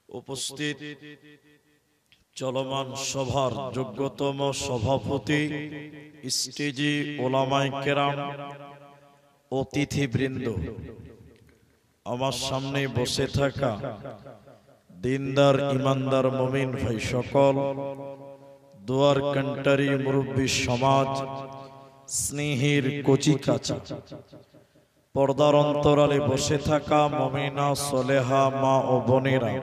উপস্থিত চলমান সভার যোগ্যতম সভাপতি, স্টেজি ওলামায়ে কেরাম, অতিথিবৃন্দ, আমার সামনে বসে থাকা দিনদার ইমানদার মুমিন ভাই সকল, দুয়ার কান্টারি মুরব্বী সমাজ, স্নেহের কচি কাঁচা, পর্দার অন্তরালে বসে থাকা মুমিনা সলেহা মা ও বোনেরা,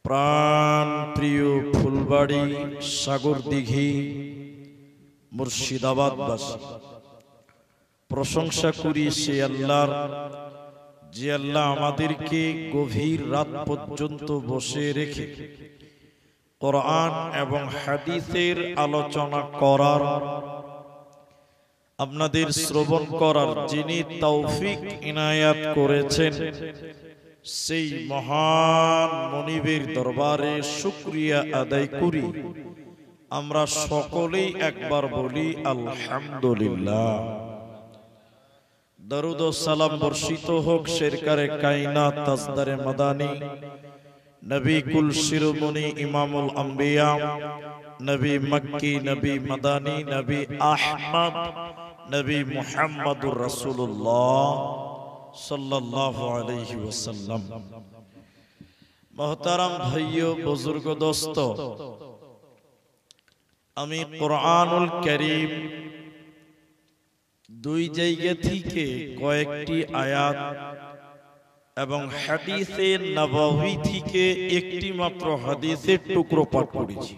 প্রাণ প্রিয় ফুলবাড়ি সাগরদিঘি মুর্শিদাবাদবাসী, প্রশংসা করি সে আল্লাহর, যে আল্লাহ আমাদেরকে গভীর রাত পর্যন্ত বসে রেখে কোরআন এবং হাদিসের আলোচনা করার, আপনাদের শ্রবণ করার যিনি তৌফিক ইনায়াত করেছেন, সেই মহান মনিবের দরবারে শুকরিয়া আদায় করি। আমরা সকলেই একবার বলি আলহামদুলিল্লাহ। দরুদ ও সালাম বর্ষিত হোক সরকারে কায়নাত তাজদারে মাদানী, নবী কুল শিরোমণি ইমামুল আম্বিয়া, নবী মক্কি, নবী মাদানী, নবী আহমদ, নবী মুহাম্মদুর রাসূলুল্লাহ সাল্লাল্লাহু আলাইহি ওয়াসাল্লাম। মুহতারাম ভাইও, বুজুর্গ, দোস্ত, আমি কোরআনুল কারীম দুই জায়গা থেকে কয়েকটি আয়াত এবং হাদিসে নববী থেকে একটি মাত্র হাদিসের টুকরো পাঠ করেছি।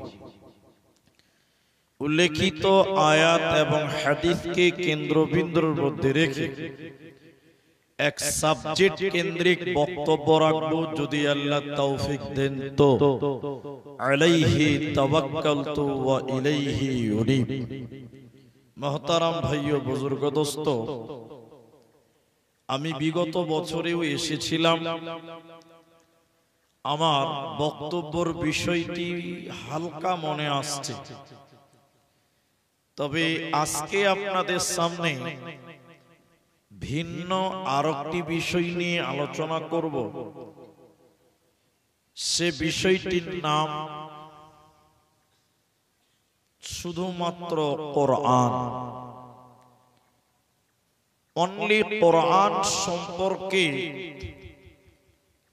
উল্লেখিত আয়াত এবং হাদিসকে কেন্দ্রবিন্দুর মধ্যে রেখে এক সাবজেক্ট কেন্দ্রিক বক্তব্য রাখবো, যদি আল্লাহ তৌফিক দেন তো। আলাইহি তাওয়াক্কালতু ওয়া ইলাইহি উনীব। মুহতারাম ভাইও, বুজুর্গ, দোস্ত, আমি বিগত বছরেও এসেছিলাম। আমার বক্তব্যের বিষয়টি হালকা মনে আসছে, তবে আজকে আপনাদের সামনে ভিন্ন আরেকটি বিষয় নিয়ে আলোচনা করব। সে বিষয়টির নাম শুধুমাত্র কোরআন। অনলি কোরআন সম্পর্কে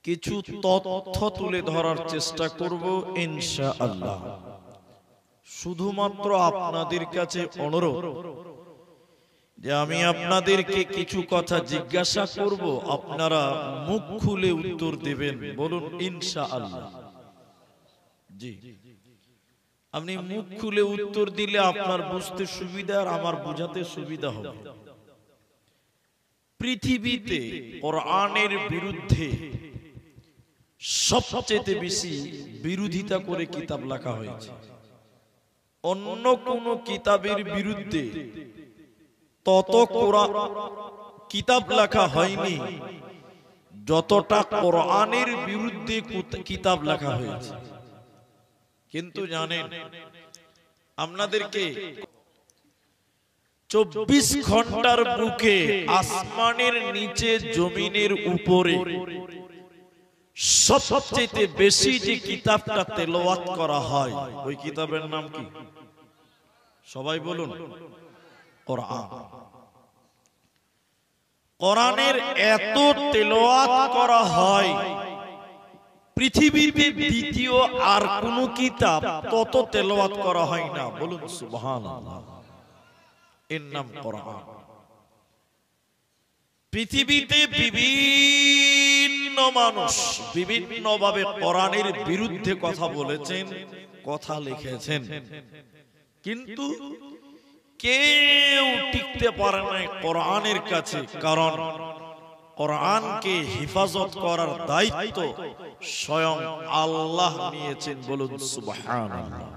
কিছু তথ্য তুলে ধরার চেষ্টা করব ইনশাআল্লাহ। শুধুমাত্র আপনাদের কাছে অনুরোধ যে আমি আপনাদেরকে কিছু কথা জিজ্ঞাসা করব, আপনারা মুখ খুলে উত্তর দেবেন। বলুন ইনশাআল্লাহ। জি, আপনি মুখ খুলে উত্তর দিলে আপনার বুঝতে সুবিধা আর আমার বুঝাতে সুবিধা হবে। পৃথিবীতে কোরআনের বিরুদ্ধে সবচেয়ে বেশি বিরোধিতা করে কিতাব লেখা হয়েছে। অন্য কোন কিতাবের বিরুদ্ধে তত কিতাব লেখা হয়নি যতটা কোরআনের বিরুদ্ধে কিতাব লেখা হয়েছে। কিন্তু জানেন, আপনাদেরকে 24 ঘন্টার বুকে আসমানের নিচে জমিনের উপরে সবচেয়ে বেশি যে কিতাবটা তেলাওয়াত করা হয়, ওই কিতাবের নাম কি? সবাই বলুন, কোরআন। কোরআনের এত তেলাওয়াত করা হয়, পৃথিবীতে দ্বিতীয় আর কোন কিতাব তত তেলাওয়াত করা হয় না। বলুন সুবহানাল্লাহ। এর নাম কোরআন। পৃথিবীতে বিভিন্ন মানুষ বিভিন্ন ভাবে কোরআনের বিরুদ্ধে কথা বলেছেন, কথা লিখেছেন, কিন্তু কেউ টিকতে পারে না কোরআনের কাছে। কারণ কোরআনকে হেফাজত করার দায়িত্ব স্বয়ং আল্লাহ নিয়েছেন। বলুন সুবহানাল্লাহ।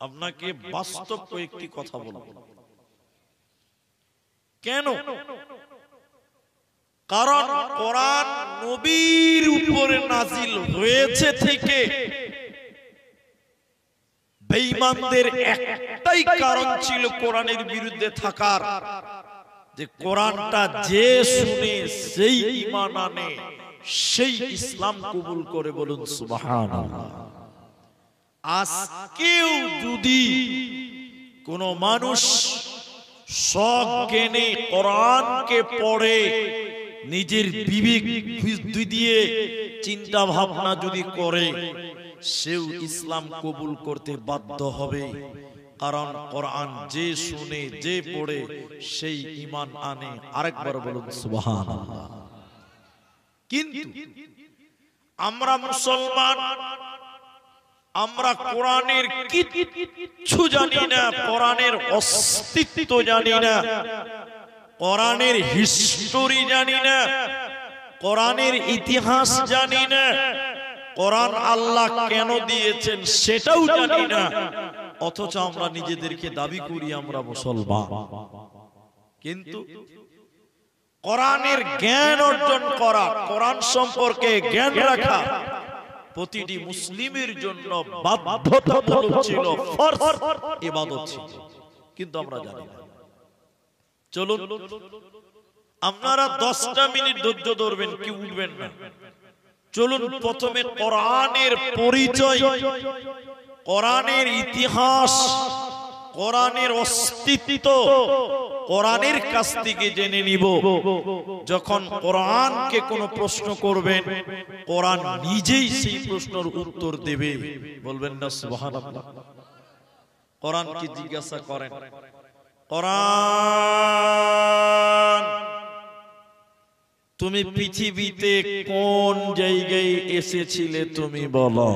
আপনাকে বাস্তব কয়েকটি কথা বলবো। কেন? কারণ কোরআন নবীর উপরে নাজিল হয়েছে থেকে বেঈমানদের একটাই কারণ ছিল কোরআনের বিরুদ্ধে থাকার, যে কোরআনটা যে শুনে সেই ঈমান আনে, সেই ইসলাম কবুল করে, বলুন সুবহানাল্লাহ। আজকেও যদি কোন মানুষ সজ্ঞানে কোরআনকে পড়ে, নিজের বিবেক দিয়ে চিন্তা ভাবনা যদি করে, সেও ইসলাম কবুল করতে বাধ্য হবে। কারণ কোরআন যে শুনে, যে পড়ে, সেই ঈমান আনে। আরেকবার বলুন সুবহানাল্লাহ। কিন্তু আমরা মুসলমান, আমরা কোরআনের কিচ্ছু জানি না, কোরআনের অস্তিত্ব জানি না, কোরআনের হিস্টোরি জানি না, কোরআনের ইতিহাস জানি না, কোরআন আল্লাহ কেন দিয়েছেন সেটাও জানি না। অথচ আমরা নিজেদেরকে দাবি করি আমরা মুসলমান। কিন্তু কোরআনের জ্ঞান অর্জন করা, কোরআন সম্পর্কে জ্ঞান রাখা প্রতিটি মুসলিমের জন্য বাধ্যতামূলক ছিল, ফরজ ইবাদত ছিল। কিন্তু আমরা জানি না। চলুন আপনারা 10টা মিনিট ধৈর্য ধরবেন, কি উঠবেন না। চলুন প্রথমে কোরআনের পরিচয়, কোরআনের ইতিহাস, কোরআনের অস্তিত্ব কোরআনের কাছ থেকে জেনে নিব। যখন কোরআনকে কোনো প্রশ্ন করবেন, কোরআন নিজেই সেই প্রশ্নের উত্তর দেবে। বলবেন না সুবহানাল্লাহ। কোরআন কি জিজ্ঞাসা করেন, কোরআন তুমি পৃথিবীতে কোন জায়গায় এসেছিলে তুমি বলো।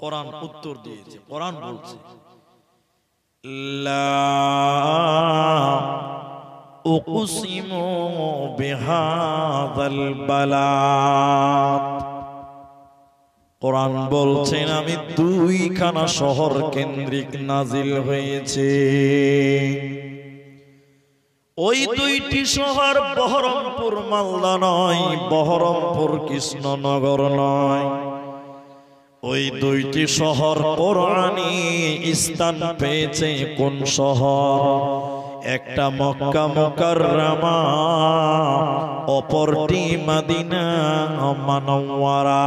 কোরআন উত্তর দিয়েছে। কোরআন বলছে লা উকসিমু বিহাযাল বালাদ। কোরআন বলছেন আমি দুইখানা শহর কেন্দ্রিক নাজিল হয়েছে। ওই দুইটি শহর বহরমপুর মালদা নয়, বহরমপুর কৃষ্ণনগর নয়। ওই দুইটি শহর কোরআনে স্থান পেয়েছে। কোন শহর? একটা মক্কা মুকাররমা, অপরটি মদিনা মুনাওয়ারা।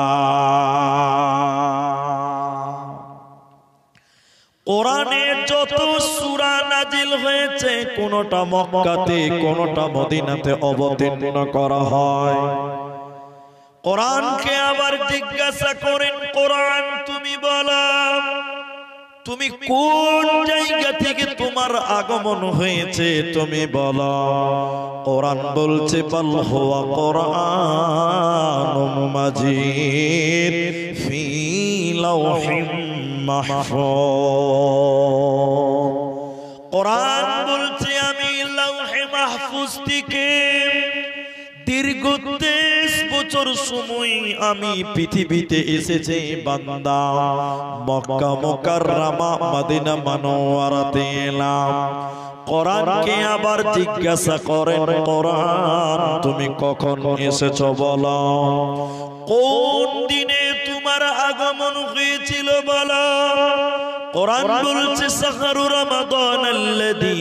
কোরআনে যত সূরা নাজিল হয়েছে, কোনটা মক্কাতে, কোনটা মদিনাতে অবতীর্ণ করা হয়। কোরআনকে আবার জিজ্ঞাসা করেন, কোরআন তুমি বলো, তুমি কোন জায়গা থেকে তোমার আগমন হয়েছে তুমি বলো। কোরআন বলছে বাল হুয়া কুরআনুম মাজিদ ফি লাওহিম মাহফুজ। কোরআন বলছে আমি লাওহে মাহফুজ থেকে দীর্ঘ 23 বছর সময় আমি পৃথিবীতে এসেছি বান্দা। মক্কা মুকাররমা মদিনা মুনাওয়ারাতে এলাম। কোরআনকে আবার জিজ্ঞাসা করেন, কোরআন তুমি কখন এসেছো বলো। কোন দিনে তোমার আগমন হয়েছিল বলো। কোরআন বলছে শাহরু রমাদান আল্লাযী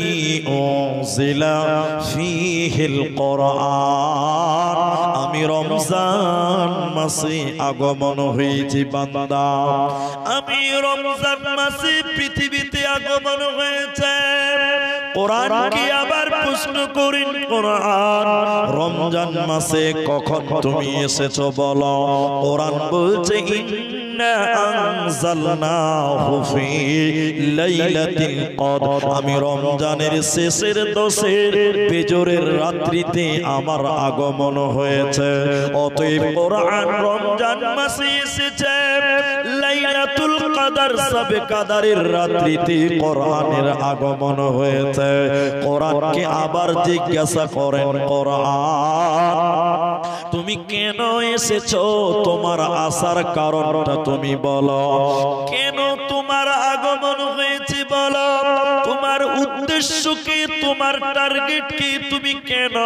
উনজিলা ফীহিল কোরআন। আমি রমজান মাসে আগমন হয়েছি বান্দা। আমি রমজান মাসে পৃথিবীতে আগমন হয়েছে। কোরআনকে আবার প্রশ্ন করেন, কোরআন রমজান মাসে কখন তুমি এসেছো বলো। কোরআন বলছে ইন্না আনজালনাহু ফী লাইলাতিল কদর। আমি রমজানের শেষের 10 বেজরের রাত্রিতে আমার আগমন হয়েছে। অতএব কোরআন রমজান মাসে এসেছে। লাইলাতুল কদর সবে কদরের রাত্রিতে কোরআনের আগমন হয়েছে। কোরআনকে আবার জিজ্ঞাসা করেন, কোরআন তুমি কেন এসেছো, তোমার আসার কারণটা তুমি বলো। কেন তোমার আগমন হয়েছে বলো। তোমার উদ্দেশ্য কি, তোমার টার্গেট কি, তুমি কেন,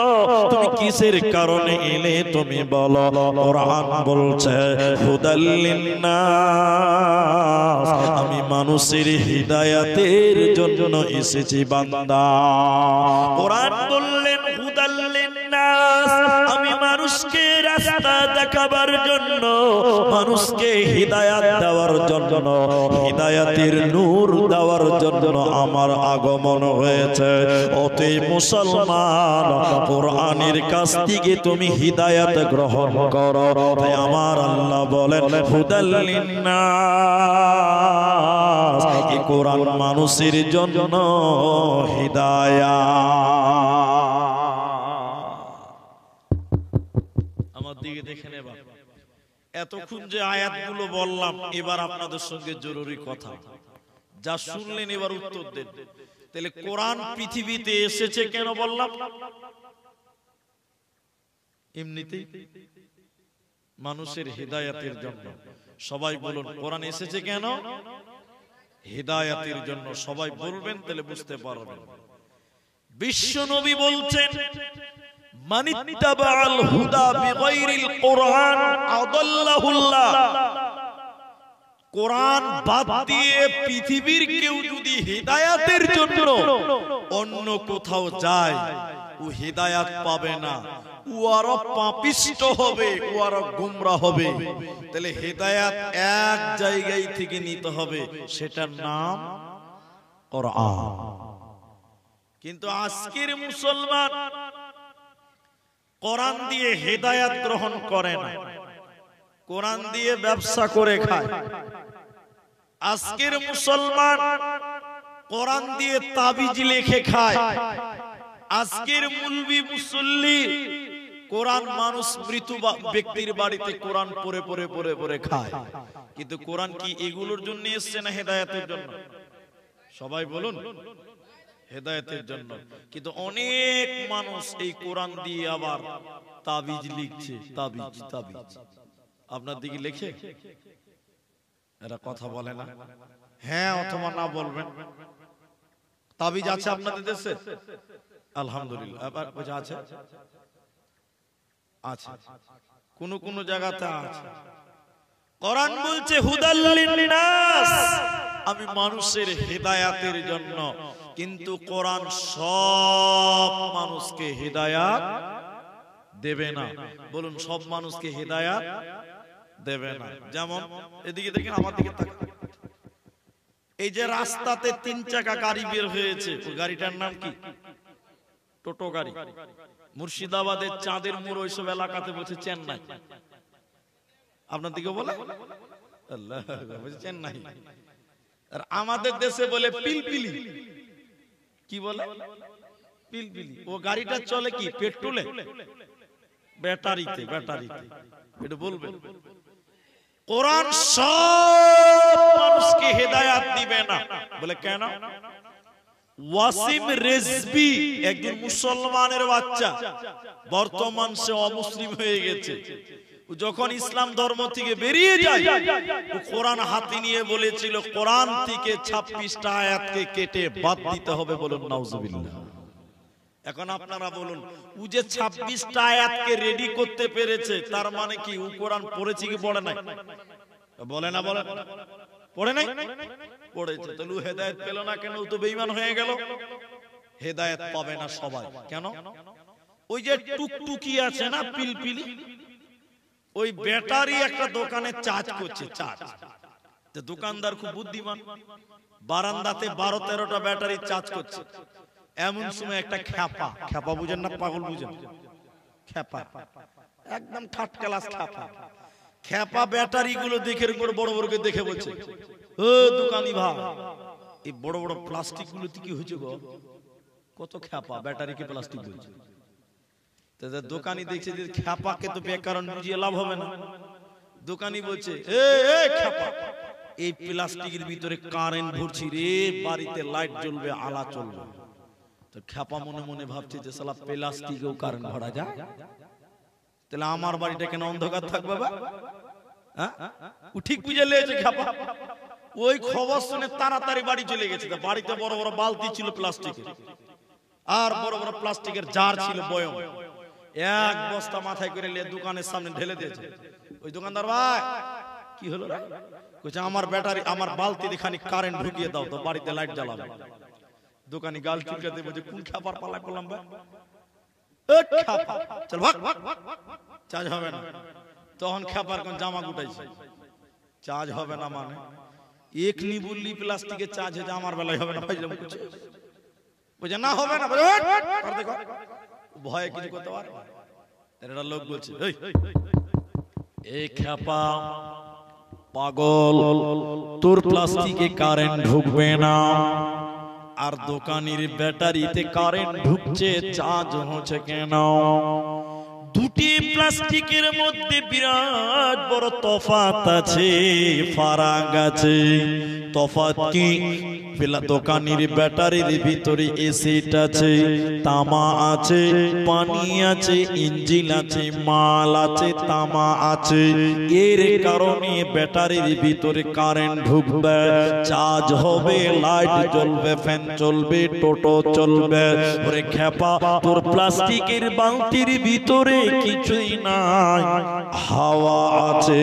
তুমি কিসের কারণে এলে তুমি বলো। কোরআন বলছে হুদাল লিন্নাস। আমি মানুষের হিদায়াতের জন্য এসেছি বান্দা। কোরআন বললেন হুদাল লিন্নাস, আমি মানুষকে রাস্তা দেখাবার জন্য, মানুষকে হিদায়াত দেওয়ার জন্য, হিদায়াতের নূর দেওয়ার জন্য আমার আগমন হয়েছে। অতএব মুসলমান, কোরআনের কাছ থেকে তুমি হিদায়াত গ্রহণ করো। তাই আমার আল্লাহ বলেন হুদাল লিন্নাস, এই কোরআন মানুষের জন্য হিদায়াত। আমার দিকে দেখে নেবা, এতক্ষণ যে আয়াতগুলো বললাম, এবার আপনাদের সঙ্গে জরুরি কথা যা শুনলেন এবার উত্তর দেন। তাহলে কোরআন পৃথিবীতে এসেছে কেন বললাম? এমনিতেই মানুষের হিদায়াতের জন্য। সবাই বলুন, কোরআন এসেছে কেন? হিদায়াতের জন্য। সবাই বলবেন, তাহলে বুঝতে পারবেন। বিশ্ব নবী বলছেন, মানিত্তাবাআল হুদা বিগাইরিল কোরআন আদাল্লাহুল্লাহ। কোরআন বাদ দিয়ে পৃথিবীর কেউ যদি হিদায়াতের জন্য অন্য কোথাও যায়, ও হিদায়াত পাবে না, ও আরো পাপিষ্ট হবে, ও আরো গোমরাহ হবে। তাহলে হিদায়াত এক জায়গায় থেকে নিতে হবে, সেটার নাম কোরআন। কিন্তু আজকের মুসলমান কোরআন দিয়ে হিদায়াত গ্রহণ করে না, কোরআন দিয়ে ব্যবসা করে খায়। আজকের মুসলমান কোরআন দিয়ে তাবিজ লিখে খায়। আজকের মুলবি মুসল্লি কোরআন মানুষ মৃত ব্যক্তির বাড়িতে কোরআন পড়ে পড়ে পড়ে পড়ে খায়। কিন্তু কোরআন কি এগুলোর জন্য এসেছে না হেদায়েতের জন্য? সবাই বলুন, হেদায়েতের জন্য। কিন্তু অনেক মানুষ এই কোরআন দিয়ে আবার তাবিজ লিখছে। তাবিজ তাবিজ আপনার দিকে লিখে? এরা কথা বলে না, হ্যাঁ অথবা না বলবেন। তাবিজ আছে আপনাদের দেশে? আলহামদুলিল্লাহ। আবার বোঝা আছে, আছে কোন কোন জায়গাতে আছে। কোরআন বলছে হুদাল লিন্নাস, আমি মানুষের হিদায়াতের জন্য। কিন্তু কোরআন সব মানুষকে হিদায়াত দেবে না। বলুন, সব মানুষকে হিদায়াত দেবে না। যেমন এদিকে দেখেন, আমার দিকে তাকান। এই যে রাস্তাতে 3 চাকা গাড়ি বের হয়েছে, ওই গাড়িটার নাম কি? টোটো গাড়ি। মুর্শিদাবাদের চাঁদের মোড় ওইসব এলাকাতে বলছে চেন্নাই। আপনার দিকে বলে আল্লাহ, চেন্নাই। আর আমাদের দেশে বলে পিলপিলি। কি বলে? পিলপিলি। ও গাড়িটা চলে কি পেট্রোলে? ব্যাটারিতে। ব্যাটারিতে। এটা বলবেন। কোরআন সব মানুষকে হেদায়াত দিবে না। বলে কেন? ওয়াসিম রেজবি একজন মুসলমানের বাচ্চা, বর্তমান সে অমুসলিম হয়ে গেছে। যখন ইসলাম ধর্ম থেকে বেরিয়ে যায়, ও কোরআন হাতে নিয়ে বলেছিল কোরআন থেকে 26টা আয়াতকে কেটে বাদ দিতে হবে। বলুন নাউজুবিল্লাহ। এখন আপনারা বলুন, ও যে 26টা আয়াতকে রেডি করতে পেরেছে, তার মানে কি ও কোরআন পড়েছে কি পড়ে নাই? বলে না, বলে পড়ে নাই? পড়েছে। তাহলে ও হেদায়েত পেল না কেন? ও তো বেঈমান হয়ে গেল। হেদায়েত পাবে না সবাই। কেন? ওই যে টুকটুকি আছে না, পিলপিলি, ওই ব্যাটারি একটা দোকানে চার্জ করছে। চার্জ, দোকানদার খুব বুদ্ধিমান, বারান্দাতে 12-13টা ব্যাটারি চার্জ করছে। এমন সময় একটা খ্যাপা, খ্যাপা বুঝেন না, পাগল বুঝেন? খ্যাপা, একদম থার্ড ক্লাস খ্যাপা। খ্যাপা ব্যাটারি গুলো দেখে বড় বড় কে দেখে বলছে, ও দোকানি ভাই, এই বড় বড় প্লাস্টিক গুলো কি হয়েছে গো? কত খ্যাপা, ব্যাটারিকে প্লাস্টিক বলছে। দোকানি দেখছে যে খ্যাপাকে তো বেকারণ বুঝিয়ে লাভ হবে না। দোকানি বলছে, এ খ্যাপা, এই প্লাস্টিকের ভিতরে কারেন্ট ভরছি রে, বাড়িতে লাইট জ্বলবে, আলা চলবে। তো খ্যাপা মনে মনে ভাবছে যে শালা প্লাস্টিকেও কারেন্ট ভরা যায়, তাহলে আমার বাড়িটা কেন অন্ধকার থাকবে? হ্যাঁ, ও ঠিক বুঝে লেগেছে খ্যাপা। ওই খবর শুনে তাড়াতাড়ি বাড়ি চলে গেছে। বাড়িতে বড় বড় বালতি ছিল প্লাস্টিকের, আর বড় বড় প্লাস্টিকের জার ছিল, বয়ম। এক বস্তা মাথায় করে নিয়ে দোকানের সামনে ঢেলে দিয়েছে। ওই দোকানদার, ভাই কি হলো? কইছে আমার ব্যাটারি, আমার বালতিতে খানিক কারেন্ট ঢুকিয়ে দাও তো বাড়িতে লাইট জ্বালাবে। দোকানি গাল চুলকাতে বলছে, কোন খ্যাপার পালা করলাম ভাই? চল ভাগ, চার্জ হবে না। তখন খেপার কোন জামা গুটাইছে, চার্জ হবে না মানে এক নিবুল্লি প্লাস্টিকের চার্জ হয়ে আমার বেলায় হবে না, বুঝলাম বুঝে না হবে না, দেখো ভয়ে কিছু করতে পারে। একটা লোক বলছে এই খেপা পাগল, তোর প্লাস্টিকে কারেন্ট ঢুকবে না, আর দোকানের ব্যাটারিতে কারেন্ট ঢুকছে, চার্জ হচ্ছে কেন? দুটি প্লাস্টিকের মধ্যে বিরাট বড় তফাৎ আছে, ফারাক আছে। তফাৎ কি? দোকানের ব্যাটারির ভিতরে এসিড আছে, তামা আছে, পানি আছে, ইঞ্জিন আছে, মাল আছে, তামা আছে। এর কারণে ব্যাটারির ভিতরে কারেন্ট ঢুকবে, চার্জ হবে, লাইট জ্বলবে, ফ্যান চলবে, টোটো চলবে। ওরে খেপা, তোর প্লাস্টিকের বালতির ভিতরে কিছুই নাই, হাওয়া আছে।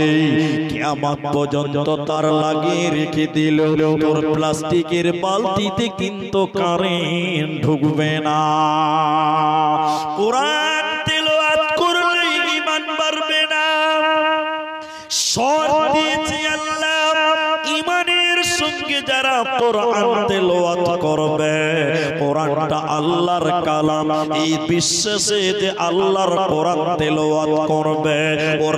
কিয়ামত পর্যন্ত তার লাগিয়ে রেখে দিল, তোর প্লাস্টিকের বালতিতে কিন্তু কারেন্ট ঢুকবে না। কোরআন তেলাওয়াত করলে ঈমান বাড়বে না। শর্ত দিয়েছে আল্লাহ, ঈমানের সঙ্গে যারা কোরআন তেলাওয়াত করবে, কোরআনটা আল্লাহর কালাম, এই বিশ্বাসে যে আল্লাহর কোরআন তেলাওয়াত করবে, ওর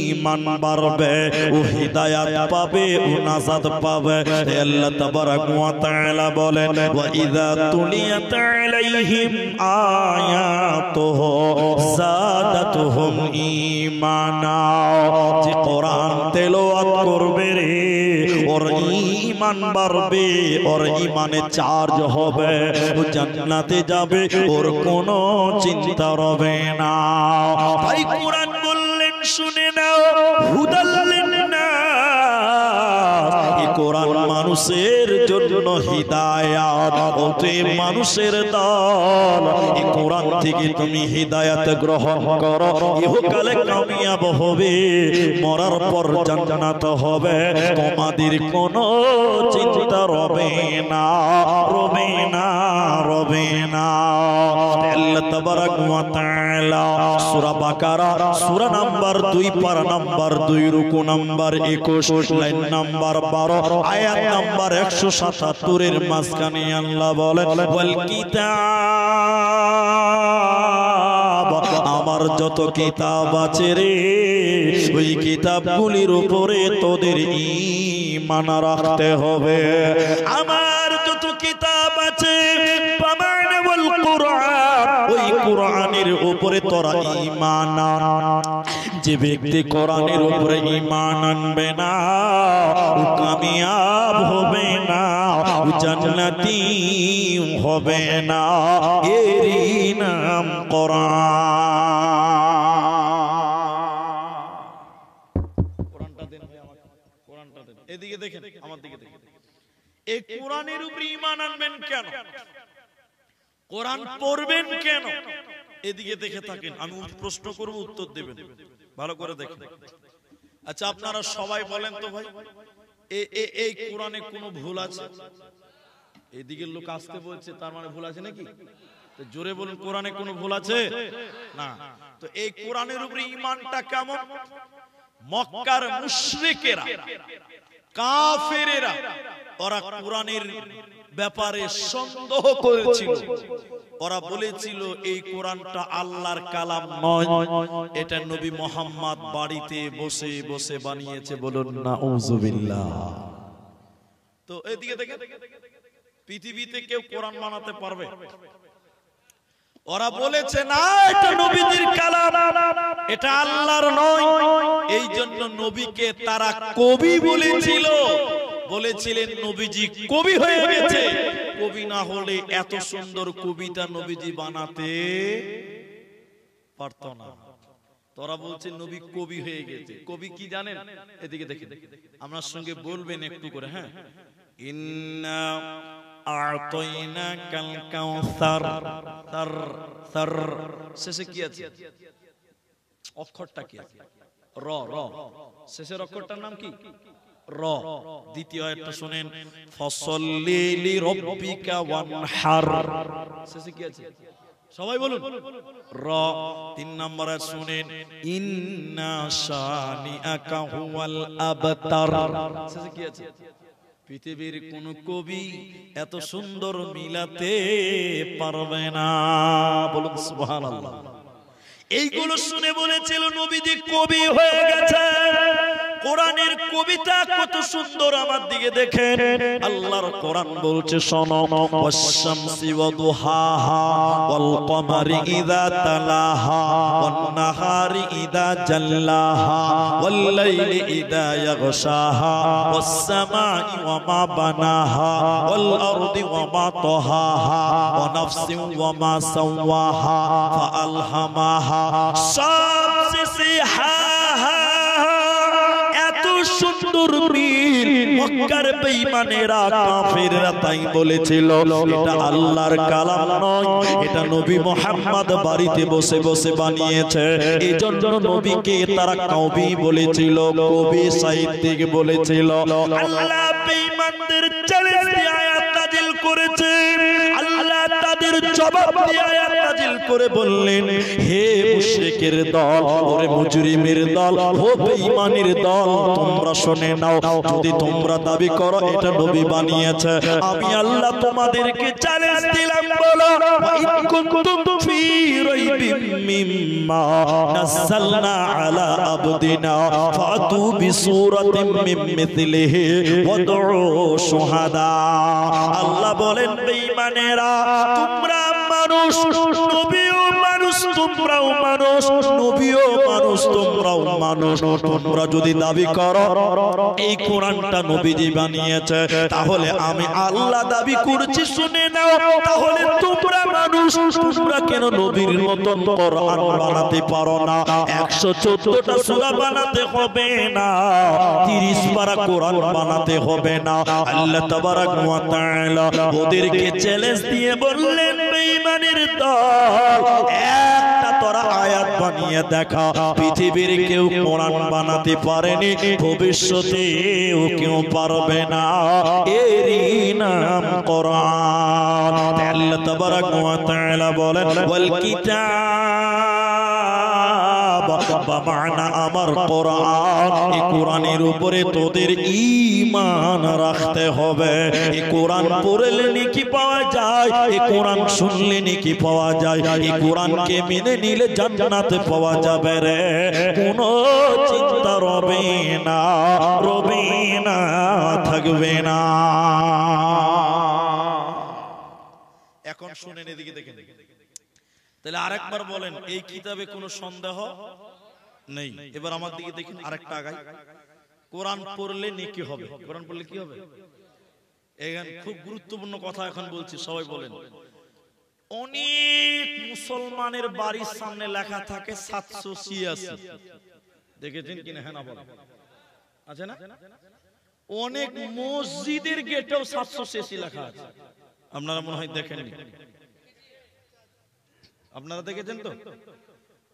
ঈমান বাড়বে, ও হিদায়াত পাবে, ও নাজাত পাবে। আল্লাহ তাবারাক ওয়া তাআলা বলেন, ওয়া ইযা তুলিয়াত আলাইহিম আয়াতুহু যাদাতুহুম ঈমানা। যে কোরআন তেলাওয়াত করবে রে, ওর ঈমান বাড়বে, ওর ঈমানে চার্জ হবে, ও জান্নাতে যাবে, ওর কোনো চিন্তা হবে না। তাই কোরআন বললেন শুনে নাও, হুদাল লিন্নাস, এই কোরআন মানুষের জন্য হিদায়াত, ওতে মানুষের দল। এই কোরআন থেকে তুমি হিদায়াত গ্রহণ করো, ইহকালে কামিয়াব হবে, মরার পর জান্নাত হবে, তোমাদের কোনো চিন্তা রবে না, রবে না, রবে না। আল্লাহ তাবারাক ওয়া তাআলা সূরা বাকারা সূরা নাম্বার 2 পারা নাম্বার 2 রুকু নাম্বার 21 লাইন নাম্বার 12 আয়াত নাম্বার 177 এর মাঝখানে আল্লাহ বলেন, ওয়াল কিতাব, আমার যত কিতাব আছে রে, ওই কিতাবগুলির উপরে তোদের ঈমান রাখতে হবে। আমার যত কিতাব আছে, ওই কোরআনের উপরে তোরা ঈমান আন। যে ব্যক্তি কোরআনের উপরে ঈমান আনবে না, ও কামিয়াব হবে না, ও জান্নাতি হবে না। এরই নাম কোরআনটা দেন ভাই আমাকে, কোরআনটা দেন। এদিকে দেখেন, আমার দিকে দেখেন। এই কোরআনের উপরে ঈমান আনবেন কেন? কোরআন পড়বেন কেন? এদিকে দেখে থাকেন, আমি প্রশ্ন করব, উত্তর দেবেন, ভালো করে দেখেন। আচ্ছা আপনারা সবাই বলেন তো ভাই, এই কোরআনে কোনো ভুল আছে? এদিকে লোক আসতে বলছে, তার মানে ভুল আছে নাকি? তো জোরে বলুন, কোরআনে কোনো ভুল আছে না? তো এই কোরআনের উপরে ঈমানটা কেমন? মক্কার মুশরিকেরা, কাফেরেরা, ওরা কোরআনের ব্যাপারে সন্দেহ করেছিল। ওরা বলেছিল এই কোরআনটা আল্লাহর কালাম নয়, এটা নবী মুহাম্মদ বাড়িতে বসে বসে বানিয়েছে। বলুন নাউযুবিল্লাহ। তো এদিকে দেখেন, পৃথিবীতে কেউ কোরআন বানাতে পারবে? ওরা বলেছে না, এটা নবীজির কালাম, এটা আল্লাহর নয়। এই জন্য নবীকে তারা কবি বলেছিল, বলেছিলেন নবীজি কবি হয়ে গেছে। কবি না হলে এত সুন্দর কবিতা নবীজি বানাতে পারত না। তোরা বলছে নবী কবি হয়ে গেছে। কবি কি জানেন? এদিকে দেখেন, আমার সঙ্গে বলবেন একটু করে। হ্যাঁ, ইন্না আ'তাইনাকাল কাউসার। সার সার শেষে কি আছে? অক্ষরটা কি আছে? র। র শেষের অক্ষরটার নাম কি? র। দ্বিতীয় আয়াতটা শুনেন, ফসল্লি লিরাব্বিকা ওয়ানহার। শেষে কি আছে? সবাই বলুন র। 3 নম্বরে শুনেন ইন্না শানিআকা হুয়াল আবতার। শেষে কি আছে? পৃথিবীর কোন কবি এত সুন্দর মিলাতে পারবে না। বলুন সুবহানাল্লাহ। এইগুলো শুনে বলেছিল নবীজি কবি হয়ে গেছে। কোরআনের কবিতা কত সুন্দর, আমার দিকে দেখেন। আল্লাহর কোরআন বলছে শোনো, ওয়াশ-শামসি ওয়া দুহাহা ওয়াল কমারি ইযা তালাহা ওয়ান নাহারি ইযা জাল্লাহা ওয়াল লাইলি ইযা ইয়াগশাহা ওয়াস সামাই ওয়া মা বানাহা ওয়াল আরদি ওয়া মা তাহাহা ওয়া নাফসিন ওয়া মা সাওয়াহা ফাআলহামাহা শামসিহাহা। এত সুন্দর মিল মক্কার বেঈমানেরা কাফেররা তাই বলেছিল এটা আল্লাহর কালাম নয়, এটা নবী মুহাম্মদ বাড়িতে বসে বসে বানিয়েছে। এইজন্য নবীকে তারা কবি বলেছিল, কবি সাহিত্যিক বলেছিল। আল্লাহ বেঈমানদের চ্যালেঞ্জ দিয়ে আয়াত নাযিল করেছে। আল্লাহ তাদের জবাব দিয়ে আয়াত নাযিল করে বললেন, হে মুশরিকের দল, ওরে মুজরিমের দল, ও বেঈমানের দল, তোমরা শুনে নাও, যদি তোমরা দাবি করো এটা নবী বানিয়েছে, আমি আল্লাহ তোমাদেরকে চ্যালেঞ্জ দিলাম, বলো ইন কুনতুম ফি রাইবিম মিম্মা নাযালনা আলা আবদিনা ফাতু বিসূরাতিন মিন মিথলিহি ওয়াদউ শুহাদা। আল্লাহ বলেন বেঈমানেরা, তোমরা মানুষ, নবীও মানুষ, তোমরাও মানুষ, নবীও মানুষ, তোমরাও মানুষ, তোমরা যদি দাবি করো এই কোরআনটা নবীজি বানিয়েছে, তাহলে আমি আল্লাহ দাবি করছি শুনে নাও, তাহলে তোমরা মানুষ, তোমরা কেন নবীর মতন কোরআন বানাতে পারো না? 114টা সূরা বানাতে হবে না, 30 পারা কোরআন বানাতে হবে না। আল্লাহ তাবারাক ওয়া তাআলা ওদেরকে চ্যালেঞ্জ দিয়ে বললেন, বেঈমানের দল, একটা তোরা আয়াত বানিয়ে দেখা, পৃথিবীর কেউ কোরআন বানাতে পারেনি, ভবিষ্যতেও কেউ পারবে না, এরই নাম কোরআন। আল্লাহ তাবারাক ওয়া তাআলা বলেন, ওয়াল কিতাব বা মানা আমার কোরআন, এই কোরআনের উপরে তোদের ঈমান রাখতে হবে। এই কোরআন পড়লে নেকি পাওয়া যায়, এই কোরআন শুনলে নেকি পাওয়া যায়, এই কোরআনকে মেনে নিলে জান্নাতে পাওয়া যাবে রে, কোনো চিন্তা রবে না, রবে না, থাকবে না। এখন শুনেন, এদিকে দেখেন, তাহলে আরেকবার বলেন, এই কিতাবে কোনো সন্দেহ নেই। এবার আমার দিকে দেখেন, আরেকটা আগাই, কোরআন পড়লে নেকি হবে। কোরআন পড়লে কি হবে? এখানে খুব গুরুত্বপূর্ণ কথা এখন বলছি, সবাই বলেন। অনেক মুসলমানের বাড়ির সামনে লেখা থাকে 786, দেখেছেন কিনা? হ্যাঁ না বলেন, আছে না? অনেক মসজিদের গেটেও 786 লেখা আছে, আপনারা মনে হয় দেখেননি। আপনারা দেখেছেন তো?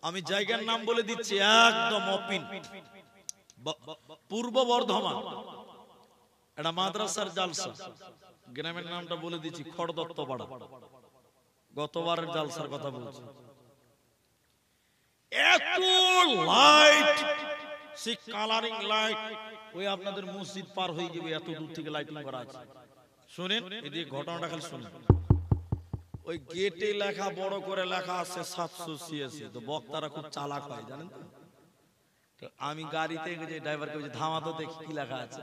আমি জায়গার নাম বলে দিচ্ছি, একদম অপিন, পূর্ব বর্ধমান, এটা মাদ্রাসার জালসা। গ্রামের নামটা বলে দিচ্ছি, খড়দত্তপাড়া। গতবারের জালসার কথা বলছি। এত লাইট, সেই কালারিং লাইট, ওই আপনাদের মসজিদ পার হয়ে যাবে, এত দূর থেকে লাইটিং করা আছে। শুনেন, এদিকে ঘটনাটা খালি শুনেন। ওই গেটে লেখা, বড় করে লেখা আছে 786। তো বক্তারা খুব চালাক হয়, জানেন তো? আমি গাড়িতে যে ড্রাইভারকে বলছি, থামা তো দেখি কি লেখা আছে।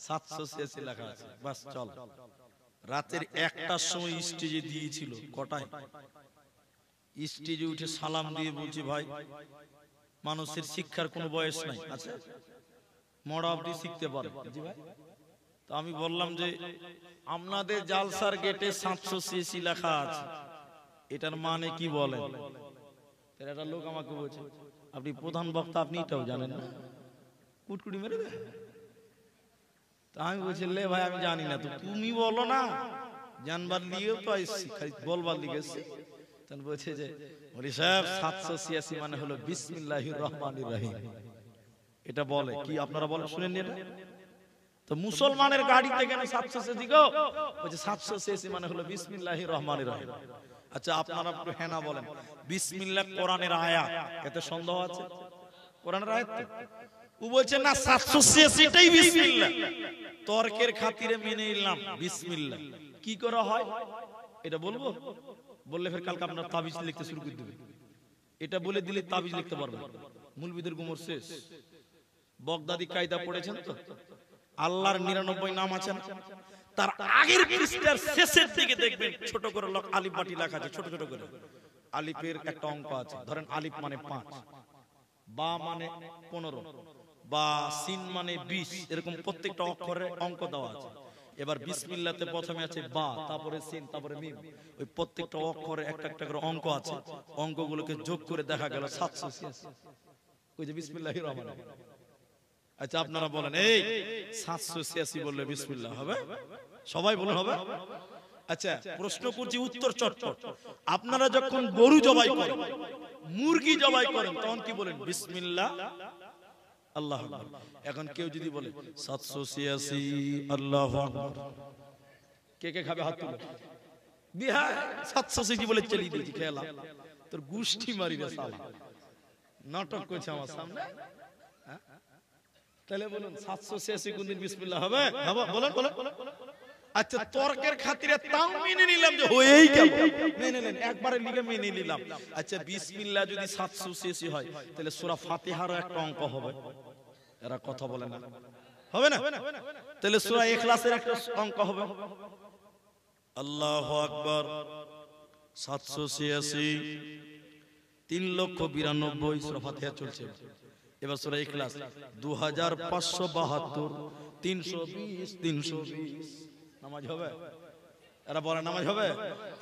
786 লেখা আছে, বাস চল। রাতের 1টার সময় স্টেজে দিয়েছিল। কটায়? স্টেজে উঠে সালাম দিয়ে বলছি, ভাই মানুষের শিক্ষার কোনো বয়স নাই, আছে মরা অবধি শিখতে পারে। জি ভাই। তো আমি বললাম যে আপনাদের জালসার গেটে 786 লেখা আছে, এটার মানে কি বলেন? একটা লোক আমাকে বলছে, আপনি প্রধান বক্তা, আপনি এটাও জানেন না? কুটকুটি মেরে দেয়। তা আমি বলছি, লে ভাই আমি জানি না, তো তুমি বলো না, জানবার দিয়েও তো বলবার দিকে এসছি। তখন বলছে যে, বলি সাহেব 786 মানে হলো বিসমিল্লাহির রহমানির রহিম। এটা বলে কি? আপনারা বলেন, শুনেন এটা? তো মুসলমানের গাড়িতে কেন 786 গো? বলছে 786 মানে হলো বিসমিল্লাহির রহমানির রহিম। আচ্ছা আপনারা একটু হ্যাঁ না বলেন, বিসমিল্লাহ কোরআনের আয়াত, এতে সন্দেহ আছে? কোরআনের আয়াত তো। ও বলছে না 786টাই বিসমিল্লাহ, তর্কের খাতিরে মেনে নিলাম বিসমিল্লাহ। কি করা হয় এটা বলবো? বললে ফের কালকে আপনার তাবিজ লিখতে শুরু করে দেবে। এটা বলে দিলে তাবিজ লিখতে পারবেন। মুলবিদের গুমর শেষ। বগদাদি কায়দা পড়েছেন তো? আল্লাহর 99 নাম আছে না, তার আগের পৃষ্ঠার শেষের দিকে দেখবেন ছোট করে আলিফ বাটি লেখা আছে, ছোট ছোট করে। আলিফের একটা অঙ্ক আছে, ধরেন আলিফ মানে 5, বা মানে 15, বা সিন মানে 20, এরকম প্রত্যেকটা অক্ষরে অঙ্ক দেওয়া আছে। এবার বিসমিল্লাহতে প্রথমে আছে বা, তারপরে সিন, তারপরে মিম, ওই প্রত্যেকটা অক্ষরে একটা একটা করে অঙ্ক আছে। অঙ্কগুলোকে যোগ করে দেখা গেল 786। ওই যে বিসমিল্লাহির রহমানির রহিম। আচ্ছা আপনারা বলেন, এই 786 বললে বিসমিল্লাহ হবে? সবাই বলেন হবে? আচ্ছা প্রশ্ন করছি, উত্তর চটপট। আপনারা যখন গরু জবাই করেন, মুরগি জবাই করেন, তখন কি বলেন? বিসমিল্লাহ আল্লাহু আকবার। এখন কেউ যদি বলে 786 আল্লাহু আকবার, কে কে খাবে? হাত তুলে। বিহার 786 বলে চালিয়ে দিয়েছি, খেলা তোর গুষ্টি মারি রে শালা, নাটক করছে আমার সামনে। তাহলে বলুন 786 কোন দিন বিসমিল্লাহ হবে? বলেন বলেন। আচ্ছা তর্কের খাতিরে তাও মেনে নিলাম যে হয়েই গেল, মেনে নেন, একবারে লিখে মেনে নিলাম। আচ্ছা বিসমিল্লাহ যদি 786 হয়, তাহলে সূরা ফাতিহারও একটা অঙ্ক হবে। এরা কথা বলে না, হবে না? তাহলে সূরা ইখলাসের একটা অঙ্ক হবে। আল্লাহু আকবার 786, 3,92,000 সূরা ফাতিহা চলছে। এবার সূরা ইখলাস 2572, 320, 320। নামাজ হবে? এরা বলে নামাজ হবে?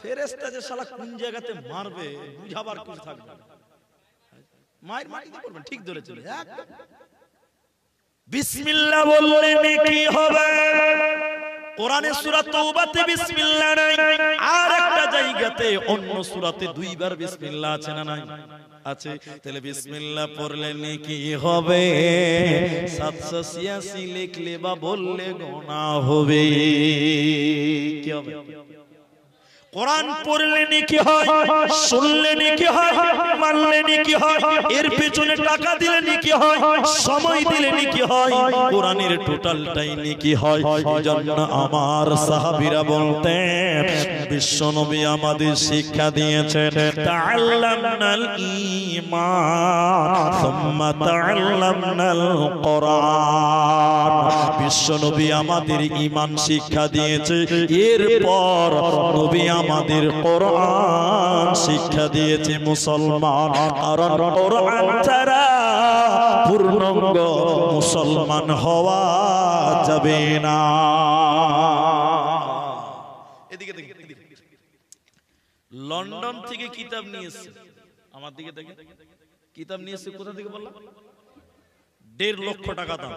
ফেরেশতা যে শালা কোন জায়গাতে মারবে বুঝাবার কিছু থাকবে না, মায়ের মাটিতে করবেন। ঠিক ধরেছিল। বিসমিল্লাহ বললে নেকি হবে। কোরআনের সূরা তাওবাতে বিসমিল্লাহ নাই, আর একটা জায়গাতে অন্য সূরাতে 2 বার বিসমিল্লাহ আছে না নাই? আছে। তাহলে বিসমিল্লাহ পড়লে নেকি হবে, 786 লিখলে বা বললে গুনাহ হবে। কি হবে? কোরআন পড়লে নেকি হয়, শুনলে নেকি হয়, মানলে নেকি হয়, এর পেছনে টাকা দিলে নেকি হয়, সময় দিলে নেকি হয়, কোরআনের টোটালটাই নেকি হয়। এজন্য আমার সাহাবীরা বলতেন, বিশ্বনবী আমাদের শিক্ষা দিয়েছেন, তাআল্লামনাল ঈমান সুম্মা তাআল্লামনাল কোরআন। বিশ্বনবী আমাদের ঈমান শিক্ষা দিয়েছে, এরপর নবী আমাদের কোরআন শিক্ষা দিয়েছে। মুসলমান, কারণ কোরআন ছাড়া পূর্ণাঙ্গ মুসলমান হওয়া যাবে না। এদিকে দেখে, লন্ডন থেকে কিতাব নিয়ে এসেছে আমার দিকে দেখে, কিতাব নিয়ে এসেছে কোথা থেকে বললাম? 1.5 লক্ষ টাকা দাম।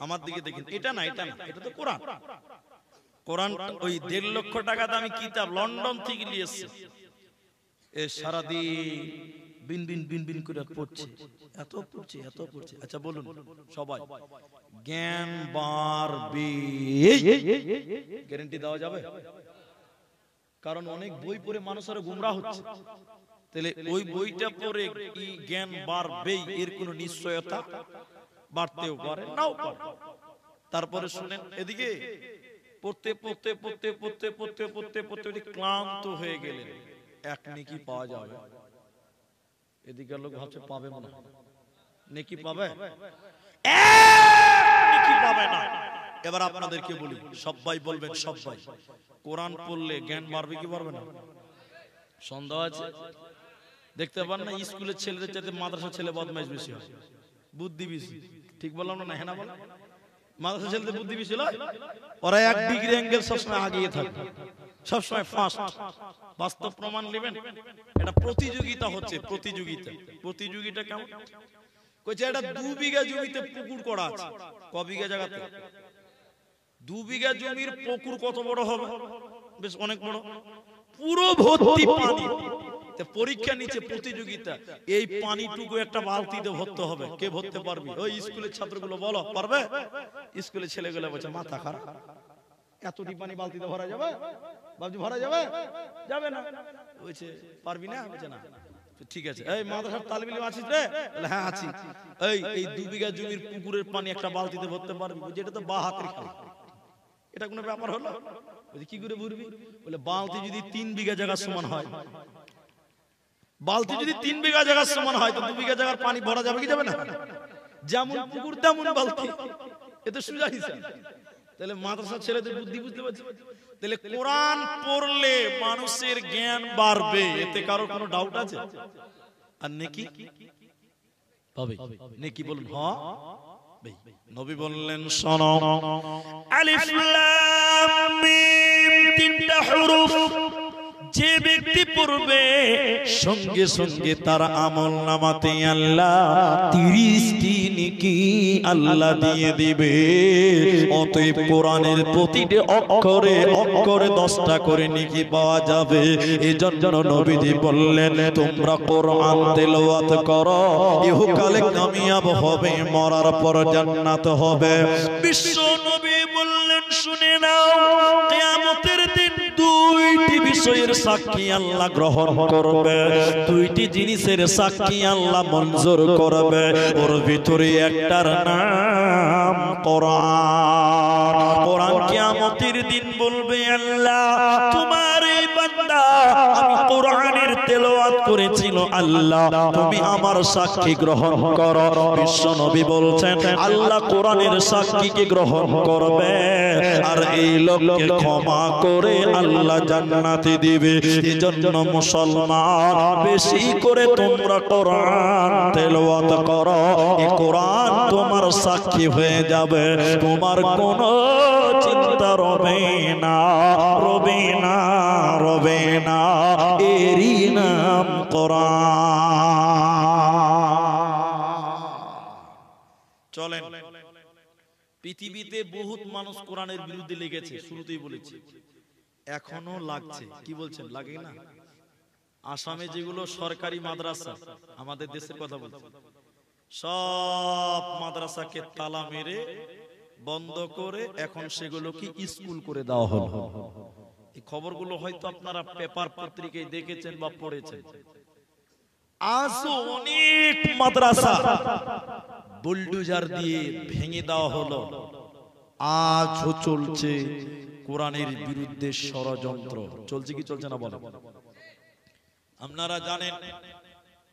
আমার দিকে দেখেন, এটা না, এটা না, এটা তো কোরআন। কোরআন ওই 1.5 লক্ষ টাকা দামি কিতাব লন্ডন থেকে নিয়ে এসেছে। এ সারাদিন বিন বিন বিন বিন করে পড়ছে, এত পড়ছে, এত পড়ছে। আচ্ছা বলুন সবাই, জ্ঞান বাড়বে, গ্যারান্টি দেওয়া যাবে? কারণ অনেক বই পড়ে মানুষেরা গুমরাহ হচ্ছে। তাহলে ওই বইটা পড়ে কি জ্ঞান বাড়বে, এর কোনো নিশ্চয়তা? বাড়তেও পারে, নাও পারে। তারপরে শুনেন, এদিকে পড়তে পড়তে পড়তে পড়তে পড়তে পড়তে পড়তে ক্লান্ত হয়ে গেলেন, এক নেকি পাওয়া যাবে। এদিকে লোক ভাবছে পাবে মনে হয়, নেকি পাবে? নেকি পাবে না। এবার আপনাদেরকে বলি, সবাই বলবেন, সবাই কোরআন পড়লে জ্ঞান বাড়বে কি বাড়বে না? সন্দেহ আছে? দেখতে পান না স্কুলের ছেলেদের চাইতে মাদ্রাসার ছেলে বদমাইশ বেশি হয়, বুদ্ধি বেশি। ঠিক বললাম না? হ্যাঁ না বলেন? মাদ্রাসা ছেলেদের বুদ্ধি বেশি নয়? ওরা 1 ডিগ্রি অ্যাঙ্গেল সবসময় আগিয়ে থাকে, সবসময় ফার্স্ট। বাস্তব প্রমাণ নেবেন। এটা প্রতিযোগিতা হচ্ছে, প্রতিযোগিতা। প্রতিযোগিতা কেমন? কইছে এটা 2 বিঘা জমিতে পুকুর করা আছে। ক বিঘা জায়গাতে? 2 বিঘা জমির পুকুর কত বড় হবে? বেশ অনেক বড়, পুরো ভর্তি পানি। পরীক্ষা নিচে প্রতিযোগিতা, এই পানিটুকু একটা বালতিতে ভরতে হবে, কে ভরতে পারবে? ওই স্কুলের ছাত্রগুলো বলো পারবে? স্কুলের ছেলেগুলো বলছে মাথা খারাপ, এতটি পানি বালতিতে ভরা যাবে? বাবজি ভরা যাবে? যাবে না। বলছে পারবি না? বলছে না। ঠিক আছে, এই মাদ্রাসার তালিম ইলম আছিস রে? বলে হ্যাঁ আছি। এই 2 বিঘা জমির পুকুরের পানি একটা বালতিতে ভরতে পারবি? বলছে এটা তো বা হাতের খেলা, এটা কোনো ব্যাপার হলো? বলছে কি করে ভরবি? বলে বালতি যদি 3 বিঘা জায়গা সমান হয়, বালতি যদি 3 বিঘা জায়গার সমান হয় তো 2 বিঘা জায়গার পানি ভরা যাবে কি যাবে না? যেমন পুকুর তেমন বালতি, এতে সোজা হিসাব। তাহলে মাদ্রাসার ছেলেদের বুদ্ধি বুঝতে পারছি। তাহলে কোরআন পড়লে মানুষের জ্ঞান বাড়বে, এতে কারো কোনো ডাউট আছে? আর নেকি পাবে, নেকি বলুন হ্যাঁ। নবী বললেন শোনো, আলিফ লাম মিম 3টা হরফ যে ব্যক্তি পড়বে সঙ্গে সঙ্গে তার আমল নামাতে আল্লাহ 30টি নেকি আল্লাহ দিয়ে দিবে। অতএব কোরআনের প্রতিটি অক্ষরে অক্ষরে 10টা করে নেকি পাওয়া যাবে। এজন্য নবীজি বললেন তোমরা কোরআন তেলাওয়াত করো, ইহকালে কামিয়াব হবে, মরার পর জান্নাত হবে। বিশ্ব নবী বললেন শুনে নাও, কিয়ামতের দিন 2টি বিষয়ের সাক্ষী আল্লাহ গ্রহণ করবে, 2টি জিনিসের সাক্ষী আল্লাহ মঞ্জুর করবে। ওর ভিতরে একটার নাম কোরআন। কোরআন কিয়ামতের দিন বলবে আল্লাহ তোমার এই বান্দা আমি কোরআনের তেলাওয়াত করেছিল, আল্লাহ তুমি আমার সাক্ষী গ্রহণ করো। বিশ্ব নবী বলছেন আল্লাহ কোরআনের সাক্ষীকে গ্রহণ করবে আর এই লোককে ক্ষমা করে আল্লাহ জান্নাতে দিবে। এজন্য মুসলমান বেশি করে তোমরা কোরআন তেলাওয়াত করো, এই কোরআন তোমার সাক্ষী হয়ে যাবে, তোমার কোনো চিন্তা রবে না, রবে না, রবে না। এরই নাম কোরআন। চলেন, পৃথিবীতে বহুত মানুষ কোরআনের বিরুদ্ধে লেগেছে, শুরুতেই বলেছি, এখনো লাগছে। কি বলছেন, লাগে না? আসামে যেগুলো সরকারি মাদ্রাসা, আমাদের দেশের কথা বলছি, সব মাদ্রাসাকে তালা মেরে বন্ধ করে এখন সেগুলোকে স্কুল করে দেওয়া হলো। এই খবরগুলো হয়তো আপনারা পেপার পত্রিকায় দেখেছেন বা পড়েছেন। আজও অনেক মাদ্রাসা বুলডোজার দিয়ে ভেঙে দেওয়া হলো। আজও চলছে কোরআনের বিরুদ্ধে ষড়যন্ত্র। চলছে কি চলছে না বলেন? আপনারা জানেন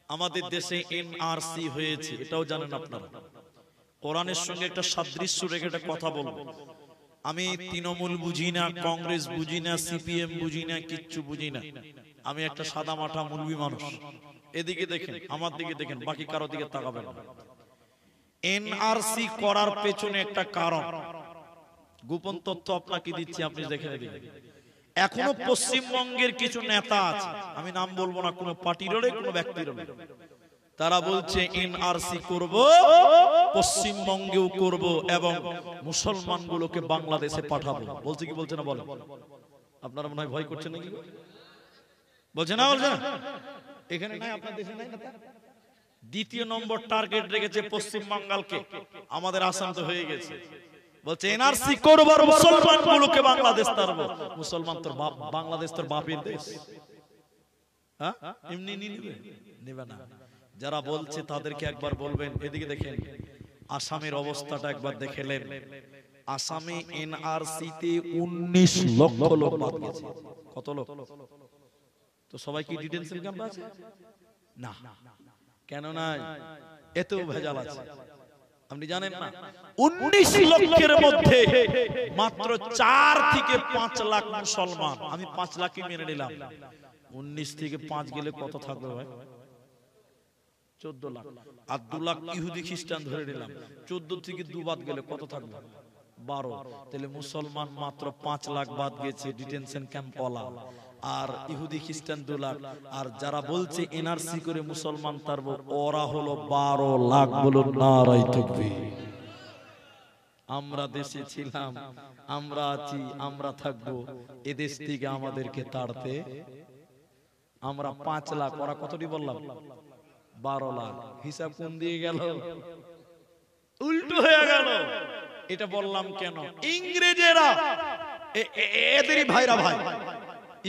আমাদের দেশে এনআরসি হয়েছে, এটাও জানেন আপনারা। কোরআনের সঙ্গে একটা সাদৃশ্য রেখে একটা কথা বলবো। আমি তৃণমূল বুঝি না, কংগ্রেস বুঝি না, সিপিএম বুঝি না, কিচ্ছু বুঝি না। আমি একটা সাদা মাথা মুরবি মানুষ। এদিকে দেখেন, আমার দিকে দেখেন, বাকি কারো দিকে তাকাবেন না। এনআরসি করার পেছনে একটা কারণ, গোপন তথ্য আপনাকে দিচ্ছি, আপনি দেখে নেবেন। এখনো পশ্চিমবঙ্গের কিছু নেতা আছে, আমি নাম বলবো না, কোনো পার্টির হলে কোনো ব্যক্তির হলে, তারা বলছে এনআরসি করব, পশ্চিমবঙ্গেও করব এবং মুসলমানগুলোকে বাংলাদেশে পাঠাবো। বলছে কি বলছে না বলেন? আপনারা মনে হয় ভয় করছেন নাকি? বলছে না, বলছে না? এখানে নাই, আপনার দেশে নাই নেতা। দ্বিতীয় নম্বর টার্গেট রেখেছে পশ্চিমবাংলাকে, আমাদের আসাম তো হয়ে গেছে। বলছে এনআরসি করব আর মুসলমানগুলোকে বাংলাদেশ তারবো। মুসলমান তোর বাপ, বাংলাদেশ তোর বাপের দেশ, হ্যাঁ? এমনি নিবে, নেবে না। যারা বলছে তাদেরকে একবার বলবেন, এদিকে দেখেন আসামের অবস্থাটা একবার দেখেলেন। আসামে এনআরসি তে 19 লক্ষ লোক বাদ গেছে। কত লোক? তো সবাই কি ডিটেনশন ক্যাম্পে আছে? না, কেন নাই? এতেও ভেজাল আছে, আপনি জানেন না? 19 লক্ষের মধ্যে মাত্র 4 থেকে 5 লাখ মুসলমান। আমি 5 লাখই মেনে নিলাম। 19 থেকে 5 গেলে কত থাকবে ভাই? 14 লাখ। আর 2 লাখ ইহুদি খ্রিস্টান ধরে নিলাম। 14 থেকে 2 বাদ গেলে কত থাকবে? 12। তাহলে মুসলমান মাত্র 5 লাখ বাদ গেছে ডিটেনশন ক্যাম্প ওয়ালা, আর ইহুদি খ্রিস্টান 2 লাখ। আর যারা বলছে এনআরসি করে মুসলমান তারবো, ওরা হলো 12 লাখ। বলুন নারায়ে তাকবীর। আমরা দেশে ছিলাম, আমরা আছি, আমরা থাকবো। এদেশ থেকে আমাদেরকে তাড়তে আমরা 5 লাখ, ওরা কতটি বললাম? 12 লাখ। হিসাব কোন দিয়ে গেল? উল্টো হয়ে গেল। এটা বললাম কেন? ইংরেজেরা এদেরই ভাইরা ভাই,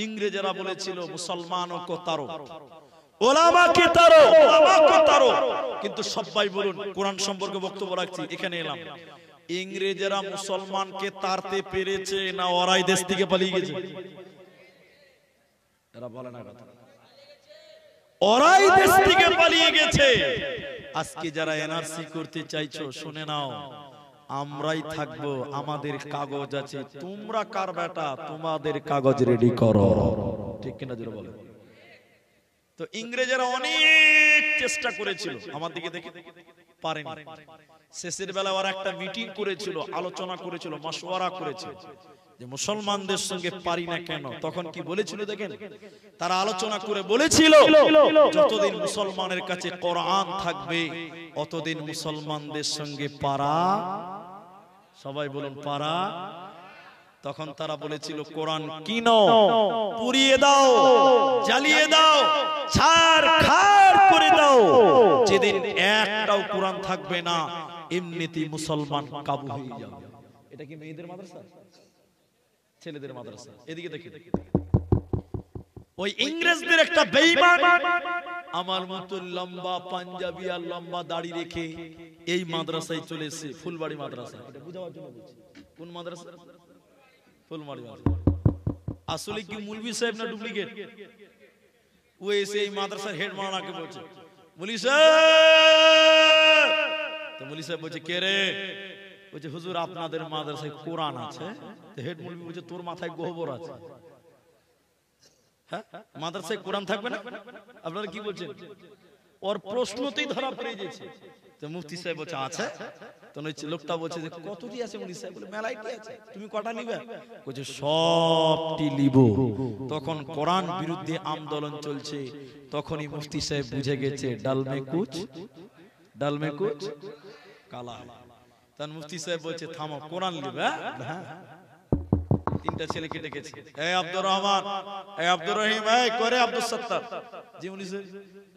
ইংরেজরা বলেছিল মুসলমানও কো তারো, ওলামা কে তারো, ওলামা কো তারো। কিন্তু সবাই বলুন, কোরআন সম্পর্কে বক্তব্য রাখছি, এখানে এলাম, ইংরেজরা মুসলমানকে তাড়তে পেরেছে না ওরাই দেশ থেকে পালিয়ে গেছে? এরা বলে না কথা, ওরাই দেশ থেকে পালিয়ে গেছে। আজকে যারা এনআরসি করতে চাইছো শুনে নাও, আমরাই থাকবো, আমাদের কাগজ আছে, তোমরা কার বেটা, তোমাদের কাগজ রেডি করো, ঠিক কিনা জোরে বলে। তো ইংরেজরা অনেক চেষ্টা করেছিল, আমার দিকে দেখে পারেনি। শেষের বেলা ওরা একটা মিটিং করেছিল, আলোচনা করেছিল, মাশওয়ারা করেছিল যে মুসলমানদের সঙ্গে পারি না কেন। তখন কি বলেছিল দেখেন, তারা আলোচনা করে বলেছিল যতদিন মুসলমানের কাছে কোরআন থাকবে অতদিন মুসলমানদের সঙ্গে পারা, সবাই বলুন পারা। তখন তারা বলেছিল কোরআন কিনো, পুড়িয়ে দাও, জ্বালিয়ে দাও, ছারখার করে দাও, যেদিন একটাও কোরআন থাকবে না এমনিতেই মুসলমান কাবু হয়ে যাবে। এটা কি মেয়েদের মাদ্রাসা, ছেলেদের মাদ্রাসা? এদিকে দেখে, ওই ইংরেজদের একটা বেঈমান আমার মতো লম্বা পাঞ্জাবি আর লম্বা দাড়ি রেখে এই মাদ্রাসায় চলে এসেছে, ফুলবাড়ি মাদ্রাসা। এটা বুঝাবার জন্য বলছি, কোন মাদ্রাসা? ফুলবাড়ি মাদ্রাসা। আসলে কি মুলবি সাহেব না ডুপ্লিকেট? ও এসে এই মাদ্রাসার হেড মাওলানাকে বলছে, মুলি সাহেব। তো মুলি সাহেব বলছে কে রে? বলছে হুজুর আপনাদের মাদ্রাসায় কোরআন আছে। তো হেড মুলবি বলছে তোর মাথায় গোবর আছে, হ্যাঁ মাদ্রাসায় কোরআন থাকবে না? আপনারা কি বলছেন? ওর প্রশ্নতেই ধরা পড়ে গেছে। তো মুফতি সাহেব বলছে আছে। তো লোকটা বলছে যে কতটি আছে? মুফতি সাহেব বলে মেলাইটি আছে, তুমি কটা নিবে? বলছে সবটি লিব। তখন কোরআন বিরুদ্ধে আন্দোলন চলছে, তখনই মুফতি সাহেব বুঝে গেছে ডাল মে কুছ কালা। তখন মুফতি সাহেব বলছে থামো, কোরআন লিবে। হ্যাঁ, তিনটা ছেলেকে ডেকেছে, এই আব্দুর রহমান, এই আব্দুর রহিম, এই করে আব্দুল সত্তার। জি মুফতি সাহেব।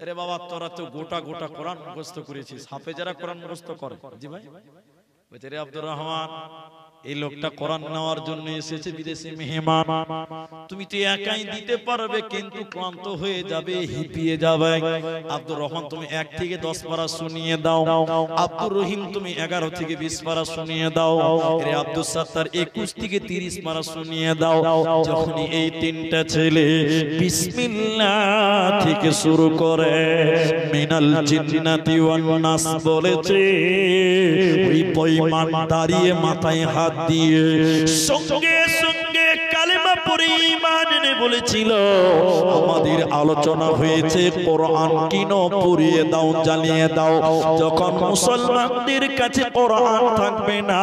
আরে বাবা তোরা তো গোটা গোটা কোরআন মুখস্থ করেছিস, হাফেজরা কোরআন মুখস্থ করে। জি ভাই। বলছে রে আব্দুর রহমান, এই লোকটা কোরআন নেওয়ার জন্য এসেছে, বিদেশি মেহমান, তুমি তো একাই দিতে পারবে কিন্তু ক্লান্ত হয়ে যাবে, হিপিয়ে যাবে। আব্দুর রহমান তুমি 1 থেকে 10 পারা শুনিয়ে দাও। আব্দুর রহিম তুমি 11 থেকে 20 পারা শুনিয়ে দাও। রে আব্দুল সত্তার 21 থেকে 30 পারা শুনিয়ে দাও। যখনই এই তিনটা ছেলে বিসমিল্লাহ থেকে শুরু করে মিনাল জিন্নাতি ওয়ান নাস বলেছে, ওই বেঈমান দাঁড়িয়ে মাথায় হাত দিয়ে সঙ্গে সঙ্গে কালেমা পড়ে ঈমান এনে বলেছিল আমাদের আলোচনা হয়েছে কোরআন কিনো, পুড়িয়ে দাও, জ্বালিয়ে দাও। যখন মুসলমানদের কাছে কোরআন থাকবে না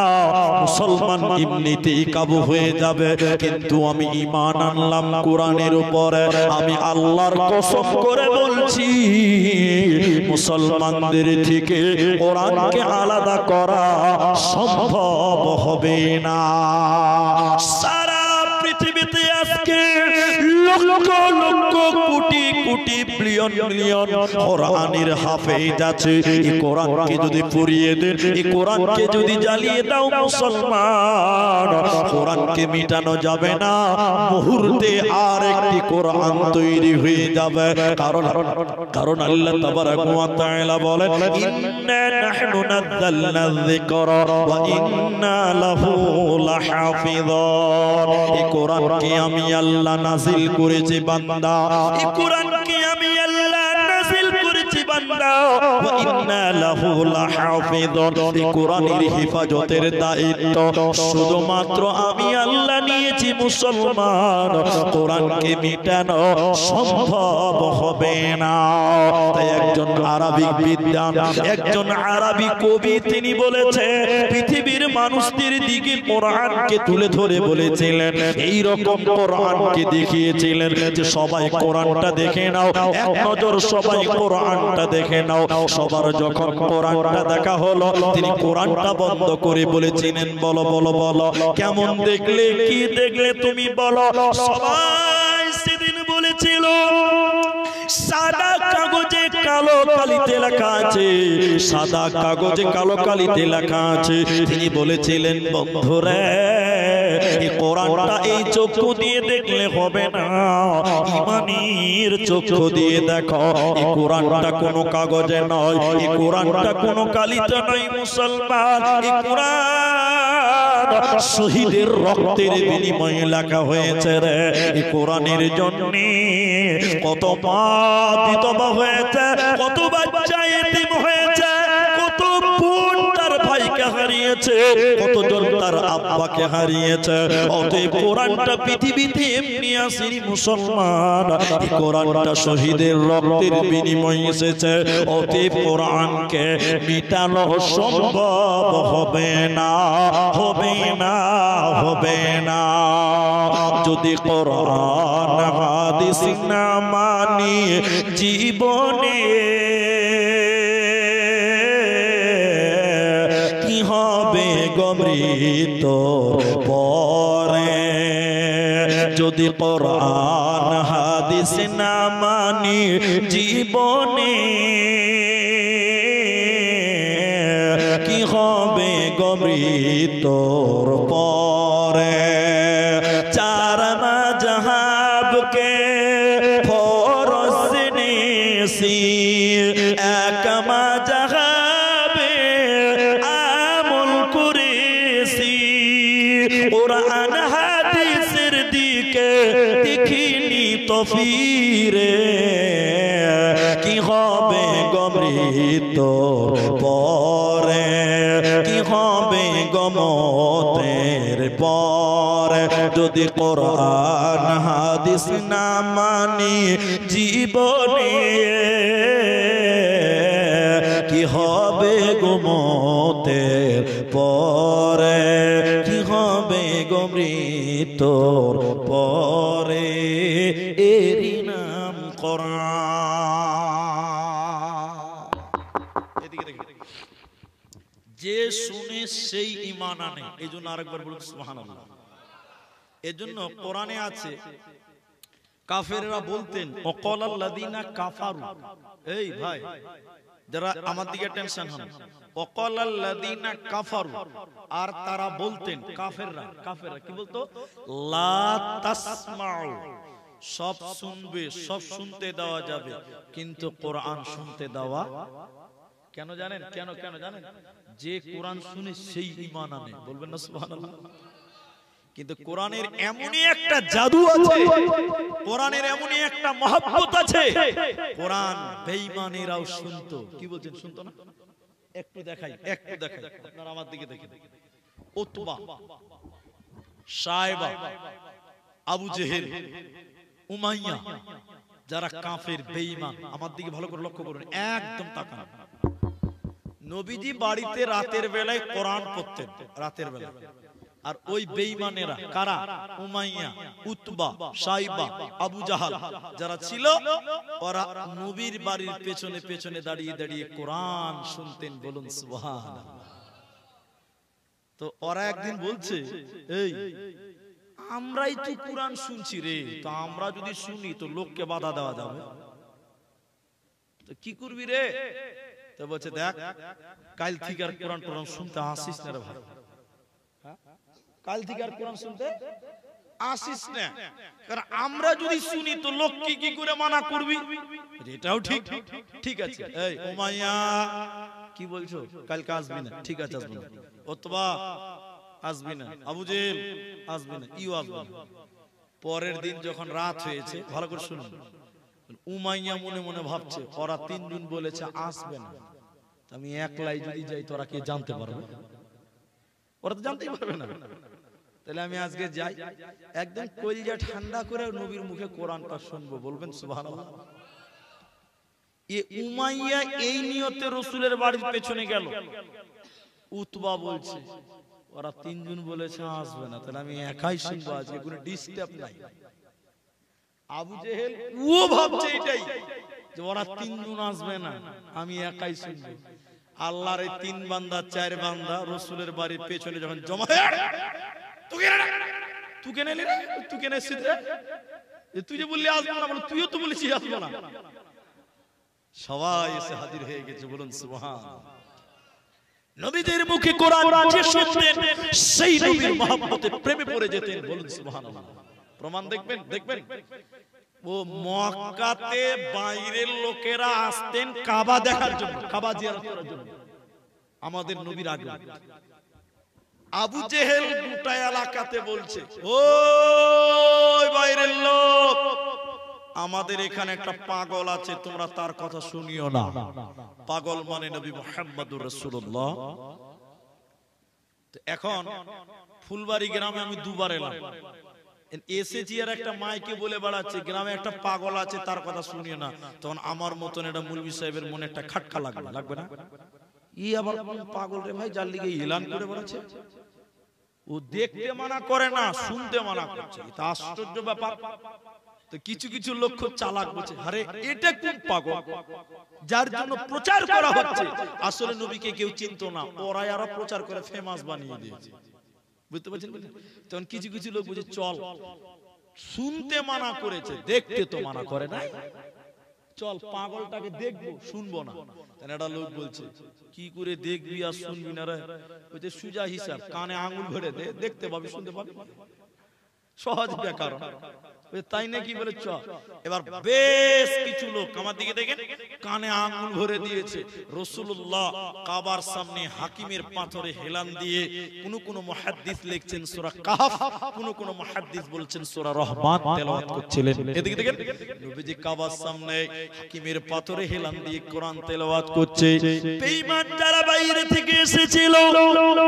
মুসলমান এমনিতেই কাবু হয়ে যাবে। কিন্তু আমি ঈমান আনলাম কোরআনের উপরে, আমি আল্লাহর কসম করে বলছি মুসলমানদের থেকে কোরআনকে আলাদা করা সম্ভব হবে না। সারা পৃথিবীতে আজকে লক্ষ লক্ষ কোটি কোটি বিলিয়ন মিলিয়ন কোরআনের হাফেজ আছে। এই কোরআনকে যদি পুড়িয়ে দেন, এই কোরআনকে যদি জ্বালিয়ে দাও মুসলমান, কোরআনকে মিটানো যাবে না, মুহূর্তে আরেকটি কোরআন তৈরি হয়ে যাবে। কারণ আল্লাহ তাবারাক ওয়া তাআলা বলেন ইন্না নাহনু নাযালনা যিকরা ওয়া ইন্না লাহু লাহাফিযুন। এই কোরআনকে আমি আল্লাহ নাযিল করেছি বান্দা, এই কোরআনকে আমি আল্লাহ নাযিল করেছি বান্দা, ওয়া ইন্না লাহু লাহাফিযুন। এই কোরআনের হেফাজতের দায়িত্ব শুধুমাত্র আমি আল্লাহ নিয়েছি। মুসলমান কোরআনকে মিটানো সম্ভব হবে না। তাই একজন আরবিক বিদ্বান, একজন আরবি কবি তিনি বলেছে, পৃথিবীর মানুষদের দিকে কোরআনকে তুলে ধরে বলেছিলেন, এই রকম কোরআনকে দেখিয়েছিলেন যে সবাই কোরআনটা দেখে নাও, এক নজর সবাই কোরআনটা দেখে নাও। সবার যখন কোরআনটা দেখা হলো তিনি কোরআনটা বন্ধ করে বলেছিলেন বলো বলো বলো কেমন দেখলে, কি দেখলে তুমি বলো। সবাই সেদিন বলেছিল সাদা কাগজে কালো কালিতে লেখা আছে, সাদা কাগজে কালো কালিতে লেখা আছে। তিনি বলেছিলেন বন্ধুরে এই কোরআনটা এই চক্ষু দিয়ে দেখলে হবে না, ঈমানের চক্ষু দিয়ে দেখো। এই কোরআনটা কোনো কাগজে নয়, এই কোরআনটা কোনো কালিতে নয় মুসলমান, এই কোরআন শহীদের রক্তের বিনিময়ে লেখা হয়েছে রে। এই কোরআনের জন্য কত মা বিধবা হয়েছে, কত বাচ্চা এতিম হয়েছে, কত বোন তার ভাইকে হারিয়েছে, কতজন তার আব্বাকে হারিয়েছে। অতএব কোরআনটা পৃথিবীতে এমনি আসেনি মুসলমান, এই কোরআনটা শহীদের রক্তের বিনিময়ে এসেছে। অতএব কোরআনকে মিটানো সম্ভব হবে না, হবে না, হবে না। যদি কোরআন হাদিস না মানি জীবনে কি হবে গো মৃত্যু পরে। যদি কোরআন হাদিস না মানি জীবনে কি হবে গো মৃত্যুর পরে। চার মাযহাবকে ফরজ নেছি, এক মাযহাবে আমল করেছি। কোরআন হাদিসের দিকে দেখিনি তো ফিরে কি হবে গো মৃত্যুর পরে, কি হবে গো মওতের পরে। যদি কোরআন হাদিস না মানি জীবনে কি হবে গো মওতের পরে, কি হবে গো মৃত্যুর পরে। এরই নাম কোরআন। এদিকে দেখি, যে শুনে সেই ঈমান আনে। এই জন্য আরেকবার বলুন সুবহানাল্লাহ। এজন্য কোরআনে আছে কাফেররা বলতেন ওয়াকালাল্লাযিনা কাফারু। এই ভাই যারা আমার দিকে টেনশন হন, ওয়াকালাল্লাযিনা কাফারু, আর তারা বলতেন কাফেররা, কাফেররা কি বলতো? লা তাসমাউ, সব শুনবে, সব শুনতে দেওয়া যাবে, কিন্তু কোরআন শুনতে দেওয়া কেন জানেন? কেন কেন জানেন? যে কোরআন শুনে সেই ঈমান আনে। বলবেন না সুবহানাল্লাহ? কিন্তু কোরআনের এমনই একটা জাদু আছে, কোরআনের এমনই একটা মহব্বত আছে, কোরআন বেঈমানেরাও শুনতো। কি বলছেন? শুনতো না? একটু দেখাই, একটু দেখাই, আপনারা আমার দিকে দেখেন। উতবা, সাইবা, আবু জেহেল, উমাইয়া, যারা কাফের বেঈমান, আমার দিকে ভালো করে লক্ষ্য করুন, একদম তাকান। নবীজি বাড়িতে রাতের বেলায় কোরআন পড়তেন, রাতের বেলা। আর ওই বেঈমানেরা কারা? উমাইয়া, উতবা, সাইবা, আবু জাহাল যারা ছিল, ওরা নবীর বাড়ির পেছনে পেছনে দাঁড়িয়ে দাঁড়িয়ে কোরআন শুনতেন। বলুন সুবহানাল্লাহ। তো ওরা একদিন বলছে, এই আমরাই তো কোরআন শুনছি রে, তো আমরা যদি শুনি তো লোককে বাধা দেওয়া যাবে, তো কি করবি রে? তো বলছে, দেখ কাল থেকে আর কোরআন টোরআন শুনতে আসিস না রে ভাই, কাল থেকে আর কোরআন শুনতে আসিস না, কারণ আমরা যদি শুনি তো লোক কি করে মানা করবি। এটাও ঠিক, ঠিক আছে। এই উমাইয়া কি বলছো? কালকে আসবি না? ঠিক আছে আসবি না। উতবা আসবি না, আবু জেহেল আসবি না, ইও আসবি না। পরের দিন যখন রাত হয়েছে, ভালো করে শুনুন, উমাইয়া মনে মনে ভাবছে ওরা তিনজন বলেছে আসবে না, আমি একলাই যদি যাই তো ওরা কে জানতে পারবে? ওরা তো জানতেই পারবে না। তাহলে আমি আজকে যাই, একদম কলিজা ঠান্ডা করে নবীর মুখে কোরআনটা শুনবো। বলবেন সুবহানাল্লাহ। উমাইয়া এই নিয়তে রাসূলের বাড়ির পেছনে গেল। উতবা বলছে ওরা তিনজন বলেছে আসবে না, তাহলে আমি একাই শুনবো, আজকে কোনো ডিস্টার্ব নাই। আবু জেহেল ও ভাবছে এটাই, যে ওরা তিনজন আসবে না, আমি একাই শুনবো। আল্লাহর এই তিন বান্দা চার বান্দা রাসূলের বাড়ির পেছনে যখন জমা হয়ে, তুই কেন এলি রে? তুই কেন এসেছিস রে? তুই যে বললি আসবো না, বল তুইও তো বলেছিস আসবো না। সবাই এসে হাজির হয়ে গেছে। বলুন সুবহানাল্লাহ। নবীদের মুখ মুখে কোরআন যে শুনতেন সেই নবীর মহব্বতে প্রেমে পড়ে যেতেন। বলুন সুবহানাল্লাহ। প্রমাণ দেখবেন দেখবেন ও মক্কাতে বাইরের লোকেরা আসতেন কাবা দেখার জন্য, কাবা জিয়ারত করার জন্য। আমাদের নবীর আগে আবু জেহেল গোটা এলাকাতে বলছে, ওই বাইরের লোক, আমাদের এখানে একটা পাগল আছে, তোমরা তার কথা শুনিও না। পাগল মানে নবী মুহাম্মদুর রাসূলুল্লাহ। এখন ফুলবাড়ি গ্রামে আমি দুবার এলাম, এসেছি আর একটা মাইকে বলে বেড়াচ্ছে গ্রামে একটা পাগল আছে, তার কথা শুনিও না। তখন আমার মতন একটা মুলবি সাহেবের মনে একটা খাটকা লাগবে, লাগবে না? ই আবার পাগল রে ভাই, যার লিগে এলান করে বেড়াচ্ছে। ও দেখতে মানা করে না, শুনতে মানা করছে। এটা আশ্চর্য ব্যাপার। তো কিছু কিছু লোক খুব চালাক বলছে, আরে এটা কোন পাগল যার জন্য প্রচার করা হচ্ছে? আসলে নবীকে কেউ চিনতো না, ওরাই আরো প্রচার করে ফেমাস বানিয়ে দিয়েছে। বুঝতে পারছেন? তখন কিছু কিছু লোক বুঝে, চল, শুনতে মানা করেছে, দেখতে তো মানা করে না, চল পাগলটাকে দেখবো, শুনবো না। একটা লোক বলছে, কি করে দেখবি আর শুনবি না রে? বলছে সুজা হিসাব, কানে আঙুল ভরে দে, দেখতে পাবি, শুনতে পাবি। সহজ ব্যাকরণ। তাই নাকি? বলে চ। এবার বেশ কিছু লোক আমার দিকে দেখেন, কানে আঙ্গুল ভরে দিয়েছে। রাসূলুল্লাহ কাবার সামনে হাকিমের পাথরে হেলান দিয়ে কোন মুহাদ্দিস লিখছেন সূরা কাহফ, কোন মুহাদ্দিস বলছেন সূরা রহমান তেলাওয়াত করছিলেন। এদিকে দেখেন নবীজি কাবার সামনে হাকিমের পাথরে হেলান দিয়ে কোরআন তেলাওয়াত করছে। বেঈমান যারা বাইরে থেকে এসেছিল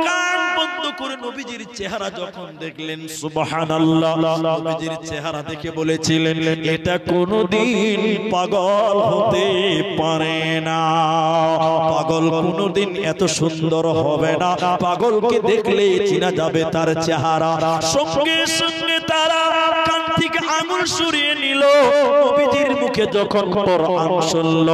কান বন্ধ করে নবীজির চেহারা যখন দেখলেন, সুবহানাল্লাহ, নবীজির চেহারা দেখে বলেছিলেন, এটা কোনদিন পাগল হতে পারে না, পাগল কোনদিন এত সুন্দর হবে না, পাগলকে দেখলে চেনা যাবে তার চেহারা। সঙ্গে সঙ্গে তারা কান থেকে আঙুল সরিয়ে নিল। নবীজির মুখে যখন কোরআন শুনল,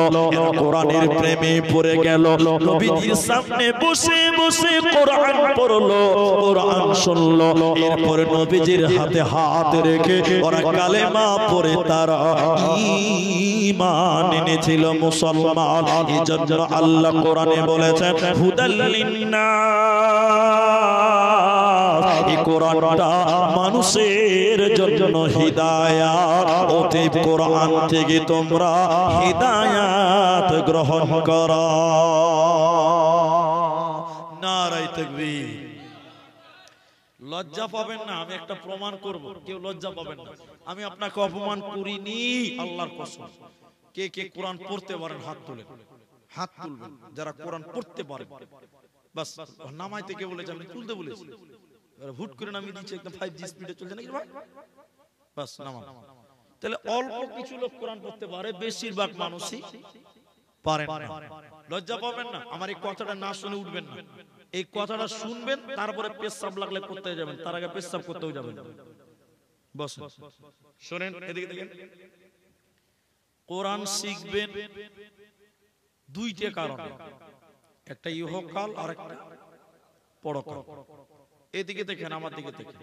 কোরআনের প্রেমে পড়ে গেল। নবীজির সামনে বসে বসে কোরআন পড়লো, কোরআন শুনল। এরপর নবীজির হাতে হাত রেখে ওরা কালেমা পড়ে তারা ঈমান এনেছিল, মুসলমান। এজন্য আল্লাহ কোরআনে বলেছেন, হুদাল লিন্নাস, এই কোরআনটা মানুষের জন্য হিদায়াত। অতএব কোরআন থেকে তোমরা হিদায়াত গ্রহণ করো। নারায়ে তাকবীর। লজ্জা পাবেন না, আমি একটা প্রমাণ করব, কেউ লজ্জা পাবেন না। আমি আপনাকে অপমান করিনি, আল্লাহর কসম। কে কে কোরআন পড়তে পারেন হাত তুলে, হাত তুলবেন যারা কোরআন পড়তে পারেন। বাস নামাইতে কে বলেছে? আমি তুলতে বলেছি। হুট করে নামিয়ে দিচ্ছে, একদম 5G স্পিডে চলছে নাকি ভাই? বাস নামা। তাহলে অল্প কিছু লোক কোরআন পড়তে পারে, বেশিরভাগ মানুষই পারেন না। লজ্জা পাবেন না, আমার এই কথাটা না শুনে উঠবেন না। এই কথাটা শুনবেন, তারপরে পেশাব লাগলে করতে যাবেন, তার আগে পেশাব করতেও যাবেন। বসুন, শুনেন, এদিকে দেখেন। কোরআন শিখবেন দুইটা কারণে, একটা ইহকাল আর একটা পরকাল। এদিকে দেখেন, আমার দিকে দেখেন।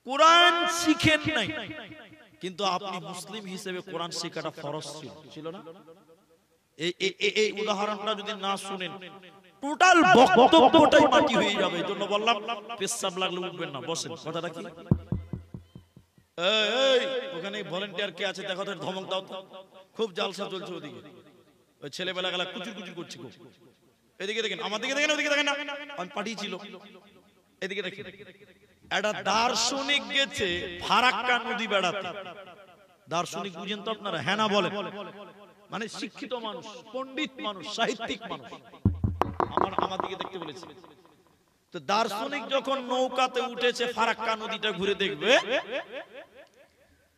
কোরআন শিখেন নাই, কিন্তু আপনি মুসলিম হিসেবে কোরআন শেখাটা ফরজ ছিল না? এই উদাহরণটা যদি না শুনেন, টোটাল বক্তব্যটাই মাটি হয়ে যাবে। এজন্য বললাম পেশাব লাগলে উঠবেন না, বসেন। কথাটা কি? এই ওখানে ভলান্টিয়ার কে আছে দেখো তো, ধমক দাও তো। খুব জালসা চলছে ওদিকে, ওই ছেলেবেলা গেলা কুচুর কুচুর করছে খুব। এদিকে দেখেন, আমার দিকে দেখেন, ওদিকে দেখেন না, আমি পাঠিয়েছিল। এদিকে দেখেন, একটা দার্শনিক গেছে ফারাক্কা নদী বেড়াতে। দার্শনিক বুঝেন তো আপনারা? হ্যাঁ না বলেন? মানে শিক্ষিত মানুষ, পণ্ডিত মানুষ, সাহিত্যিক মানুষ। আমার দিকে দেখতে বলেছে। তো দার্শনিক যখন নৌকাতে উঠেছে ফারাক্কা নদীটা ঘুরে দেখবে,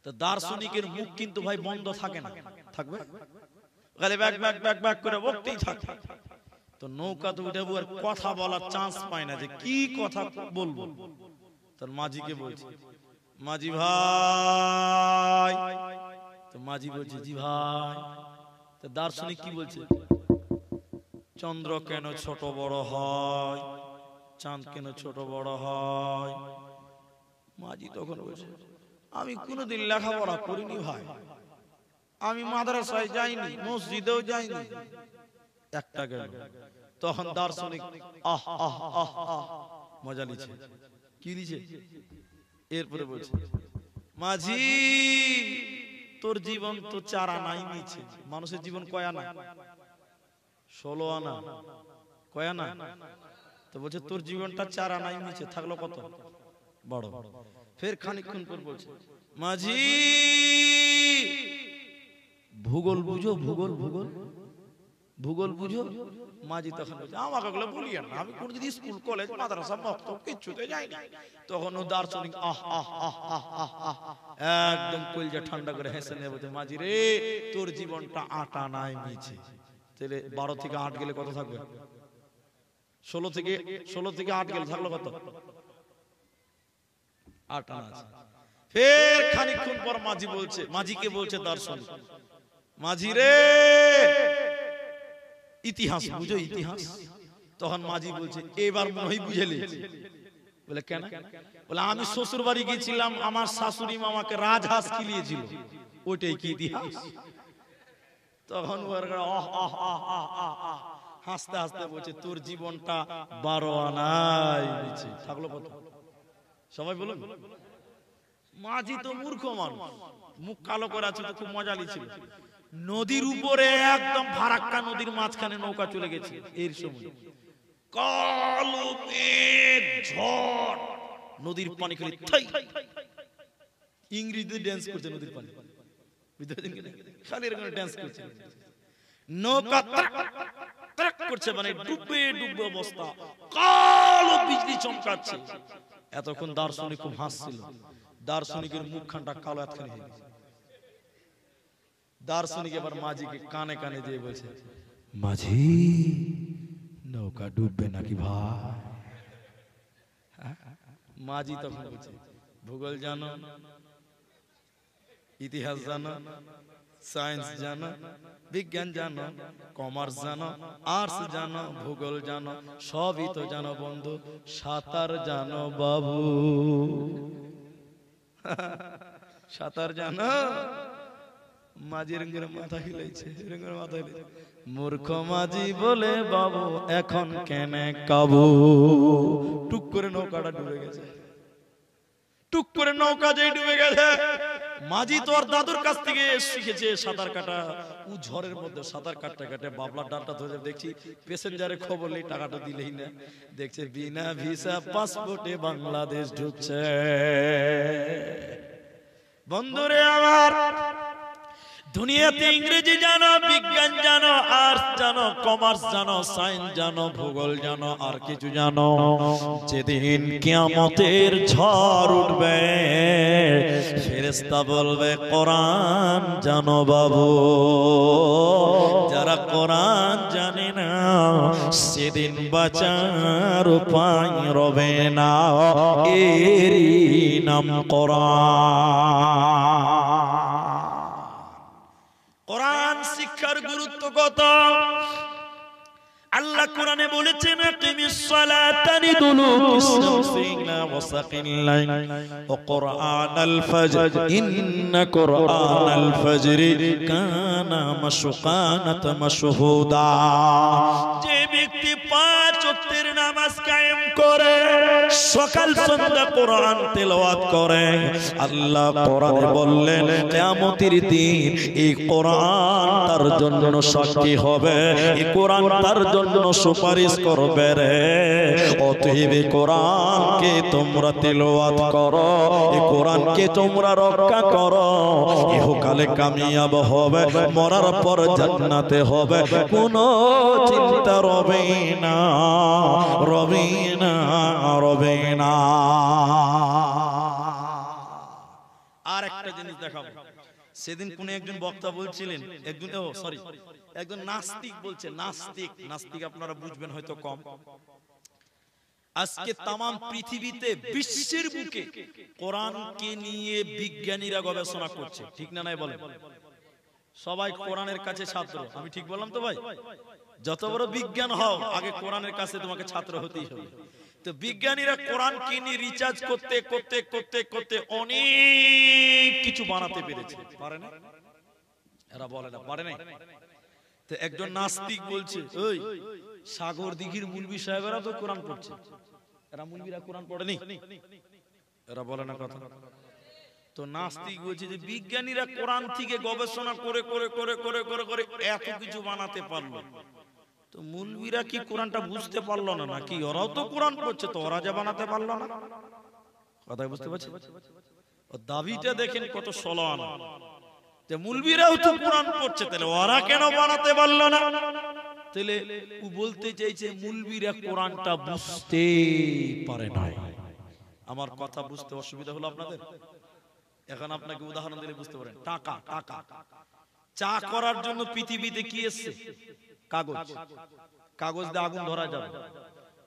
তো দার্শনিকের মুখ কিন্তু ভাই বন্ধ থাকে না, থাকবে খালি ব্যাক ব্যাক ব্যাক ব্যাক করে বলতেই থাকে। তো নৌকাতে উঠে আর কথা বলার চান্স পায় না, যে কি কথা বলবো। তার মাঝিকে বলছে, মাঝি ভাই। তো মাঝি বলছে, জি ভাই। তো দার্শনিক কি বলছে? চন্দ্র কেন ছোট বড় হয়, চাঁদ কেন ছোট বড় হয়? মাঝি তখন বলছে, আমি কোনোদিন লেখাপড়া করিনি ভাই, আমি মাদ্রাসায় যাইনি, মসজিদেও যাইনি। একটা গেল। তখন দার্শনিক আহ আহ আহ আহ মজা নিচ্ছে। কি নিচ্ছে? এরপরে বলছে, মাঝি তোর জীবন তো 4 আনাই নিচ্ছে। মানুষের জীবন কয় আনা? 16 আনা। কয় আনা? তো বলছে তোর জীবনটা 4 আনাই নিচ্ছে, থাকলো কত বড়। ফের খানিকক্ষণ পর বলছে, মাঝি ভূগোল বুঝো? ভূগোল ভূগোল ভূগোল বুঝো? মাঝি তখন বলছে, আমাকে ওগুলো বলিয়েন না, আমি কোনদিন স্কুল কলেজ মাদ্রাসা মক্তব কিচ্ছুতে যাইনি। তখন ও দার্শনিক আহ আহ আহ আহ আহ আহ একদম কলজা ঠান্ডা করে হেসে নিয়ে বলছে, মাঝি রে তোর জীবনটা 8 আনায় নিচে। তাহলে 12 থেকে 8 গেলে কত থাকবে? 16 থেকে 8 গেলে থাকলো কত? 8 আনা আছে। ফের খানিকক্ষণ পর মাঝি বলছে, মাঝিকে বলছে দার্শনিক, মাঝি রে ইতিহাস বুঝো? ইতিহাস? তখন মাঝি বলছে, এবার মনে হয় বুঝে নিয়েছি। বলে কেন? বলে আমি শ্বশুর বাড়ি গিয়েছিলাম, আমার শাশুড়ি মামাকে রাজহাঁস খিলিয়েছিল, ওইটাই কি ইতিহাস? তখন হাসতে হাসতে বলছে, তোর জীবনটা 12 আনাই নিচে, থাকলো কত? সবাই বলুন। মাঝি তো মূর্খ মানুষ, মুখ কালো করে আছে, তো খুব মজা লিছিল। নদীর উপরে একদম ফারাক্কা নদীর মাঝখানে নৌকা চলে গেছে, এর সময় কালো মেঘ ঝড়, নদীর পানি খালি থাই। ইংরেজি ড্যান্স করছে নদীর পানি, খালি এরকম ড্যান্স করছে। নৌকা ট্রাক করছে, মানে ডুবে ডুবে অবস্থা, কালো বিজলি চমকাচ্ছে। এতক্ষণ দার্শনিক খুব হাসছিল। দার্শনিকের মুখখানটা কালো এতখানি হয়ে গেছে। দার্শনিক এবার মাঝিকে কানে কানে দিয়ে বলছে, মাঝি নৌকা ডুববে নাকি ভাই? মাঝি তখন বলছে, ভূগোল জানো, ইতিহাস জানো, সায়েন্স জানো, বিজ্ঞান জানো, কমার্স জানো, আর্টস জানো, ভূগোল জানো, সবই তো জানো বন্ধু, সাঁতার জানো বাবু? সাঁতার জানো? মাঝি রঙের মাথা হিলাইছে, রঙের মাথা হিলাইছে। মূর্খ মাঝি বলে বাবু এখন কেন কাবু? টুক করে নৌকাটা ডুবে গেছে। টুক করে নৌকা যেই ডুবে গেছে, মাঝি তো আর দাদুর কাছ থেকে শিখেছে সাঁতার কাটা। ও ঝড়ের মধ্যে সাঁতার কাটতে কাটে বাবলার ডালটা ধরে, দেখছি প্যাসেঞ্জারের খবর নেই, টাকাটা দিলেই না, দেখছে বিনা ভিসা পাসপোর্টে বাংলাদেশ ঢুকছে। বন্ধুরে আমার, দুনিয়াতে ইংরেজি জানো, বিজ্ঞান জানো, আর্টস জানো, কমার্স জানো, সায়েন্স জানো, ভূগোল জানো, আর কিছু জানো, যেদিন কিয়ামতের ঝড় উঠবে ফেরেশতা বলবে কোরআন জানো বাবু? যারা কোরআন জানে না সেদিন বাঁচার উপায় রবে না, এরই নাম কোরআন। কোরআন শিক্ষার গুরুত্ব কত? আল্লাহ কোরআনে বলেছেন, আকিমিস সালাতা লিদুলুকিস শামসি ইলা ওয়াসাকিল লাইল ওয়া কুরআনাল ফাজর ইন্না কুরআনাল ফাজরি কানা মাশকানাত মাশহুদা। যে ব্যক্তি 5 ওয়াক্তের নামাজ কায়েম করে, সকাল সন্ধ্যা কোরআন তেলাওয়াত করে, আল্লাহ কোরআনে বললেন কিয়ামতের দিন এই কোরআন তার জন্য সাক্ষী হবে, এই কোরআন তার জন্য সুপারিশ করবে রে। অতএব কোরআনকে তোমরা তেলাওয়াত করো, এই কোরআনকে তোমরা রক্ষা করো, ইহকালে কামিয়াব হবে, মরার পর জান্নাতে হবে, কোনো চিন্তা রবে না, রবে না, রবে না। আর একটা জিনিস দেখাবো। সেদিন কোন একজন বক্তা বলছিলেন, একজন নাস্তিক বলছে, নাস্তিক আপনারা বুঝবেন হয়তো কম। আজকে তাম পৃথিবীতে বিশ্বের বুকে কোরআনকে নিয়ে বিজ্ঞানীরা গবেষণা করছে, ঠিক না নাই বলেন? সবাই কোরআনের কাছে ছাত্র, আমি ঠিক বললাম তো ভাই? যত বড় বিজ্ঞান হও, আগে কোরআনের কাছে তোমাকে ছাত্র হতেই হবে। তো বিজ্ঞানীরা কোরআনকে নিয়ে রিসার্চ করতে করতে করতে করতে অনেক কিছু বানাতে পেরেছে, পারে না? এরা বলে না পারে না। তো একজন নাস্তিক বলছে, ওই সাগর দিঘির মুলবি সাহেবেরা তো কোরআন পড়ছে, এরা মুলবিরা কোরআন পড়েনি? এরা বলে না কথা। তো নাস্তিক বলছে যে বিজ্ঞানীরা কোরআন থেকে গবেষণা করে করে করে করে করে করে এত কিছু বানাতে পারলো, তো মুলবিরা কি কোরআনটা বুঝতে পারলো না নাকি? ওরাও তো কোরআন পড়ছে, তো ওরা যা বানাতে পারলো না? কথা বুঝতে পারছি? ও দাবিটা দেখেন কত সলান, যে মুলবিরাও তো কোরআন পড়ছে, তাহলে ওরা কেন বানাতে পারলো না? তাহলে ও বলতে চাইছে মুলবিরা কোরআনটা বুঝতে পারে না। আমার কথা বুঝতে অসুবিধা হলো আপনাদের? এখন আপনাকে উদাহরণ দিলে বুঝতে পারেন। টাকা, টাকা চা করার জন্য পৃথিবীতে কি এসছে? কাগজ। কাগজ দিয়ে আগুন ধরা যাবে।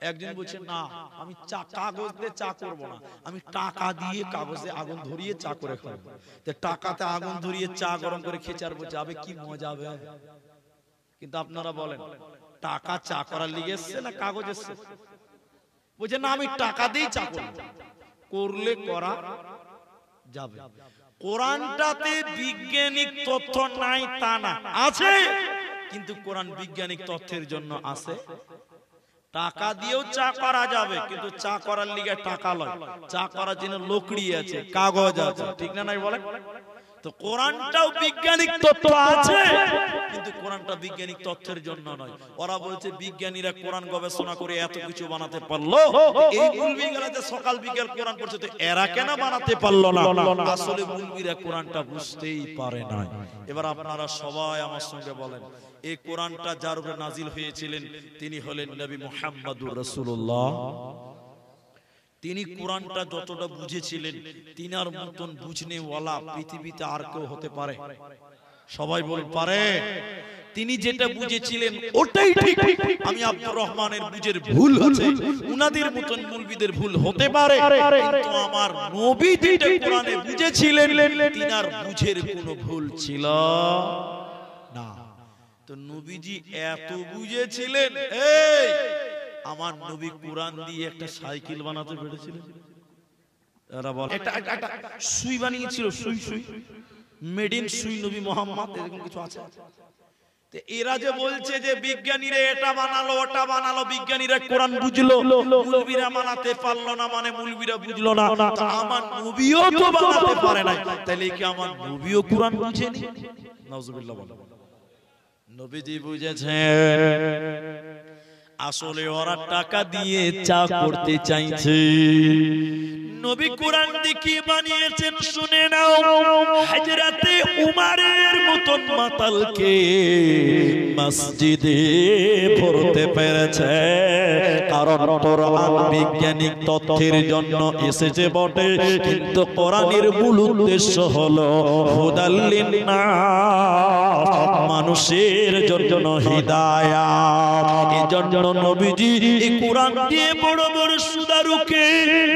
একজন বলছে না, আমি চা কাগজ দিয়ে চা করব না, আমি টাকা দিয়ে কাগজে আগুন ধরিয়ে চা করে খাবো। তো টাকাতে আগুন ধরিয়ে চা গরম করে খেচার বলছে, আবে কি মজা হবে। কিন্তু আপনারা বলেন টাকা চা করার লিগে এসছে না কাগজ এসছে? বলছে না, আমি টাকা দিয়ে চা করব। করলে করা যাবে। কোরআনটাতে বিজ্ঞানিক তথ্য নাই তা না, আছে, কিন্তু কোরআন বিজ্ঞানিক তথ্যের জন্য আছে। টাকা দিয়েও চা করা যাবে, কিন্তু চা করার লিগে টাকা লয়, চা করার জন্য লকড়ি আছে, কাগজ আছে, ঠিক না নাই বলেন? তো কোরআনটাও বিজ্ঞানিক তথ্য আছে, কিন্তু কোরআনটা বিজ্ঞানিক তথ্যের জন্য নয়। ওরা বলছে বিজ্ঞানীরা কোরআন গবেষণা করে এত কিছু বানাতে পারলো, এই মুলবিগুলোতে সকাল বিকেল কোরআন পড়ছে, তো এরা কেন বানাতে পারলো না? আসলে মুলবিরা কোরআনটা বুঝতেই পারে না। এবার আপনারা সবাই আমার সঙ্গে বলেন, এই কোরআনটা যার উপরে নাজিল হয়েছিলেন তিনি হলেন নবী মুহাম্মদুর রাসূলুল্লাহ। তিনি কোরআনটা যতটা বুঝেছিলেন, তিনার মতন বুঝনেওয়ালা পৃথিবীতে আর কেউ হতে পারে? সবাই বল পারে? তিনি যেটা বুঝেছিলেন ওটাই ঠিক। আমি আব্দুর রহমানের বুঝের ভুল আছে, উনাদের মতন মুলবিদের ভুল হতে পারে, কিন্তু আমার নবী যেটা কোরআনে বুঝেছিলেন তিনার বুঝের কোনো ভুল ছিল না। তো নবীজি এত বুঝেছিলেন, এই আমার নবী কোরআন দিয়ে একটা সাইকেল বানাতে পেরেছিলেন। এরা বলে একটা সুই বানিয়েছিল, সুই, সুই মেড ইন সুই নবী মোহাম্মদ, এরকম কিছু আছে। তো এরা যে বলছে যে বিজ্ঞানীরা এটা বানালো ওটা বানালো, বিজ্ঞানীরা কোরআন বুঝলো, মুলবিরা বানাতে পারলো না, মানে মুলবিরা বুঝলো না। আমার নবীও তো বানাতে পারে না, তাহলে কি আমার নবীও কোরআন বুঝেনি? নাউজুবিল্লাহ বলো। নবীজি বুঝেছেন, আসলে ওরা টাকা দিয়ে চা করতে চাইছে। নবী কোরআন দিয়ে বানিয়েছেন শুনে নাও। হযরতে উমরের মতন মাতালকে মসজিদে ভরতে পেরেছে, কারণ কোরআন বিজ্ঞানিক তথ্যের জন্য এসেছে বটে, কিন্তু কোরআনের মূল উদ্দেশ্য হলো হুদাল লিন্নাস, মানুষের জন্য হিদায়াত। এজন্য নবীজি এই কোরআন দিয়ে বড় বড় সুদারুকে,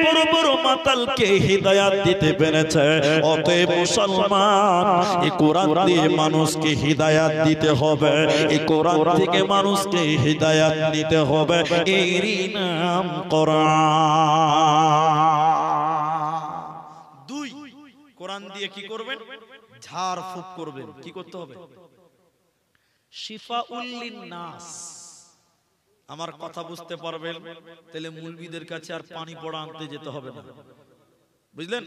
বড় বড় মাতালকে হিদায়াত দিতে পেরেছে। অতএব মুসলমান, এই কোরআন দিয়ে মানুষকে হিদায়াত দিতে হবে, এই কোরআন থেকে মানুষকে হিদায়াত দিতে হবে, এরই নাম কোরআন। দুই, কোরআন দিয়ে কি করবেন? ঝাড় ফুঁক করবেন। কি করতে হবে? শিফাউল লিন্নাস। আমার কথা বুঝতে পারবেন? তাহলে মুলবিদের কাছে আর পানি পড়া আনতে যেতে হবে না, বুঝলেন?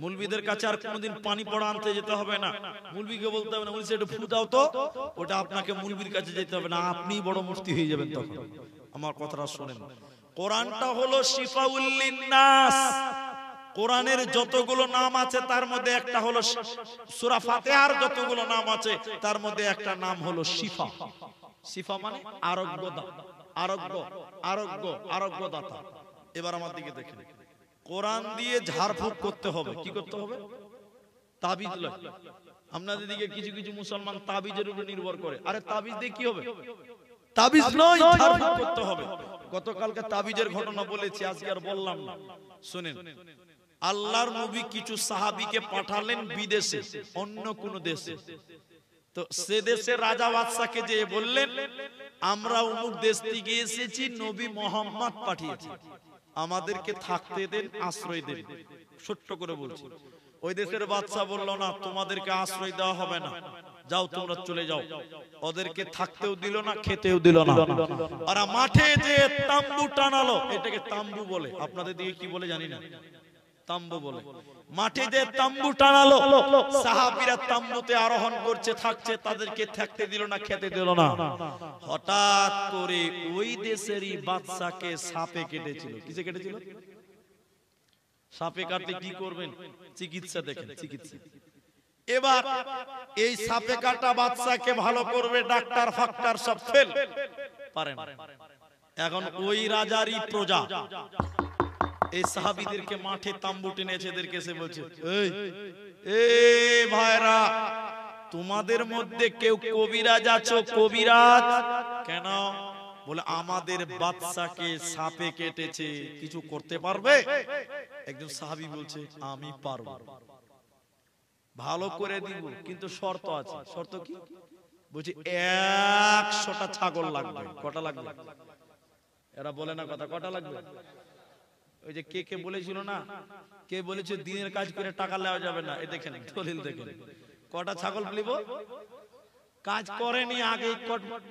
মুলবিদের কাছে আর কোনোদিন পানি পড়া আনতে যেতে হবে না। মুলবিকে বলতে হবে না, বলছে একটু ফু দাও তো, ওটা আপনাকে মুলবির কাছে যেতে হবে না, আপনিই বড় মুফতি হয়ে যাবেন তখন। আমার কথাটা শুনেন, কোরআনটা হলো শিফাউল লিন্নাস। কোরআনের যতগুলো নাম আছে তার মধ্যে একটা হলো সূরা ফাতিহার যতগুলো নাম আছে তার মধ্যে একটা নাম হলো শিফা। শিফা মানে আরোগ্যদাতা, আরোগ্য, আরোগ্য, আরোগ্যদাতা। এবার আমার দিকে দেখেন, কোরআন দিয়ে ঝাড়ফুঁক করতে হবে। কি করতে হবে? তাবিজ লয়। আপনাদের দিকে কিছু কিছু মুসলমান তাবিজের উপর নির্ভর করে। আরে তাবিজ দিয়ে কি হবে? তাবিজ নয়, ঝাড়ফুঁক করতে হবে। গতকালকে তাবিজের ঘটনা বলেছি, আজকে আর বললাম না, শুনেন। আল্লাহর নবী কিছু সাহাবীকে পাঠালেন বিদেশে, অন্য কোন দেশে। তো সে দেশের রাজা বাদশাকে যে বললেন, আমরা অমুক দেশ থেকে এসেছি, নবী মোহাম্মদ পাঠিয়েছি, আমাদেরকে থাকতে দেন, আশ্রয় দেন। ছোট্ট করে বলছি। ওই দেশের বাদশা বলল না, তোমাদেরকে আশ্রয় দেওয়া হবে না, যাও তোমরা চলে যাও। ওদেরকে থাকতেও দিল না, খেতেও দিল না। আর মাঠে যে তাম্বু টানালো, এটাকে তাম্বু বলে, আপনাদের দিকে কি বলে জানি না, তাম্বু বলে। মাঠে যে তাম্বু টানালো, সাহাবীরা তাম্বুতে আরোহণ করছে, থাকছে, তাদেরকে থাকতে দিল না, খেতে দিল না। হঠাৎ করে ওই দেশেরই বাদশাকে সাপে কেটেছিল। কিসে কেটেছিল? সাপে কাটলে কি করবেন? চিকিৎসা দেখেন, চিকিৎসা। এবার এই সাপে কাটা বাদশাকে ভালো করবে ডাক্তার ফাক্তার সব ফেল পারেন। এখন ওই রাজারই প্রজা এই সাহাবীদেরকে মাঠে তাম্বু টেনেছে, এদেরকে এসে বলছে, এই ভাইরা, তোমাদের মধ্যে কেউ কবিরাজ আছো? কবিরাজ কেন? বলে আমাদের বাদশাকে সাপে কেটেছে, কিছু করতে পারবে? একজন সাহাবী বলছে, আমি পারবো, ভালো করে দিব, কিন্তু শর্ত আছে। শর্ত কি? বলছে 100টা ছাগল লাগবে। কটা লাগবে? এরা বলে না কথা, কটা লাগবে? ওই যে কে বলেছিল না, কে বলেছে দিনের কাজ করে টাকা নেওয়া যাবে না, এ দেখেন দলিল দেখেন। কটা ছাগল নিব? কাজ করেনি, আগে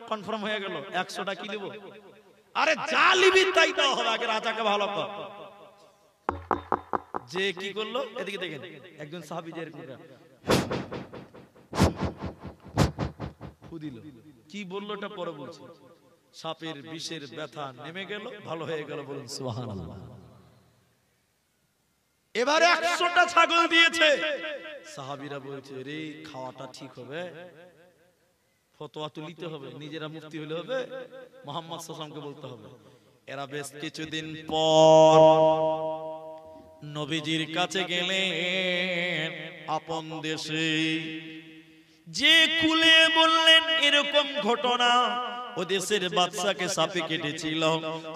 কনফার্ম হয়ে গেল 100টা কি নিব? আরে যা নিবি তাই দাও হবে, আগে রাজাকে ভালো কর। যে কি করলো এদিকে দেখেন, একজন সাহাবী যে এরকম ফু দিল। কি বললো এটা পরে বলছি। সাপের বিষের ব্যথা নেমে গেল, ভালো হয়ে গেল। বলুন সুবহানাল্লাহ। এবারে 100টা ছাগল দিয়েছে। সাহাবীরা বলছে, রে খাওয়াটা ঠিক হবে? ফতোয়া তুলিতে হবে, নিজেরা মুফতি হলে হবে? মুহাম্মদ সাল্লাল্লাহু আলাইহি ওয়াসাল্লামকে বলতে হবে। এরা বেশ কিছুদিন পর নবীজির কাছে গেলেন, আপন দেশে। যে কুলে বললেন এরকম ঘটনা, ও দেশের বাদশাকে সাপে কেটেছিল,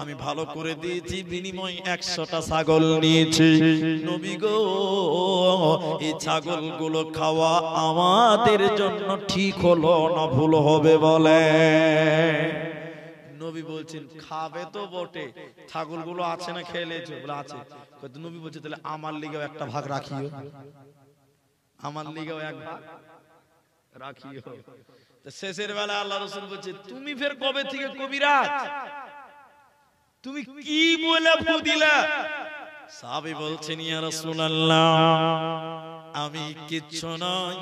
আমি ভালো করে দিয়েছি, বিনিময় 100টা ছাগল নিয়েছি। নবী গো, এই ছাগলগুলো খাওয়া আমাদের জন্য ঠিক হলো না ভুল হবে বলে? নবী বলছেন, খাবে তো বটে, ছাগলগুলো আছে না, খেয়ে লেছো? বলে আছে। নবী বলছে, তাহলে আমার লিগেও একটা ভাগ রাখিও, আমার লিগেও এক ভাগ রাখিও। শেষের বেলা আল্লাহ রাসূল বলছে, তুমি ফের কবে থেকে কবিরাজ? তুমি কি বলে ফু দিলা? সাহাবী বলছেন, ইয়া রাসূলুল্লাহ, আমি কিচ্ছু নই,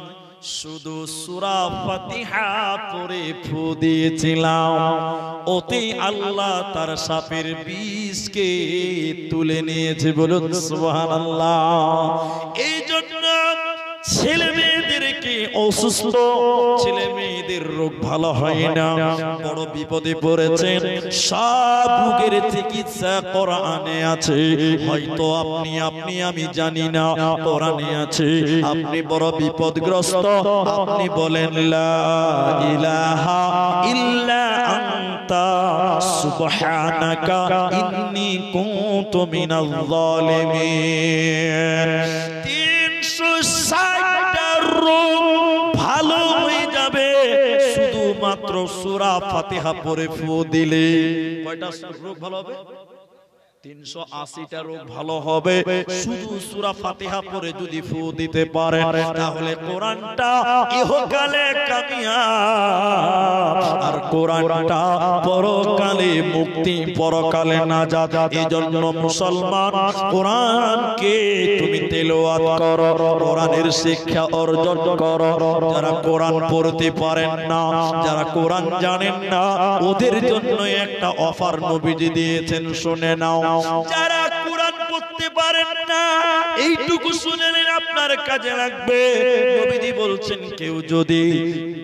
শুধু সূরা ফাতিহা পড়ে ফু দিয়েছিলাম, ওতে আল্লাহ তার সাপের বিষকে তুলে নিয়েছে। বলুন সুবহানাল্লাহ। এই জন্য ছেলে মেয়েদেরকে অসুস্থ, ছেলে মেয়েদের রোগ ভালো হয় না, বড় বিপদে পড়েছেন, সব রোগের চিকিৎসা কোরআনে আছে। হয়তো আপনি আমি জানি না, কোরআনে আছে। আপনি বড় বিপদগ্রস্ত, আপনি বলেন লা ইলাহা ইল্লা আনতা সুবহানাকা ইন্নী কুনতু মিনাল যালিমিন। 360টা রোগ ভালো হয়ে যাবে শুধুমাত্র সূরা ফাতিহা পড়ে ফু দিলে। কয়টা রোগ ভালো হবে? 380টা রোগ ভালো হবে শুধু সূরা ফাতিহা পড়ে যদি ফু দিতে পারেন। তাহলে কোরআনটা ইহকালে কামিয়াব, আর কোরআনটা পরকালে মুক্তি, পরকালে নাজাত। এজন্য মুসলমান, কোরআনকে তুমি তেলাওয়াত করো, কোরআনের শিক্ষা অর্জন করো। যারা কোরআন পড়তে পারেন না, যারা কোরআন জানেন না, ওদের জন্য একটা অফার নবীজি দিয়েছেন, শুনে নাও। যারা কোরআন পড়তে পারেন না, এইটুকু শুনে নিন, আপনার কাজে লাগবে। নবীজি বলছেন, কেউ যদি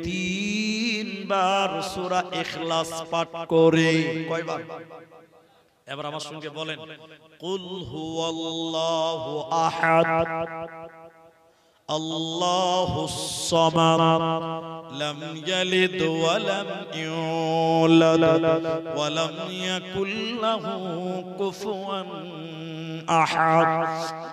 3 বার সূরা ইখলাস পাঠ করে, কয়বার? এবার আমার সঙ্গে বলেন, কুল হুয়াল্লাহু আহাদ আল্লাহুস সামাদ লাম ইয়ালিদ ওয়া লাম ইউলাদ ওয়া লাম ইয়াকুল লাহু কুফুয়ান আহাদ।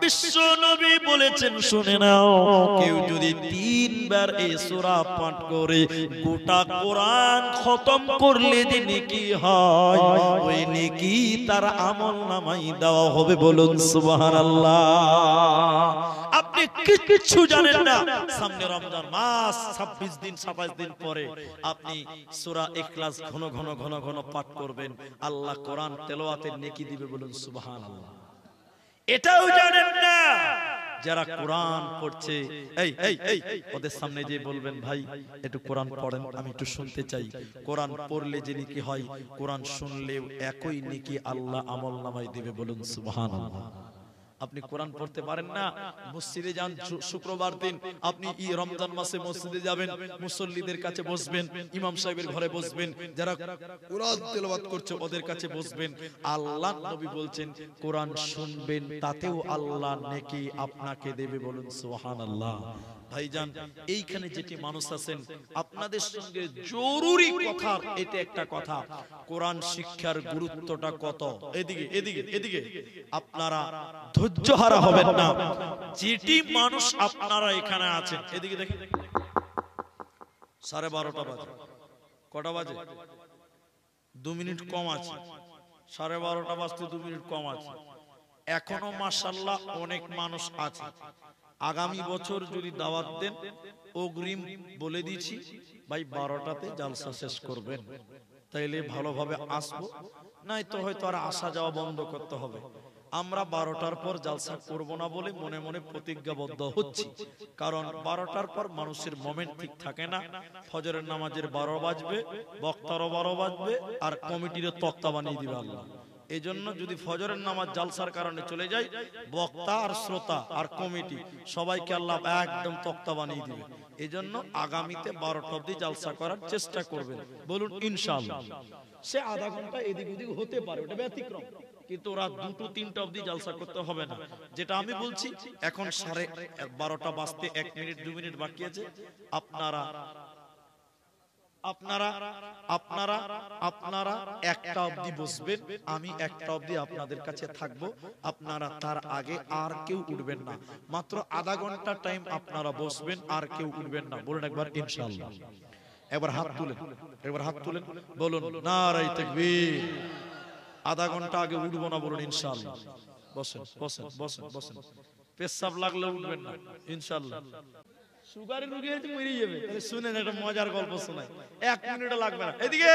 বিশ্ব নবী বলেছেন, শুনে নাও, কেউ যদি 3 বার এই সূরা পাঠ করে গোটা কোরআন খতম করলে যে নেকি হয়, ওই নেকি তার আমলনামায় দেওয়া হবে। বলুন সুবহানাল্লাহ। আপনি কিছু জানেন না, সামনে রমজান মাস, 26 দিন 27 দিন পরে আপনি সূরা ইখলাস ঘন ঘন ঘন ঘন পাঠ করবেন, আল্লাহ কোরআন তেলাওয়াতের নেকি দিবে, বলুন সুবহানাল্লাহ। এটাও জানেন না যারা কোরআন পড়ছে, এই এই এই ওদের সামনে যে বলবেন ভাই একটু কোরআন পড়েন, আমি একটু শুনতে চাই। কোরআন পড়লে যে নেকি হয়, কোরআন শুনলেও একই নেকি আল্লাহ আমলনামায় দিবে, বলুন সুবহানাল্লাহ। আপনি কোরআন পড়তে পারেন না, মসজিদে যান শুক্রবার দিন, আপনি এই রমজান মাসে মসজিদে যাবেন, মুসল্লিদের কাছে বসবেন, ইমাম সাহেবের ঘরে বসবেন, যারা কোরআন তেলাওয়াত করছে ওদের কাছে বসবেন। আল্লাহ নবী বলছেন কোরআন শুনবেন, তাতেও আল্লাহ নেকি আপনাকে দেবে, বলুন সুবহানাল্লাহ। ভাইজান, এইখানে যেটি মানুষ আছেন আপনাদের সঙ্গে জরুরি কথা, এটা একটা কথা, কোরআন শিক্ষার গুরুত্বটা কত। এদিকে এদিকে এদিকে আপনারা ধৈর্য হারা হবেন না। যেটি মানুষ আপনারা এখানে আছেন, এদিকে দেখেন 12:30 বাজে, কটা বাজে? 2 মিনিট কম আছে, 12:30 বাজতে 2 মিনিট কম আছে। এখনো মাশাআল্লাহ অনেক মানুষ আছে। আগামী বছর যদি দাওয়াত দেন, অগ্রিম বলে দিচ্ছি ভাই 12টাতে জালসা শেষ করবেন, তাইলে ভালোভাবে আসবো, নাই তো হয়তো আর আসা যাওয়া বন্ধ করতে হবে। আমরা 12টার পর জালসা করব না বলে মনে মনে প্রতিজ্ঞাবদ্ধ হচ্ছি, কারণ 12টার পর মানুষের মোমেন্ট ঠিক থাকে না। ফজরের নামাজের 12 বাজবে, বক্তারও 12 বাজবে, আর কমিটির তক্তা বানিয়ে দিবে আল্লাহ। এই জন্য যদি ফজরের নামাজ জালসার কারণে চলে যায়, বক্তা আর শ্রোতা আর কমিটি সবাইকে আল্লাহ একদম তক্তা বানিয়ে দিবে। এই জন্য আগামীতে 12টা অবধি জালসা করার চেষ্টা করবেন, বলুন ইনশাআল্লাহ। সে আধা ঘন্টা এদিক ওদিক হতে পারে, ওটা ব্যতিক্রম, কিন্তু রাত 2-3টা অবধি জালসা করতে হবে না। যেটা আমি বলছি, এখন 12:30 বাজতে 1 মিনিট 2 মিনিট বাকি আছে। আপনারা আপনারা আপনারা আপনারা 1টা অবধি বসবেন, আমি 1টা অবধি আপনাদের কাছে থাকবো। আপনারা তার আগে আর কেউ উঠবেন না, মাত্র আধা ঘন্টা টাইম আপনারা বসবেন, আর কেউ উঠবেন না। বলুন একবার ইনশাআল্লাহ। একবার হাত তুলেন, একবার হাত তুলেন, বলুন নারায়ে তাকবীর। আধা ঘন্টা আগে উঠবো না, বলুন ইনশাআল্লাহ। বসেন বসেন বসেন বসেন, পেশাব লাগলে উঠবেন না ইনশাআল্লাহ। সুগারের রোগী হয়েছে, মরে যাবে। তাহলে শুনেন একটা মজার গল্প শোনাই, 1 মিনিটও লাগবে না। এদিকে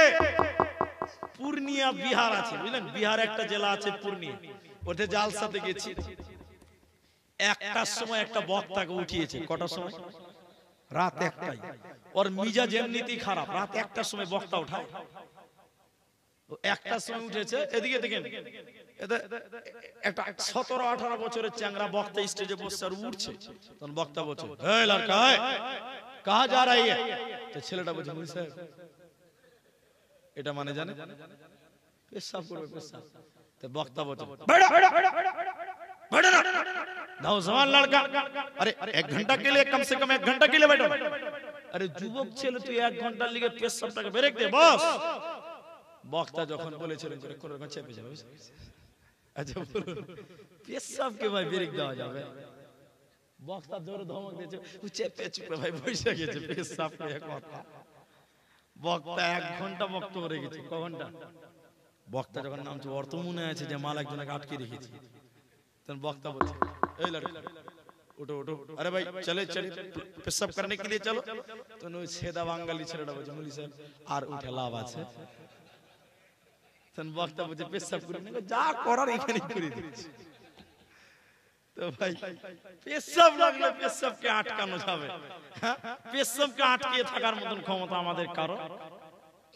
পূর্ণিয়া বিহার আছে, বুঝলেন? বিহার একটা জেলা আছে পূর্ণিয়া, ওতে জালসাতে গেছি। 1টার সময় একটা বক্তাকে উঠিয়েছে। কটার সময়? রাত 1টায়। ওর মিজাজ এমনিতেই খারাপ, রাত 1টার সময় বক্তা উঠায়। 1টার সময় উঠেছে। এদিকে দেখেন, একটা 17-18 বছরের চ্যাংরা বক্তা স্টেজে বসে আর উঠছে। তখন বক্তা বলছে, এই লড়কা কাহা যা রহি হ্যায়? তো ছেলেটা বলছে, মুফতি সাহেব। এটা মানে জানে পেশাব করবে, পেশাব। তো বক্তা বলছে, বেড়া বেড়া বেড়া না नौजवान लड़का, अरे 1 घंटा के लिए, कम से कम 1 घंटा के लिए बैठो। अरे যুবক ছেলে, তুই 1 ঘন্টার লিগে পেশাবটাকে ব্রেক দে বস। বক্তা যখন বলেছিলেন যে কোন রকম চেপে যাবে, আচ্ছা বলুন পেশাবকে ভাই ব্রেক দেওয়া যাবে? বক্তা জোরে ধমক দিয়েছে, ও চেপে চুপে ভাই বসে গেছে পেশাব করে কথা। বক্তা 1 ঘন্টা বক্তব্য রেখেছে। ক ঘন্টা? বক্তা যখন নামছে, ওর তো মনে আছে যে মাল একজনকে আটকে রেখেছি। तन वक्ता बोलते, ए लड़का उठो उठो, अरे भाई चले चले पेशाब करने के लिए चलो। तो नो छेदा बांगाली ছেলেটা বলছে, মুলি সাহেব আর উঠে লাভ আছে। তখন বক্তা বলছে, পেশাব করে না, যা করার এখানে করে দিচ্ছি। তো ভাই পেশাব লাগলে পেশাবকে আটকানো যাবে? হ্যাঁ, পেশাবকে আটকে থাকার মতন ক্ষমতা আমাদের কারো?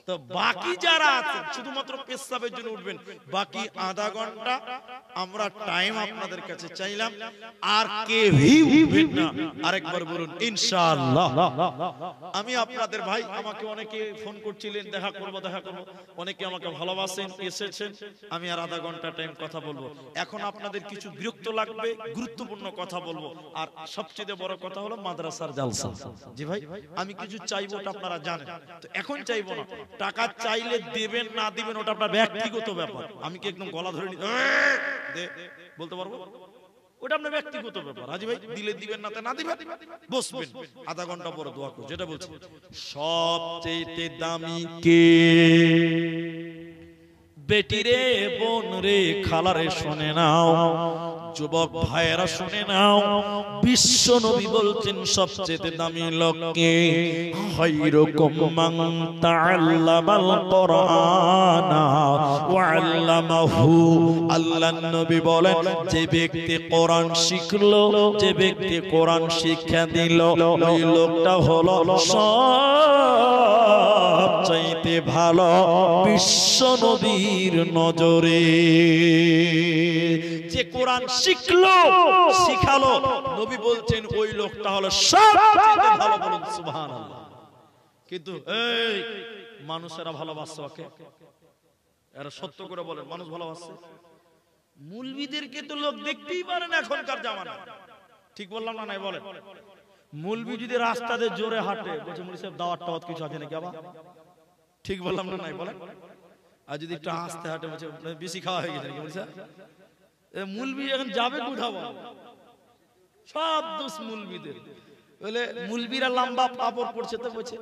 তো বাকি যারা আছেন শুধুমাত্র পেশাবের জন্য উঠবেন, বাকি আধা ঘন্টা আমরা টাইম আপনাদের কাছে চাইলাম, আর কেউই উঠবেন না। আরেকবার বলুন ইনশাআল্লাহ। আমি আপনাদের ভাই, আমাকে অনেকে ফোন করছিলেন, দেখা করব দেখা করব, অনেকে আমাকে ভালোবাসেন, এসেছেন। আমি আর আধা ঘন্টা টাইম কথা বলবো। এখন আপনাদের কিছু বিরক্ত লাগবে, গুরুত্বপূর্ণ কথা বলবো। আর সবচেয়ে বড় কথা হলো মাদ্রাসার জালসা। জি ভাই, আমি কিছু চাইবো, ওটা আপনারা জানেন। তো এখন চাইবো না, টাকা চাইলে দেবেন না দিবেন ওটা আপনার ব্যক্তিগত ব্যাপার। আমি কি একদম গলা ধরে বলতে পারবো? ওটা আপনার ব্যক্তিগত ব্যাপার। হাজি ভাই দিলে দিবেন, না না দিবেন, বসবেন। আধা ঘন্টা পরে দোয়া করো। যেটা বলছি, সবচেয়ে দামি কে? বেটিরে, বোন রে, খালারে শুনে নাও, যুবক ভাইয়েরা শুনে নাও, বিশ্ব নবী বলছেন সবচেয়ে দামি লোককে, খায়রুকুম মান তাআল্লামাল কুরআনা ওয়া আল্লামাহু। আল্লাহর নবী বলেন যে ব্যক্তি কোরআন শিখলো, যে ব্যক্তি কোরআন শিক্ষা দিল, ওই লোকটা হলো সবচাইতে ভালো বিশ্ব নবীর নজরে। যে কোরআন শিখলো, শিখালো, নবী বলছেন ওই লোকটা হলো সবচেয়ে ভালো। বলুন সুবহানাল্লাহ। কিন্তু এই মানুষেরা ভালোবাসছে ওকে, এরা সত্য করে বলেন মানুষ ভালোবাসছে? মুলবিদেরকে তো লোক দেখতেই পারে না এখনকার জামানা। ঠিক বললাম না? নাই বলেন। মুলবি যদি রাস্তাতে জোরে হাঁটে, বলছে মুলি সাহেব দাওয়াত টাওয়াত কিছু আছে নাকি বাবা? ঠিক বললাম না? নাই বলেন। আর যদি একটু আস্তে হাঁটে, বলছে বেশি খাওয়া হয়ে গেছে নাকি মুলি সাহেব? মুলবি এখন যাবে কোথাও? সব দোষ মুলবিদের। বলে মুলবিরা লম্বা কাপড় পরছে তো বলছে,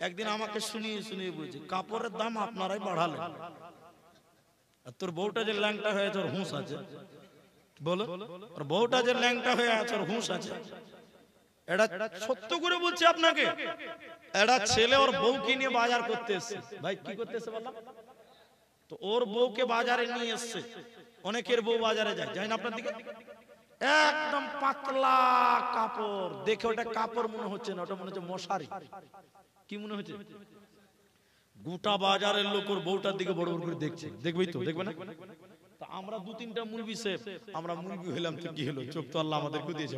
একদিন আমাকে শুনিয়ে শুনিয়ে বলছে কাপড়ের দাম আপনারাই বাড়ালেন, আর তোর বউটা যে ল্যাংটা হয়েছে ওর হুঁশ আছে? বলো, ওর বউটা যে ল্যাংটা হয়ে আছে ওর হুঁশ আছে? এটা সত্য করে বলছে আপনাকে। এটা ছেলে ওর বউকে নিয়ে বাজার করতে এসছে। ভাই কি করতে এসছে বললাম তো? ওর বউকে বাজারে নিয়ে এসছে। অনেকের বউ বাজারে যায়, যায় না আপনার দিকে? একদম পাতলা কাপড়, দেখে ওটা কাপড় মনে হচ্ছে না, ওটা মনে হচ্ছে মশারি। কি মনে হচ্ছে? গোটা বাজারের লোক ওর বউটার দিকে বড় বড় করে দেখছে। দেখবেই তো, দেখবে না? তা আমরা দু তিনটা মুলবি সেফ, আমরা মুলবি হইলাম তো কি হলো? চোখ তো আল্লাহ আমাদেরকে দিয়েছে।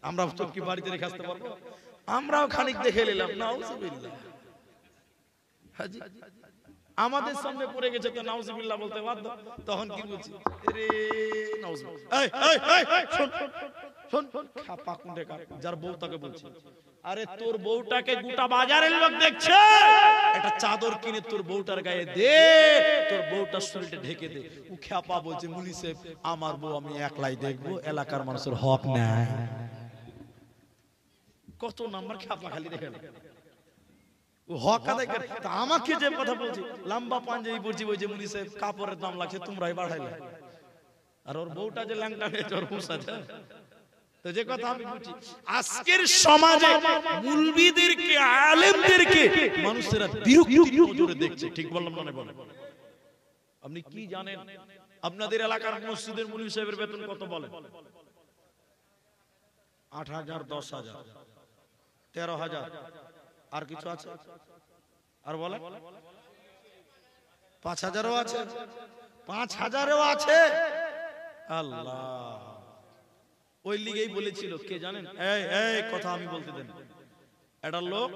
আমরা চোখ কি বাড়িতে রেখে আসতে পারবো? আমরাও খানিক দেখে নিলাম। নাউজুবিল্লাহ। হাজি আমাদের সামনে পড়ে গেছে তো নাউজুবিল্লাহ বলতে বাধ্য। তখন কি বলছি? রে নাউজুবিল্লাহ, এই এই এই শুন শুন, খাপা কুন্ডে কাট, যার বউ তাকে বলছি, আরে তোর বউটাকে গোটা বাজারের লোক দেখছে, একটা চাদর কিনে তোর বউটার গায়ে দে, তোর বউটার শরীরটা ঢেকে দে। ও খাপা বলছে মুলি সাহেব আমার বউ আমি একলাই দেখবো, এলাকার মানুষের হক নাই। কত নাম্বার খাপা খালি দেখে না, ও হক আদায় করে। তা আমাকে যে কথা বলছি লম্বা পাঞ্জাবি পরছি, ওই যে মুলি সাহেব কাপড়ের দাম লাগছে তোমরাই বাড়াইলে, আর ওর বউটা যে ল্যাংটা হয়েছে ওর হুঁশ আছে। তো যে কথা আমি বলছি, আজকের সমাজে মুলবিদেরকে, আলেমদেরকে মানুষেরা বিরক্তির নজরে দেখছে। ঠিক বললাম না? বলেন। আপনি কি জানেন আপনাদের এলাকার মসজিদের মুলবি সাহেবের বেতন কত বলেন? 8,000, 10,000, 13,000, আর কিছু আছে? আর বলেন 5,000ও আছে, 5,000ও আছে। আল্লাহ, ওই লিগেই বলেছিল কে জানেন? এই এই কথা আমি বলতে দেন। একটা লোক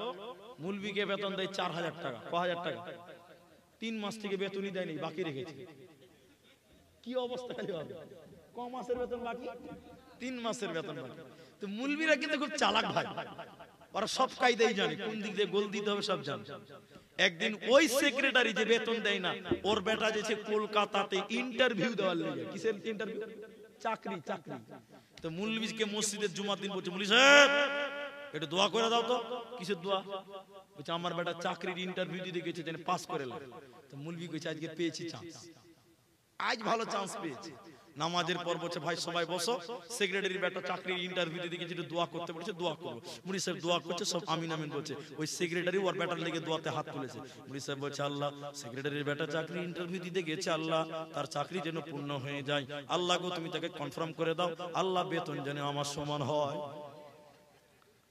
মুলবিকে বেতন দেয় 4,000 টাকা। ক হাজার টাকা? 3 মাস থেকে বেতনই দেয়নি, বাকি রেখেছে। কি অবস্থা খালি হবে? ক মাসের বেতন বাকি? 3 মাসের বেতন বাকি। তো মুলবিরা কিন্তু খুব চালাক ভাই, ওরা সব কায়দাই জানে, কোন দিক দিয়ে গোল দিতে হবে সব জানে। একদিন ওই সেক্রেটারি যে বেতন দেয় না, ওর বেটা যেছে কলকাতাতে ইন্টারভিউ দেওয়ার লাগে। কিসের ইন্টারভিউ? চাকরি। তো মুলবিকে মসজিদের জুমার দিন বলছে মুলি সাহেব একটু দোয়া করে দাও তো। কিসের দোয়া? বলছে আমার বেটা চাকরির ইন্টারভিউ দিতে গেছে, যেন পাস করে। তো মুলবি কইছে আজকে পেয়েছি চান্স, আজ ভালো চান্স পেয়েছি। নামাজের পর বলছে ভাই সবাই বসো, সেক্রেটারির বেটা চাকরির ইন্টারভিউ দিতে গেছে, দোয়া করতে বলেছে, দোয়া করবো। মুলি সাহেব দোয়া করছে, সব আমিন আমিন বলছে। ওই সেক্রেটারি ওর বেটার লেগে দোয়াতে হাত তুলেছে। মুলি সাহেব বলছে আল্লাহ, সেক্রেটারির বেটা চাকরি ইন্টারভিউ দিতে গেছে, আল্লাহ তার চাকরি যেন পূর্ণ হয়ে যায়। আল্লাহ গো তুমি তাকে কনফার্ম করে দাও, আল্লাহ বেতন যেন আমার সমান হয়।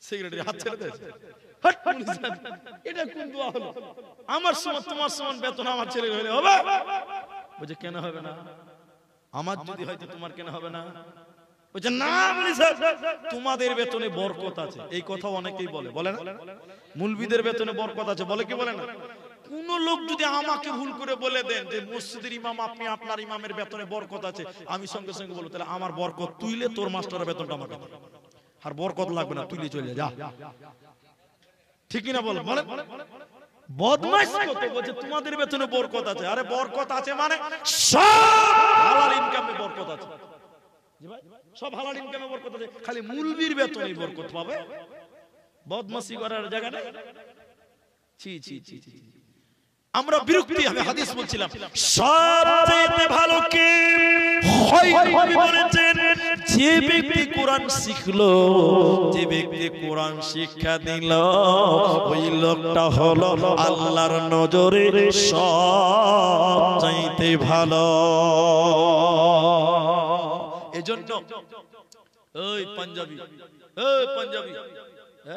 সেক্রেটারি হাত ছেড়ে দিয়েছে। এটা কোন দোয়া হলো? আমার সমান তোমার সমান বেতন আমার ছেলে হলে হবে? বলছে কেন হবে না? আমার যদি হয়তো তোমার কেন হবে না? বলছে না মুলি সাহেব তোমাদের বেতনে বরকত আছে। এই কথা অনেকেই বলে, বলে না? মুলবিদের বেতনে বরকত আছে, বলে কি বলে না? কোন লোক যদি আমাকে ভুল করে বলে দেন যে মসজিদের ইমাম আপনি, আপনার ইমামের বেতনে বরকত আছে, আমি সঙ্গে সঙ্গে বলবো তাহলে আমার বরকত তুইলে তোর মাস্টারের বেতনটা আমাকে দে। আর বরকত লাগবে না, তুইলে চলে যা। ঠিক কি না বল? বলে বদমাইশ কত বলছে তোমাদের বেতনে বরকত আছে। আরে বরকত আছে মানে সব হালাল ইনকামে বরকত আছে। জি ভাই, সব হালাল ইনকামে বরকত আছে, খালি মুলবির বেতনে বরকত পাবে। বদমাশি করার জায়গা নেই। ছি ছি ছি ছি। আমরা বিরক্তি হবে। হাদিস বলছিলাম সবচেয়ে ভালো কে হয়, নবী বলেছেন যে ব্যক্তি কোরআন শিখলো, যে ব্যক্তি কোরআন শিক্ষা দিল, ওই লোকটা হলো আল্লাহর নজরে সবচাইতে ভালো। এজন্য ওই পাঞ্জাবি, ওই পাঞ্জাবি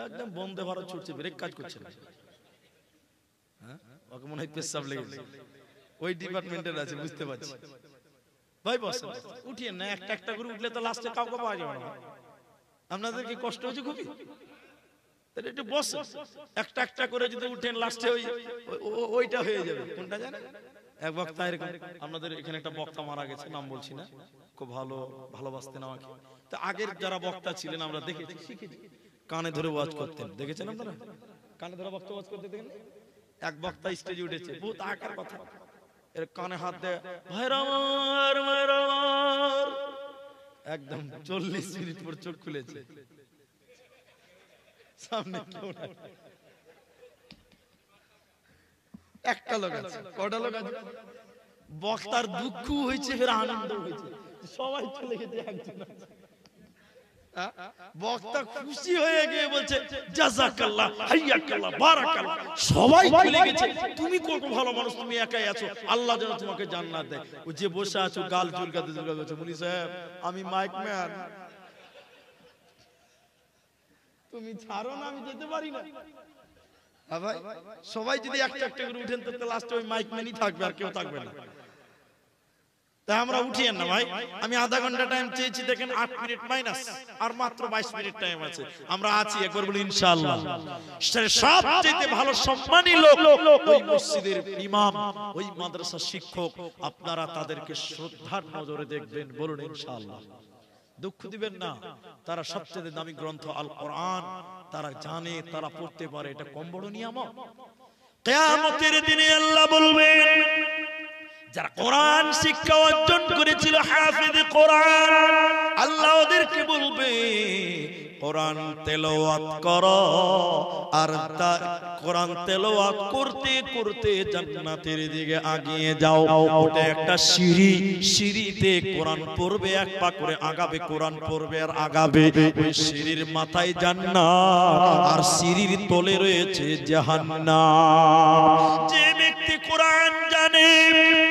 একদম বন্দে ভারত ছুটছে, ব্রেক কাজ করছে না। হ্যাঁ, ওকে মনে হয় পেশাব লেগেছে, ওই ডিপার্টমেন্টের আছে, বুঝতে পারছি। ভাই বসেন, উঠিয়ে না, একটা একটা করে উঠলে তো লাস্টে কাউকে পাওয়া যাবে না। আপনাদের কি কষ্ট হচ্ছে খুবই? তাহলে একটু বসেন, একটা একটা করে যদি উঠেন লাস্টে ওইটা হয়ে যাবে। কোনটা জানেন? এক বক্তা এরকম, আপনাদের এখানে একটা বক্তা মারা গেছে, নাম বলছি না, খুব ভালোবাসতেন আমাকে। তো আগের যারা বক্তা ছিলেন আমরা দেখেছি, শিখেছি, কানে ধরে ওয়াজ করতেন, দেখেছেন আপনারা? কানে ধরে বক্তা ওয়াজ করতে দেখেন? এক বক্তা স্টেজে উঠেছে, বহুত আগের কথা, এর কানে হাত দেয়, ভাইরা আমার, ভাইরা আমার, একদম 40 মিনিট পর চোখ খুলেছে, সামনে কেউ নাই, একটা লোক আছে, কটা লোক আছে? বক্তার দুঃখ হয়েছে, ফের আনন্দ হয়েছে, সবাই চলে গেছে, একজন আছে। বক্তা খুশি হয়ে গিয়ে বলছে জাযাকাল্লাহ, হাইয়াকাল্লাহ, বারাকাল্লাহ, সবাই চলে গেছে, তুমি কত ভালো মানুষ, তুমি একাই আছো, আল্লাহ যেন তোমাকে জান্নাত দেয়। ও যে বসে আছো গাল চুলকাতে চুলকাতে, মুনি সাহেব আমি মাইক ম্যান, তুমি ছাড়ো না, আমি যেতে পারি না। ভাই সবাই যদি একটা একটা করে উঠেন তো লাস্টে ওই মাইক ম্যানই থাকবে, আর কেউ থাকবে না। তাই আমরা উঠিয়েন না ভাই, আমি আধা ঘন্টা টাইম চেয়েছি, দেখেন 8 মিনিট মাইনাস, আর মাত্র 22 মিনিট টাইম আছে, আমরা আছি, একবার বলি ইনশাআল্লাহ। সবচেয়ে ভালো সম্মানী লোক ওই মসজিদের ইমাম, ওই মাদ্রাসার শিক্ষক, আপনারা তাদেরকে শ্রদ্ধার নজরে দেখবেন, বলুন ইনশাআল্লাহ। দুঃখ দিবেন না, তারা সবচেয়ে দামি গ্রন্থ আল কোরআন তারা জানে, তারা পড়তে পারে, এটা কম বড় নিয়ামত। কিয়ামতের দিনে আল্লাহ বলবেন, যারা কোরআন শিক্ষা অর্জন করেছিল, হাফেজ কোরআন, আল্লাহ ওদেরকে বলবে কোরআন তেলাওয়াত করো, আর তা কোরআন তেলাওয়াত করতে করতে জান্নাতের দিকে এগিয়ে যাও। ওটা একটা সিঁড়ি, সিঁড়িতে কোরআন পড়বে, এক পা করে আগাবে, কোরআন পড়বে আর আগাবে, ওই সিঁড়ির মাথায় জান্নাত, আর সিঁড়ির তলে রয়েছে জাহান্নাম। যে ব্যক্তি কোরআন জানে,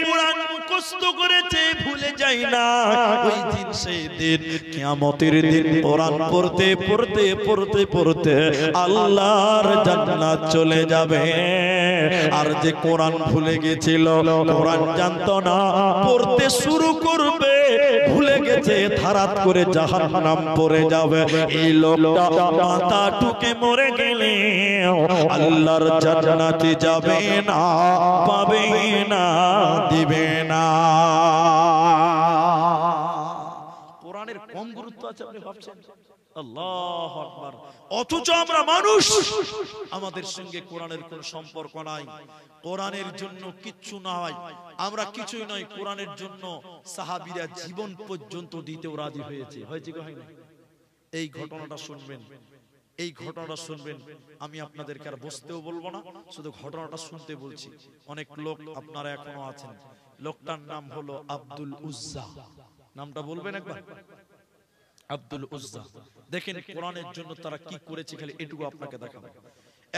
কোরআন মুখস্থ করেছে, ভুলে যায় না, ওই দিন সেই দিন কিয়ামতের দিন কোরআন পড়তে পড়তে পড়তে পড়তে আল্লাহর জান্নাত চলে যাবে। আর যে কোরআন ভুলে গেছিল, কোরআন জানতো না, পড়তে শুরু করবে, ভুলে গেছে, ধারাত করে জাহান্নাম পড়ে যাবে। এই লোকটা মাথা টুকে মরে গেলে আল্লাহর জান্নাতে যাবে না, পাবে না, দিবে না। কোরআনের কম গুরুত্ব আছে আপনি ভাবছেন? আল্লাহু আকবার। অথচ আমরা মানুষ, আমাদের সঙ্গে কোরআনের কোন সম্পর্ক নাই, কোরআনের জন্য কিচ্ছু নাই, আমরা কিছুই নয়, কোরআনের জন্য সাহাবীরা জীবন পর্যন্ত দিতেও রাজি হয়েছে, হয়েছে কি হয়নি? এই ঘটনাটা শুনবেন, এই ঘটনাটা শুনবেন, আমি আপনাদেরকে আর বসতেও বলবো না, শুধু ঘটনাটা শুনতে বলছি। অনেক লোক আপনারা এখনো আছেন, লোকটার নাম হলো আব্দুল উজ্জা, নামটা বলবেন একবার, আব্দুল উজ্জা। দেখেন কোরআনের জন্য তারা কি করেছে, খালি এটুকু আপনাকে দেখাবো।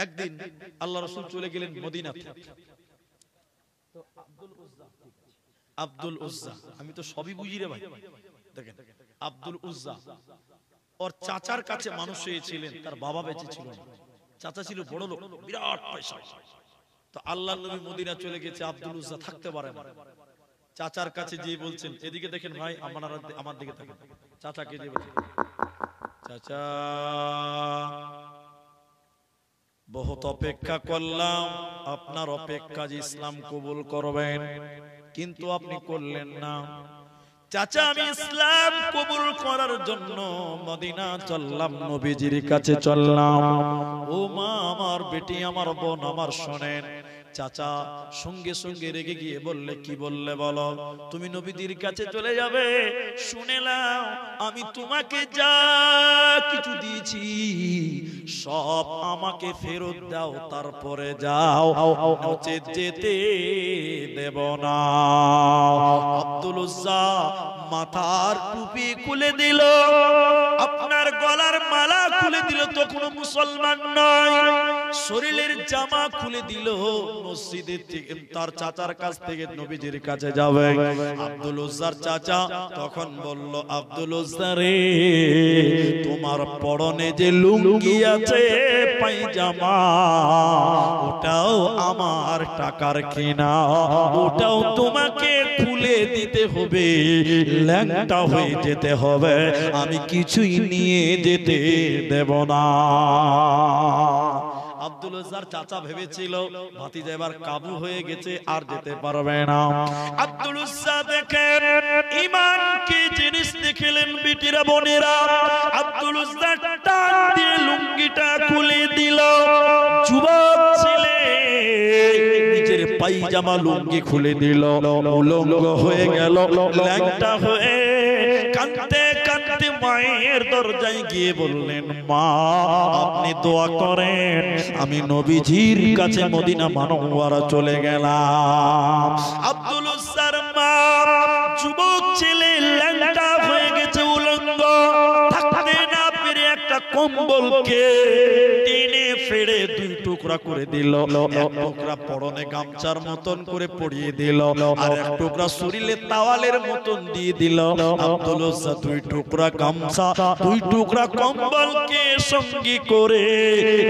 একদিন আল্লাহ রাসূল চলে গেলেন মদিনাতে, তো আব্দুল উজ্জা, আমি তো সবই বুঝি রে ভাই, দেখেন আব্দুল উজ্জা ওর চাচার কাছে মানুষ হয়েছিলেন, তার বাবা বেঁচে ছিল না, চাচা ছিল বড় লোক, বিরাট পয়সা। তো আল্লাহর নবী মদিনা চলে গেছে, আব্দুল উজ্জা থাকতে পারে না, চাচার কাছে গিয়ে বলছেন, এদিকে দেখেন ভাই, আমার দিকে তাকান, চাচাকে গিয়ে বলছেন, চাচা বহুত অপেক্ষা করলাম, আপনার অপেক্ষা যে ইসলাম কবুল করবেন, কিন্তু আপনি করলেন না। চাচা আমি ইসলাম কবুল করার জন্য মদিনা চললাম, নবীজির কাছে চললাম। ও মা আমার, বেটি আমার, বোন আমার, শোনেন, চাচা সঙ্গে সঙ্গে রেগে গিয়ে বললে, কি বললে বলো? তুমি নবীজির কাছে চলে যাবে, শুনে নাও আমি তোমাকে যা কিছু দিয়েছি সব আমাকে ফেরত দাও, তারপরে যাও, নচেৎ যেতে দেব না। আব্দুল উজ্জা মাথার টুপি খুলে দিল, আপনার গলার মালা খুলে দিল, তখনও মুসলমান নয়। শরীরের জামা খুলে দিল, মসজিদের থেকে তার চাচার কাছ থেকে নবীজির কাছে যাবে। আব্দুল উজ্জার চাচা তখন বলল, আব্দুল উজ্জা রে, তোমার পরনে যে লুঙ্গি আছে, পায়জামা, ওটাও আমার টাকার কেনা, ওটাও তোমাকে খুলে দিতে হবে, ল্যাংটা হয়ে যেতে হবে, আমি কিছুই নিয়ে যেতে দেব না। আব্দুল উজ্জার চাচা ভেবেছিল ভাতিজা এবার কাবু হয়ে গেছে, আর যেতে পারবে না। আব্দুল উজ্জা দেখেন ঈমান কি জিনিস দেখলেন বিটিরা বোনেরা। আব্দুল উজ্জা টান দিয়ে লুঙ্গিটা খুলে দিল, যুবক ছেলে নিজের পায়জামা লুঙ্গি খুলে দিল, উলঙ্গ হয়ে গেল, ল্যাংটা হয়ে কাঁদতে কাঁদতে মায়ের দরজায় গিয়ে বললেন, মা আপনি দোয়া করেন, আমি নবীজির কাছে মদিনা মুনাওয়ারা চলে গেলাম। আব্দুল উজ্জার মা যুবক ছেলে ল্যাংটা হয়ে গেছে, উলঙ্গ, থাকতে না পেরে একটা কম্বলকে টেনে ফেড়ে দুই টুকরা করে দিল, এক টুকরা পরনে গামছার মতন করে পরিয়ে দিল, আর এক টুকরা শরীরে তাওয়ালের মতন দিয়ে দিল। আব্দুল উজ্জা দুই টুকরা গামছা, দুই টুকরা কম্বলকে সঙ্গী করে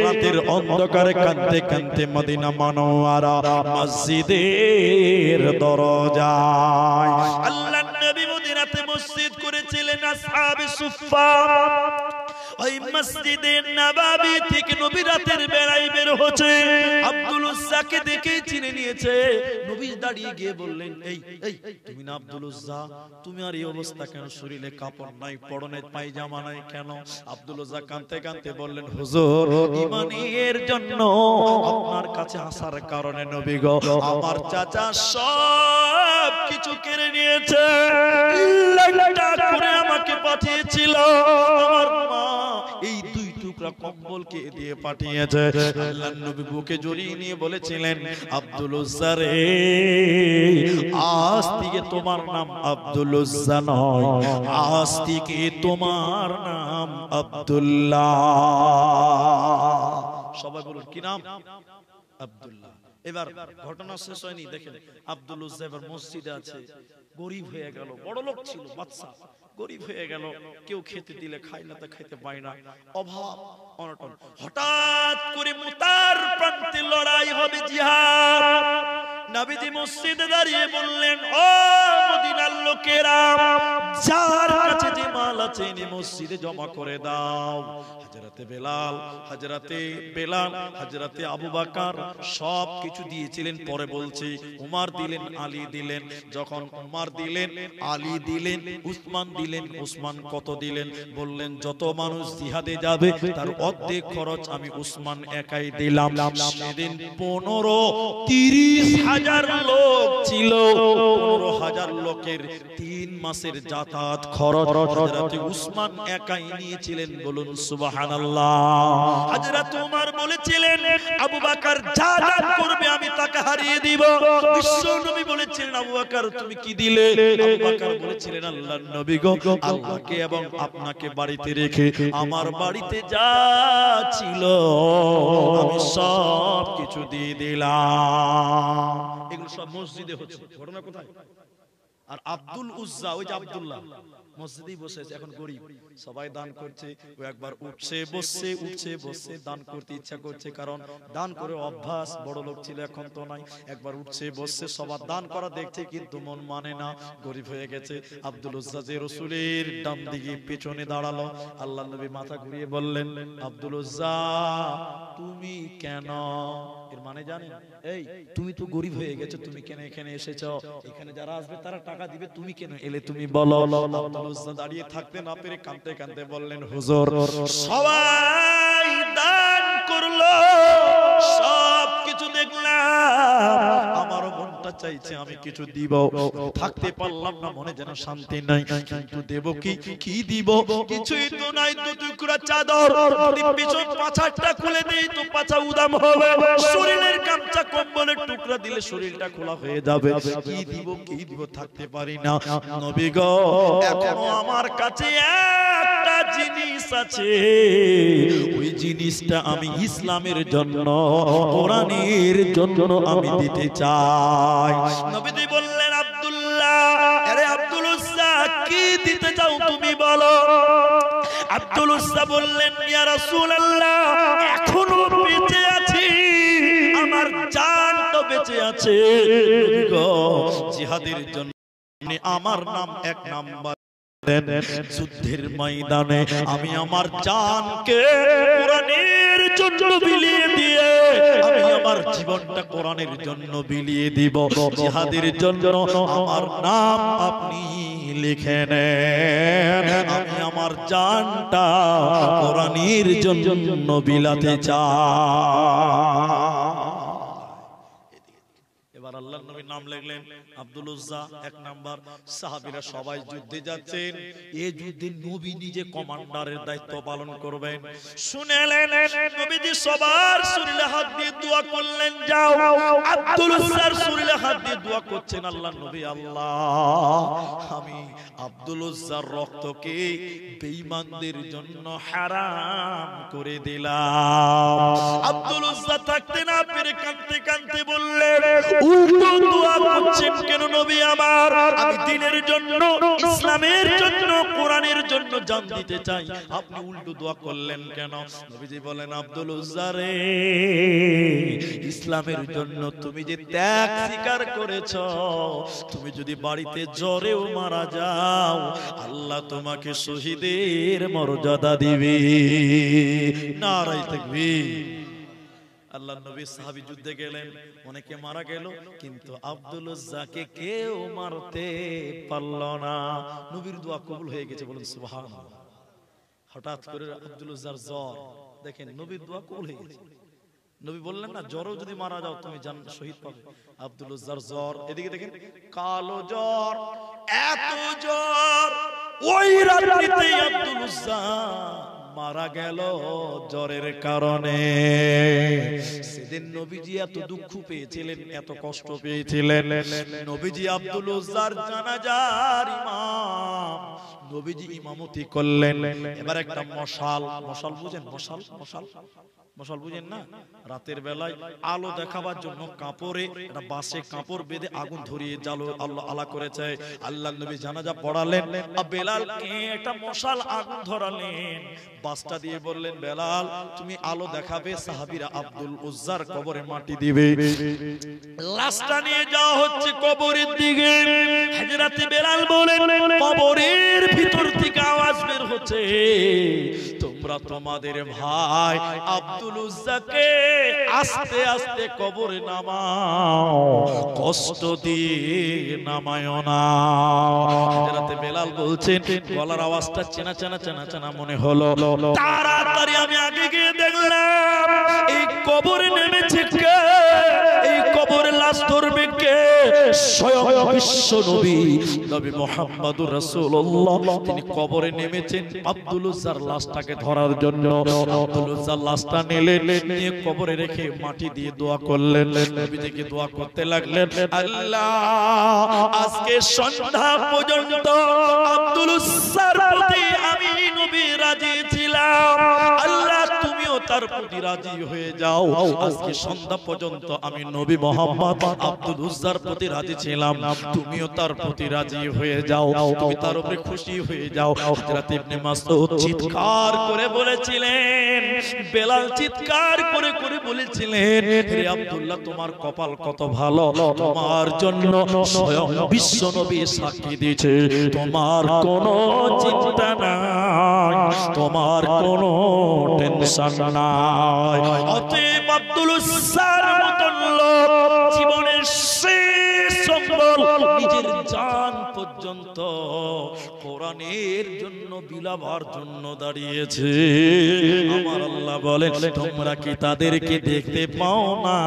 রাতের অন্ধকারে কাঁদতে কাঁদতে মদিনা মুনাওয়ারা মসজিদের দরজায়, আল্লাহর নবী মদিনাতে মসজিদ করেছিলেন আসহাবে সুফফা, ওই মসজিদে নববী থেকে নবী রাতের বেলায় বের হচ্ছে, আব্দুল উজ্জাকে দেখে চিনে নিয়েছে। নবী দাঁড়িয়ে গিয়ে বললেন, এই এই তুমি না আব্দুল উজ্জা, তুমি আর এই অবস্থা কেন? শরীরে কাপড় নাই, পরনে পায়জামা নাই কেন? আব্দুল উজ্জা কাঁদতে কাঁদতে বললেন, হুজুর ঈমানের জন্য আপনার কাছে আসার কারণে নবী গো, আমার চাচা সব কিছু কেড়ে নিয়েছে, ল্যাংটা করে আমাকে পাঠিয়েছিল, আমার মা এই দুই টুকরা কম্বলকে দিয়ে পাঠিয়েছে। আল্লাহর নবী বুকে জড়িয়ে নিয়ে বলেছিলেন, আব্দুল উজ্জা রে, আজ থেকে তোমার নাম আব্দুল উজ্জা নয়, আজ থেকে তোমার নাম আব্দুল্লাহ। সবাই বলুন কি নাম? আব্দুল্লাহ। এবার ঘটনা শেষ হয়নি, দেখেন আব্দুল উজ্জা এবার মসজিদে আছে, গরিব হয়ে গেল, বড় লোক ছিল বাদশা, গরিব হয়ে গেল, কেউ খেতে দিলে খায় না, তা খেতে পায় না, অভাব অনটন। হঠাৎ করে মুতার প্রান্তে লড়াই হবে, জিহাদ। নবীজি মসজিদে দাঁড়িয়ে বললেন, ও মদিনার লোকেরা, যার কাছে যে মাল আছে নি মসজিদে জমা করে দাও। হযরতে বেলাল, হযরতে আবু বকর সব কিছু দিয়েছিলেন। পরে বলছি উমর দিলেন, আলী দিলেন। যখন উমর দিলেন, আলী দিলেন, উসমান দিলেন। উসমান কত দিলেন? বললেন যত মানুষ জিহাদে যাবে তার অর্ধেক খরচ আমি উসমান একাই দিলাম। সেদিন 30,000 লোক ছিল, 15,000 লোকের 3 মাসের যাতায়াত খরচ হযরত উসমান একাই নিয়েছিলেন। বলুন সুবহানাল্লাহ। হযরত উমর বলেছিলেন, আবু বকর যা দান করবে আমি তাকে হারিয়ে দিব। বিশ্বনবী বলেছিলেন, আবু বকর তুমি কি দিলে? আবু বকর বলেছিলেন, আল্লাহর নবী গো, আল্লাহকে এবং আপনাকে বাড়িতে রেখে আমার বাড়িতে যা ছিল আমি সব কিছু দিয়ে দিলাম। এগুলো সব মসজিদে হচ্ছে। ঘটনা কোথায়? আর আব্দুল উজ্জা, ওই যে আব্দুল্লাহ, মসজিদেই বসে আছে, এখন গরিব, সবাই দান করছে, ও একবার উঠছে বসছে দান করতে ইচ্ছা করছে, কারণ দান করে অভ্যাস, বড় লোক ছিল এখন তো নাই। একবার উঠছে বসছে, সবার দান করা দেখছে, কিন্তু মন মানে না, গরিব হয়ে গেছে। আব্দুল উজ্জা যে রাসূলের ডান দিকে পেছনে দাঁড়ালো, আল্লাহর নবী মাথা ঘুরিয়ে বললেন, আব্দুল উজ্জা তুমি কেন? এর মানে জানেন? এই তুমি তো গরিব হয়ে গেছো, তুমি কেন এখানে এসেছো? এখানে যারা আসবে তারা টাকা দিবে, তুমি কেন এলে তুমি বলো। আব্দুল উজ্জা দাঁড়িয়ে থাকতে না পেরে কাঁদতে কাঁদতে বললেন, হুজুর সবাই দান করলো, সব কিছু দেখলাম, আমারও মনটা চাইছে আমি কিছু দিব, থাকতে পারলাম না, মনে যেন শান্তি নাই, কিন্তু দেব কি দিব? কিছুই তো নাই, দু টুকরা চাদর, পিছন পাছাটা খুলে দেই তো পাছা উদাম হবে, শরীরের গামছা কম্বলের টুকরা দিলে শরীরটা খোলা হয়ে যাবে, কি দিব থাকতে পারি না। নবী গো, এখনো আমার কাছে একটা জিনিস আছে, ওই জিনিসটা আমি ইসলামের জন্য, কোরআনের জন্য আমি দিতে চাই। নবীজি বললেন, আব্দুল্লাহ, আরে আব্দুল উজ্জা, কি দিতে চাও তুমি বলো? আব্দুল উজ্জা বললেন, ইয়া রাসূলুল্লাহ, এখনো বেঁচে আছি, আমার জান তো বেঁচে আছে, জিহাদের জন্য আমার নাম এক নাম্বার, যুদ্ধের ময়দানে আমি আমার জানকে কোরআনের জন্য বিলিয়ে দিয়ে, আমি আমার জীবনটা কোরআনের জন্য বিলিয়ে দিব, জিহাদের জন্য আমার নাম আপনি লিখে নেন, আমি আমার জানটা কোরআনের জন্য বিলাতে চাই। এবার আল্লাহর নবীর নাম লিখলেন আব্দুল উজ্জা, এক নাম্বার। সাহাবীরা সবাই যুদ্ধে যাচ্ছেন, এই যুদ্ধে নবী নিজে কমান্ডারের দায়িত্ব পালন করবেন। শুনেলেন, নবীজি সবার শরীরে হাত দিয়ে দোয়া করলেন, যাও। আব্দুল উজ্জার শরীরে হাত দিয়ে দোয়া করছেন, আল্লাহর নবী, আল্লাহ, আমি আব্দুল উজ্জার রক্তকে বেঈমানদের জন্য হারাম করে দিলাম। আব্দুল উজ্জা থাকতে না পেরে কাঁদতে কাঁদতে বললেন, উল্টো দোয়া করছেন কেন নবী আমার? আমি দ্বীনের জন্য, ইসলামের জন্য, কোরআনের জন্য জান দিতে চাই, আপনি উল্টো দোয়া করলেন কেন? নবীজি বলেন, আব্দুল উজ্জা রে, ইসলামের জন্য তুমি যে ত্যাগ স্বীকার করেছো, তুমি যদি বাড়িতে জ্বরেও মারা যাও, আল্লাহ তোমাকে শহীদের মর্যাদা দিবে। নারায়ে তাকবীর। আল্লাহ নবী সাহাবী যুদ্ধে গেলেন, অনেকে মারা গেল, কিন্তু আব্দুল উজ্জাকে কেউ মারতে পারল না। নবীর দোয়া কবুল হয়ে গেছে, বলুন সুবহানাল্লাহ। হঠাৎ করে আব্দুল উজ্জার জ্বর, দেখেন নবীর দোয়া কবুল হয়ে গেছে। নবী বললেন না, জ্বরও যদি মারা যাও তুমি জান শহীদ পাবে। আব্দুল উজ্জার জ্বর, এদিকে দেখেন কালো জ্বর, এত জ্বর, ওই রাত্রিতে আব্দুল উজ্জা মারা গেল জ্বরের কারণে। সেদিন নবীজি এত দুঃখ পেয়েছিলেন, এত কষ্ট পেয়েছিলেন। নবীজি আব্দুল উজ্জার জানাজার ইমাম, নবীজি ইমামতি করলেন। এবার একটা মশাল, মশাল বুঝেন? মশাল, মশাল, মশাল বুঝেন না? রাতের বেলায় আলো দেখাবার জন্য কাপড়ে, একটা বাঁশে কাপড় বেঁধে আগুন ধরিয়ে জালো আল্লাহ আলা করেছে। আল্লাহ নবী জানাজা পড়ালেন, বেলালকে একটা মশাল আগুন ধরালেন, বাঁশটা দিয়ে বললেন, বেলাল তুমি আলো দেখাবে, সাহাবীরা আব্দুল উজ্জার কবরে মাটি দিবে। লাশটা নিয়ে যাওয়া হচ্ছে কবরের দিকে। হযরতে বেলাল বলেন, কবরের ভিতর থেকে আওয়াজ বের হচ্ছে, তোমরা তোমাদের ভাই আব্দুল উজ্জাকে আস্তে আস্তে কবরে নামাও, কষ্ট দিয়ে নামায় না। হযরতে বেলাল বলছেন, গলার আওয়াজটা চেনা চেনা চেনা চেনা মনে হলো। তাড়াতাড়ি আমি আগে গিয়ে দেখলাম, এই কবরে নেমেছে কে? এই কবরে লাশ ধরবে কে? স্বয়ং বিশ্ব নবী, নবী মুহাম্মদুর রাসূলুল্লাহ, তিনি কবরে নেমেছেন আব্দুল উজ্জার লাশটাকে ধরার জন্য। আব্দুল উজ্জার লাশটা নিলেন, নিয়ে কবরে রেখে মাটি দিয়ে দোয়া করলেন। নবী থেকে দোয়া করতে লাগলেন, আল্লাহ, আজকে সন্ধ্যা পর্যন্ত আব্দুল উজ্জার প্রতি আমি নবী রাজি ছিলাম, আল্লাহ তুমিও তার প্রতি রাজি হয়ে যাও। আজকে সন্ধ্যা পর্যন্ত আমি নবী মুহাম্মদ আব্দুল উজ্জার প্রতি রাজি ছিলাম, তুমিও তার প্রতি রাজি হয়ে যাও, তুমি তার উপরে খুশি হয়ে যাও। হযরত ইবনে মাসউদ চিৎকার করে বলেছিলেন, বেলাল চিৎকার করে করে বলেছিলেন, হে আব্দুল্লাহ, তোমার কপাল কত ভালো, তোমার জন্য স্বয়ং বিশ্ব নবী সাক্ষী দিয়েছে, তোমার কোনো চিন্তা নাই, তোমার কোনো টেনশন নাই। অতএব আব্দুল উজ্জার মতন লোক জীবনের শেষ সম্বল নিজের জান পর্যন্ত পর্যন্ত কোরআনের জন্য বিলাবার জন্য দাঁড়িয়েছে। আমার আল্লাহ বলেন, তোমরা কি তাদেরকে দেখতে পাও না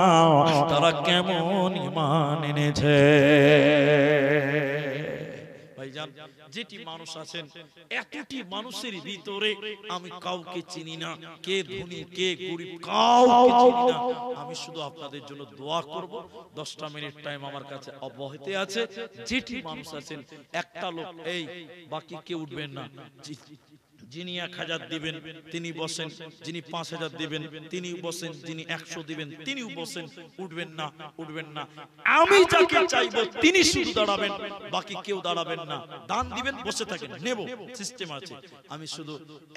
তারা কেমন ঈমান এনেছে? ভাইজান, যেটি মানুষ আছেন, এতটি মানুষের ভিতরে আমি কাউকে চিনি না, কে ধনী কে গরিব কাউকে চিনি না। আমি শুধু আপনাদের জন্য দোয়া করব। 10টা মিনিট টাইম আমার কাছে অব্যাহত আছে। যেটি মানুষ আছেন, একটা লোক, এই বাকি কেউ উঠবেন না। যিনি 1000 দিবেন তিনি বসেন, যিনি 5000 দিবেন তিনি বসেন, যিনি 100 দিবেন তিনিও বসেন, উঠবেন না, উঠবেন না। আমি যাকে চাইবো তিনি শুধু দাঁড়াবেন, বাকি কেউ দাঁড়াবেন না। দান দিবেন, বসে থাকেন, নেব, সিস্টেম আছে। আমি শুধু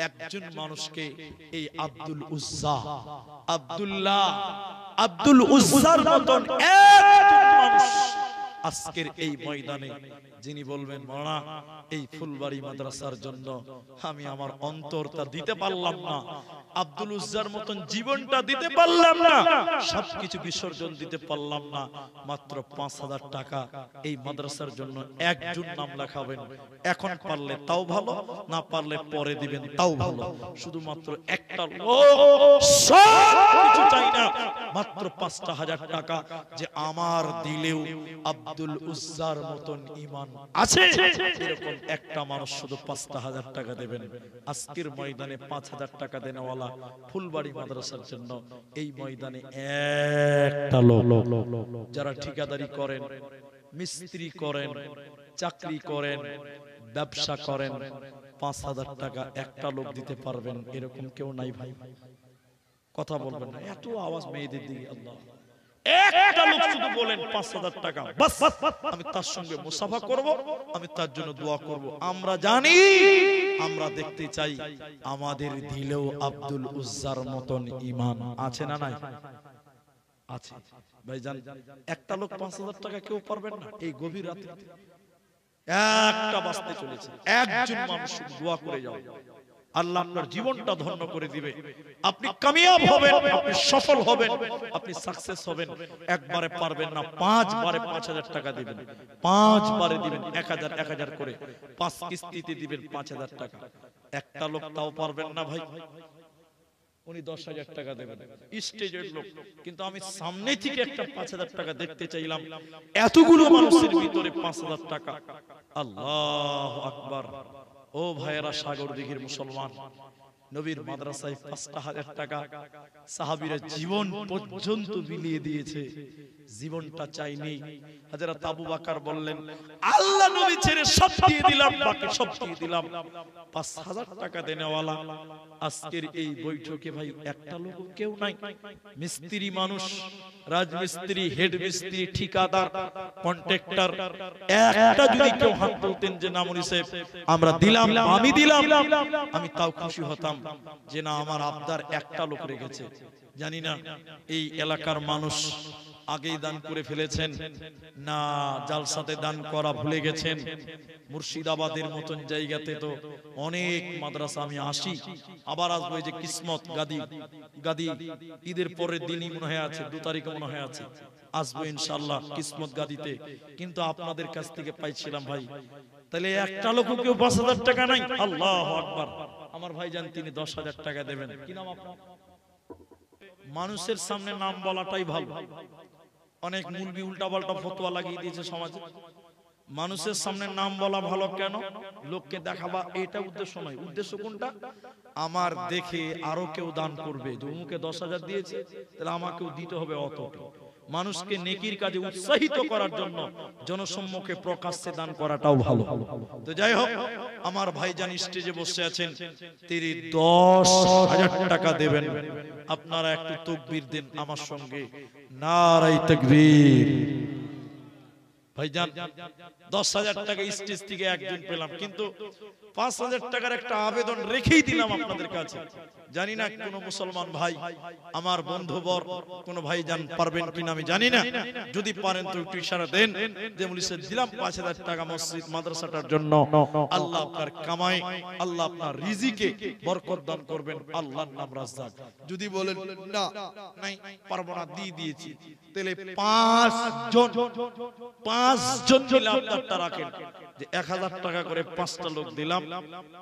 একজন মানুষকে, এই আব্দুল উজ্জা, আব্দুল উজ্জার মতন একজন মানুষ আজকের এই ময়দানে যিনি বলবেন, মাওলানা এই ফুলবাড়ি মাদ্রাসার জন্য আমি আমার অন্তরটা দিতে পারলাম না, আব্দুল উজ্জার মতন জীবনটা দিতে পারলাম না, সবকিছু বিসর্জন দিতে পারলাম না, মাত্র 5000 টাকা এই মাদ্রাসার জন্য একজন নাম লেখাবেন। এখন পারলে তাও ভালো, না পারলে পরে দিবেন তাও ভালো। শুধুমাত্র একটা লোক, সবকিছু চাই না, মাত্র 5000 টাকা, যে আমার দিলেও আব্দুল উজ্জার মতন ঈমান আছে, এরকম একটা মানুষ শুধু 5000 টাকা দেবেন। আজকের ময়দানে 5000 টাকা দেনেওয়ালা ফুলবাড়ি মাদ্রাসার জন্য এই ময়দানে একটা লোক। যারা ঠিকাদারি করেন, মিস্ত্রি করেন, চাকরি করেন, ব্যবসা করেন, 5000 টাকা একটা লোক দিতে পারবেন, এরকম কেউ নাই ভাই? কথা বলবেন না, এত আওয়াজ মেয়েদের দিকে। আল্লাহ, একটা লোক শুধু বলেন 5000 টাকা, বাস আমি তার সঙ্গে মুসাফা করব, আমি তার জন্য দোয়া করব। আমরা জানি, আমরা দেখতে চাই আমাদের দিলেও আব্দুল উজ্জার মতন ঈমান আছে না নাই? আছে। ভাইজান, একটা লোক 5000 টাকা কেউ পারবেন না এই গভীর রাতে? একটা বাঁচতে চলেছে, একজন মানুষ দোয়া করে যাও, আল্লাহ আপনার জীবনটা ধন্য করে দিবে। আপনি কামিয়াব হবেন, আপনি সফল হবেন, আপনি সাকসেস হবেন। একবারে পারবেন না, 5 বারে 5000 টাকা দিবেন, 5 বারে দিবেন 1000 করে, 5 কিস্তিতে দিবেন 5000 টাকা। একটা লোক তাও পারবেন না ভাই, উনি 10000 টাকা দেবেন, স্টেজের লোক। কিন্তু আমি সামনে থেকে একটা 5000 টাকা দেখতে চাইলাম, এতগুলো মানুষের ভিতরে 5000 টাকা। আল্লাহু আকবার। ও ভাইয়েরা, সাগর দিঘির মুসলমান, নবীর মাদ্রাসায় 5000 টাকা সাহাবীরা জীবন পর্যন্ত বিলিয়ে দিয়েছে, জীবনটা চাইনি। হযরত আবু বকর বললেন, আল্লাহ নবী ছেড়ে সব দিয়ে দিলাম, বাকি সব দিয়ে দিলাম। 5000 টাকা দেনেওয়ালা আজকের এই বৈঠকে ভাই একটা লোক কেউ নাই। মিস্ত্রি মানুষ, রাজমিস্ত্রি, হেড মিস্ত্রি, ঠিকাদার, কন্ট্রাক্টর, একটা যদি কেউ হাত তুলতেন যে নামুনি সাহেব আমরা দিলাম, আমি দিলাম, আমি তাও খুশি হতাম যে না, আমার আবদার একটা লোক রেখেছে। জানি না এই এলাকার মানুষ আগেই দান করে ফেলেছেন না জালসাতে দান করা ভুলে গেছেন। মুর্শিদাবাদের মতন জায়গাতে তো অনেক মাদ্রাসা, আমি আসি, আবার আসবো। এই যে কিসমত গাদি ঈদের পরের দিনই মনে হয় আছে, 2 তারিখে মনে হয় আছে, আসবো ইনশাআল্লাহ কিসমত গাদিতে। কিন্তু আপনাদের কাছ থেকে পাইছিলাম ভাই, তাহলে একটা লোক কেউ 5000 টাকা নাই? আল্লাহু আকবার। আমার ভাইজান তিনি 10000 টাকা দেবেন। কি নাম আপনার? মানুষের সামনে নাম বলাটাই ভালো। অনেক মুলবি উল্টাপাল্টা ফতোয়া লাগিয়ে দিয়েছে সমাজে। মানুষের সামনে নাম বলা ভালো কেন? লোককে দেখাবা, এটা উদ্দেশ্য নয়। উদ্দেশ্য কোনটা? আমার দেখে আরো কেউ দান করবে, যে উমুকে 10000 দিয়েছে, তাহলে আমাকেও দিতে হবে অতটা। মানুষকে নেকির কাজে উৎসাহিত করার জন্য জনসম্মুখে প্রকাশ্যে দান করাটাও ভালো। তো যাই হোক, আমার ভাইজান স্টেজে বসে আছেন, তিনি 10000 টাকা দেবেন। আপনারা একটু তাকবীর দেন আমার সঙ্গে, নারায়ে তাকবীর। ভাইজান 10000 টাকা স্টেজ থেকে একজন পেলাম, কিন্তু 5000 টাকার একটা আবেদন রেখেই দিলাম আপনাদের কাছে। জানি না কোন মুসলমান ভাই, আমার বন্ধুবর কোন ভাই জান পারবেন কিনা আমি জানি না। যদি পারেন তো একটু ইশারা দেন যে মুলিসে দিলাম 5000 টাকা মসজিদ মাদ্রাসাটার জন্য। আল্লাহ আপনার কামাই, আল্লাহ আপনার রিজিকে বরকত দান করবেন, আল্লাহর নাম রাজ্জাক। যদি বলেন না নাই পারবো না, দিয়েছি, তাহলে 5 জন 5 জন মিলে আপনারটা রাখেন যে 1000 টাকা করে 5টা লোক দিলাম,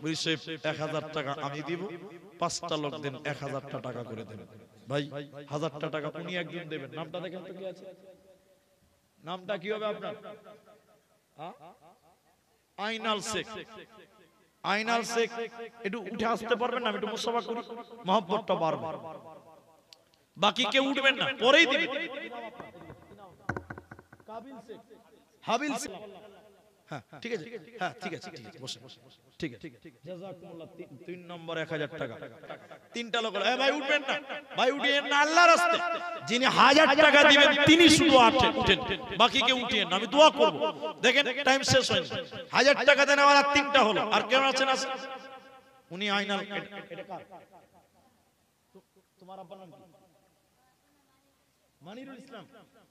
বুঝছে 1000 টাকা আমি দিব, 5টা লোক দেন 1000 টাকা করে দেন। ভাই 1000 টাকা উনি একজন দেবেন। নামটা দেখেন তো কি আছে, নামটা কি হবে আপনার? আইনাল শেখ। আইনাল শেখ একটু উঠে আসতে পারবেন না? আমি একটু মুসাফা করি, মহব্বতটা বাড়বে। বাকি কেউ উঠবেন না, পরেই দিবেন। কাবিল শেখ, হাবিল শেখ। হ্যাঁ ঠিক আছে, হ্যাঁ ঠিক আছে, ঠিক আছে, বসে ঠিক আছে। জাযাকুমুল্লাহ। 3 নম্বর 1000 টাকা। 3টা লোক। এ ভাই উঠবেন না, ভাই উঠিয়েন না আল্লাহর রাস্তায়। যিনি 1000 টাকা দিবেন তিনি শুধু উঠেন, বাকি কেউ উঠিয়েন না, আমি দোয়া করব। দেখেন টাইম শেষ হয়নি, 1000 টাকা দেন আর 3টা হলো। আর কেউ আছেন? আছে উনি আইনাল। এটা কার? তোমার আব্বার নাম কি? মানিরুল ইসলাম।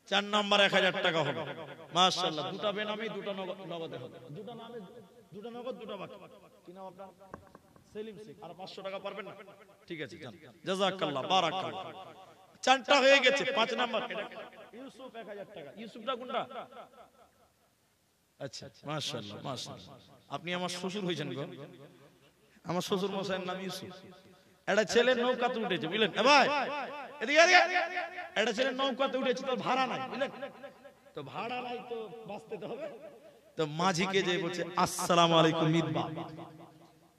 4 নম্বর 1000 টাকা হবে। মাশাআল্লাহ। দুটো বেনামি, দুটো নগদে হবে। দুটো নামে, দুটো নগদ, দুটো বাকি। কি নাম আপনার? সেলিম শেখ। আর 500 টাকা পারবেন না? ঠিক আছে, যান। জাযাকাল্লাহ, বারাকাল্লাহ। 4টা হয়ে গেছে। 5 নম্বর ইউসুফ 1000 টাকা। ইউসুফটা কোনটা? আচ্ছা, মাশাআল্লাহ, মাশাআল্লাহ। আপনি আমার শ্বশুর হইছেন গো। আমার শ্বশুর মশাইয়ের নাম ইউসুফ। একটা ছেলে নৌকাতে উঠেছে, বুঝলেন? এ ভাই এদিকে এদিকে। একটা ছেলে নৌকাতে উঠেছে, তো ভাড়া নাই, বুঝলেন? তো ভাড়া নাই তো বাঁচতে তো হবে। তো মাঝিকে যে বলছে আসসালামু আলাইকুম মিতবা।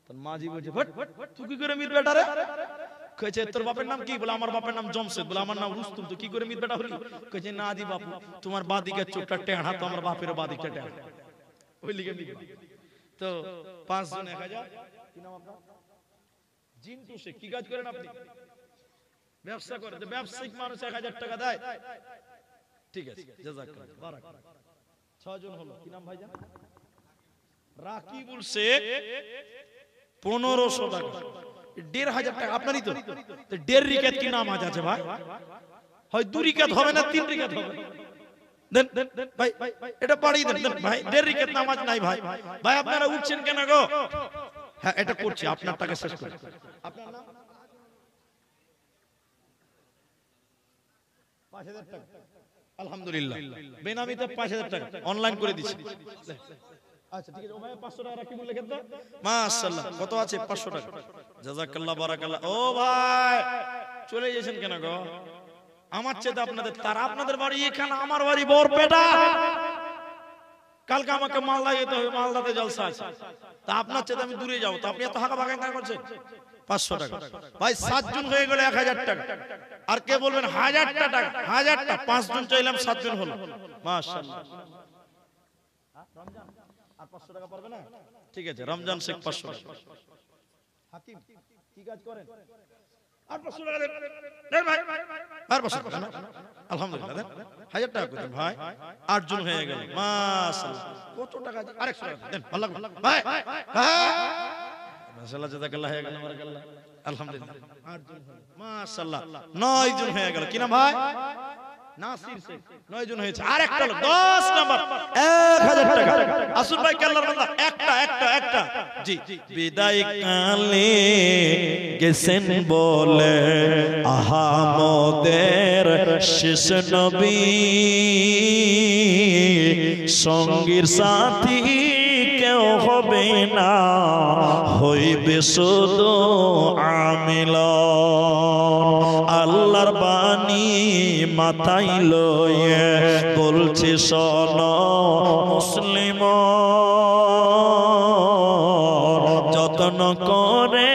তো মাঝি বলছে হট, তুই কি করে মিত বেটা রে? কইছে তোর বাপের নাম কি? বলে আমার বাপের নাম জমশেদ। বলে আমার নাম রুস্তম। তো কি করে মিত বেটা হলি? কইছে না দি বাপু, তোমার বাদিকের চোখটা টেঁড়া, তো আমার বাপের বাদিকটা টেঁড়া, ওই লিগে মিতবা। তো 5 জন 1000। কি নাম আপনার? জিন্টু শেখ। কি কাজ করেন আপনি? ব্যবসা করে। তো ব্যবসায়িক মানুষ 1000 টাকা দেয়। ঠিক আছে, জাযাকাল্লাহ, বারাকাল্লাহ। 6 জন হলো। কি নাম ভাইজান? রাকিবুল শেখ। 1500 টাকা। 1500 টাকা আপনারই তো। তো 1.5 রিকাত কি নাম আছে ভাই? হয় 2 রিকাত হবে না 3 রিকাত হবে। দেন ভাই, এটা পাড়িয়ে দেন ভাই। 1.5 রিকাত নামাজ নাই ভাই। ভাই আপনারা উঠছেন কেন গো? হ্যাঁ এটা করছি, আপনার টাকা শেষ করে। আপনার নাম? 5000 টাকা। আলহামদুলিল্লাহ, বেনামিতে 5000 টাকা অনলাইন করে দিচ্ছি। আচ্ছা ঠিক আছে, ও ভাই 500 টাকা রাখি বলে লিখেন তো। মাশাআল্লাহ, কত আছে? 500 টাকা। জাযাকাল্লাহ, বারাকাল্লাহ। ও ভাই চলে যাচ্ছেন কেন গো? আমার চেয়ে আপনাদের তার, আপনাদের বাড়ি এখানে, আমার বাড়ি বরপেটা। কালকে আমাকে মালদা যেতে হবে, মালদাতে জলসা আছে। তা আপনার চেয়ে আমি দূরে যাবো, তো আপনি এত হাঁকা ভাগা কেন করছেন? 500 টাকা। ভাই 7 জন হয়ে গেল 1000 টাকা। আর কে বলবেন 1000 টাকা? 1000 টাকা 5 জন চাইলাম, 7 জন হলো। মাশাআল্লাহ। রমজান আর 500 টাকা পারবে না? ঠিক আছে, রমজান শেখ 500 টাকা। হাকিম কি কাজ করেন? আর 500 টাকা দেন। দেন ভাই, আর 500 টাকা না? আলহামদুলিল্লাহ, দেন 1000 টাকা করে দেন ভাই। 8 জন হয়ে গেল। মাশাআল্লাহ। কত টাকা? আর 100 টাকা দেন। আল্লাহ ভাই, মাশাআল্লাহ, জাযাকাল্লাহ, হয়ে গেল, বারাকাল্লাহ, আলহামদুলিল্লাহ। 8 জন হলো। মাশাআল্লাহ, 9 জন হয়ে গেল। কি নাম ভাই? নাসির শেখ। 9 জন হয়েছে। আর একটা লোক 10 নাম্বার 1000 টাকা। আসুন ভাই, আল্লাহর বান্দা, একটা জি। বিদায় কালে গেছেন বলে আহামদের শেষ নবী, সঙ্গীর সাথী কেউ হবে না, হইবে শুধু আমিলান। আল্লাহর বাণী মাথায় লয়ে বলছি শোনো মুসলিম, যত্ন করে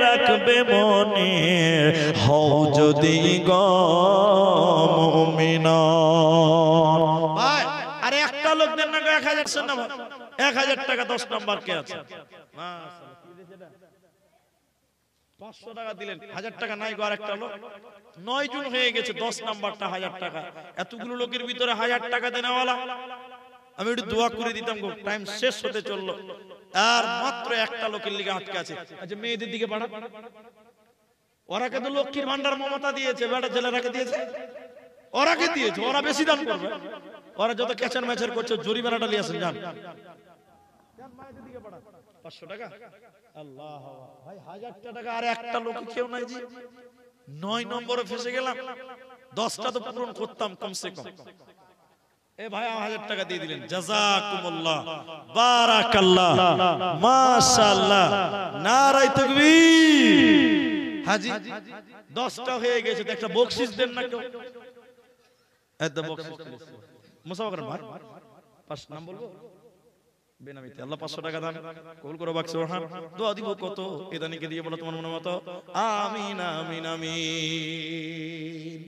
রাখবে মনে, হও যদি গো মুমিন। ভাই আরে একটা লোক দেন না, 1000 না ভাই, 1000 টাকা। 10 নাম্বার কে আছে? মাশাআল্লাহ, কি দিয়েছে এটা? 500 টাকা দিলেন, 1000 টাকা নাই গো। আরেকটা লোক। 9 জন হয়ে গেছে। 10 নাম্বারটা 1000 টাকা। এতগুলো লোকের ভিতরে 1000 টাকা দেনেওয়ালা আমি একটু দোয়া করে দিতাম গো। টাইম শেষ হতে চললো, আর মাত্র একটা লোকের লিগে আটকে আছে। আচ্ছা মেয়েদের দিকে বাড়া, ওরা কিন্তু লক্ষ্মীর ভান্ডার মমতা দিয়েছে, বেটা ছেলেরাকে দিয়েছে, ওরাকে দিয়েছে, ওরা বেশি দান করবে। ওরা যত ক্যাচার ম্যাচার করছে জরিমানাটা নিয়ে আসেন, যান। মায়েদের দিকে বাড়া 500 টাকা। আল্লাহ ভাই, 1000 টাকা আর একটা লোক কেউ নাই জি। 9 নম্বরে ফেসে গেলাম। 10টা তো পূরণ করতাম কমসে কম। এ ভাই 1000 টাকা দিয়ে দিলেন, জাযাকুমুল্লাহ, বারাকাল্লাহ, মাশাআল্লাহ, নারায়ে তাকবীর। হাজি 10টা হয়ে গেছে, তো একটা বকশিশ দেন না কেউ? এত বকশিশ মুসাফা করেন ভাই, 5 নাম বলবো বেনামিতে। আল্লাহ 500 টাকা দান কবুল করো, বাক্স রহমান দোয়া দিব কত, এদানিকে দিয়ে বলো তোমার মনের মতো, আমিন আমিন আমিন।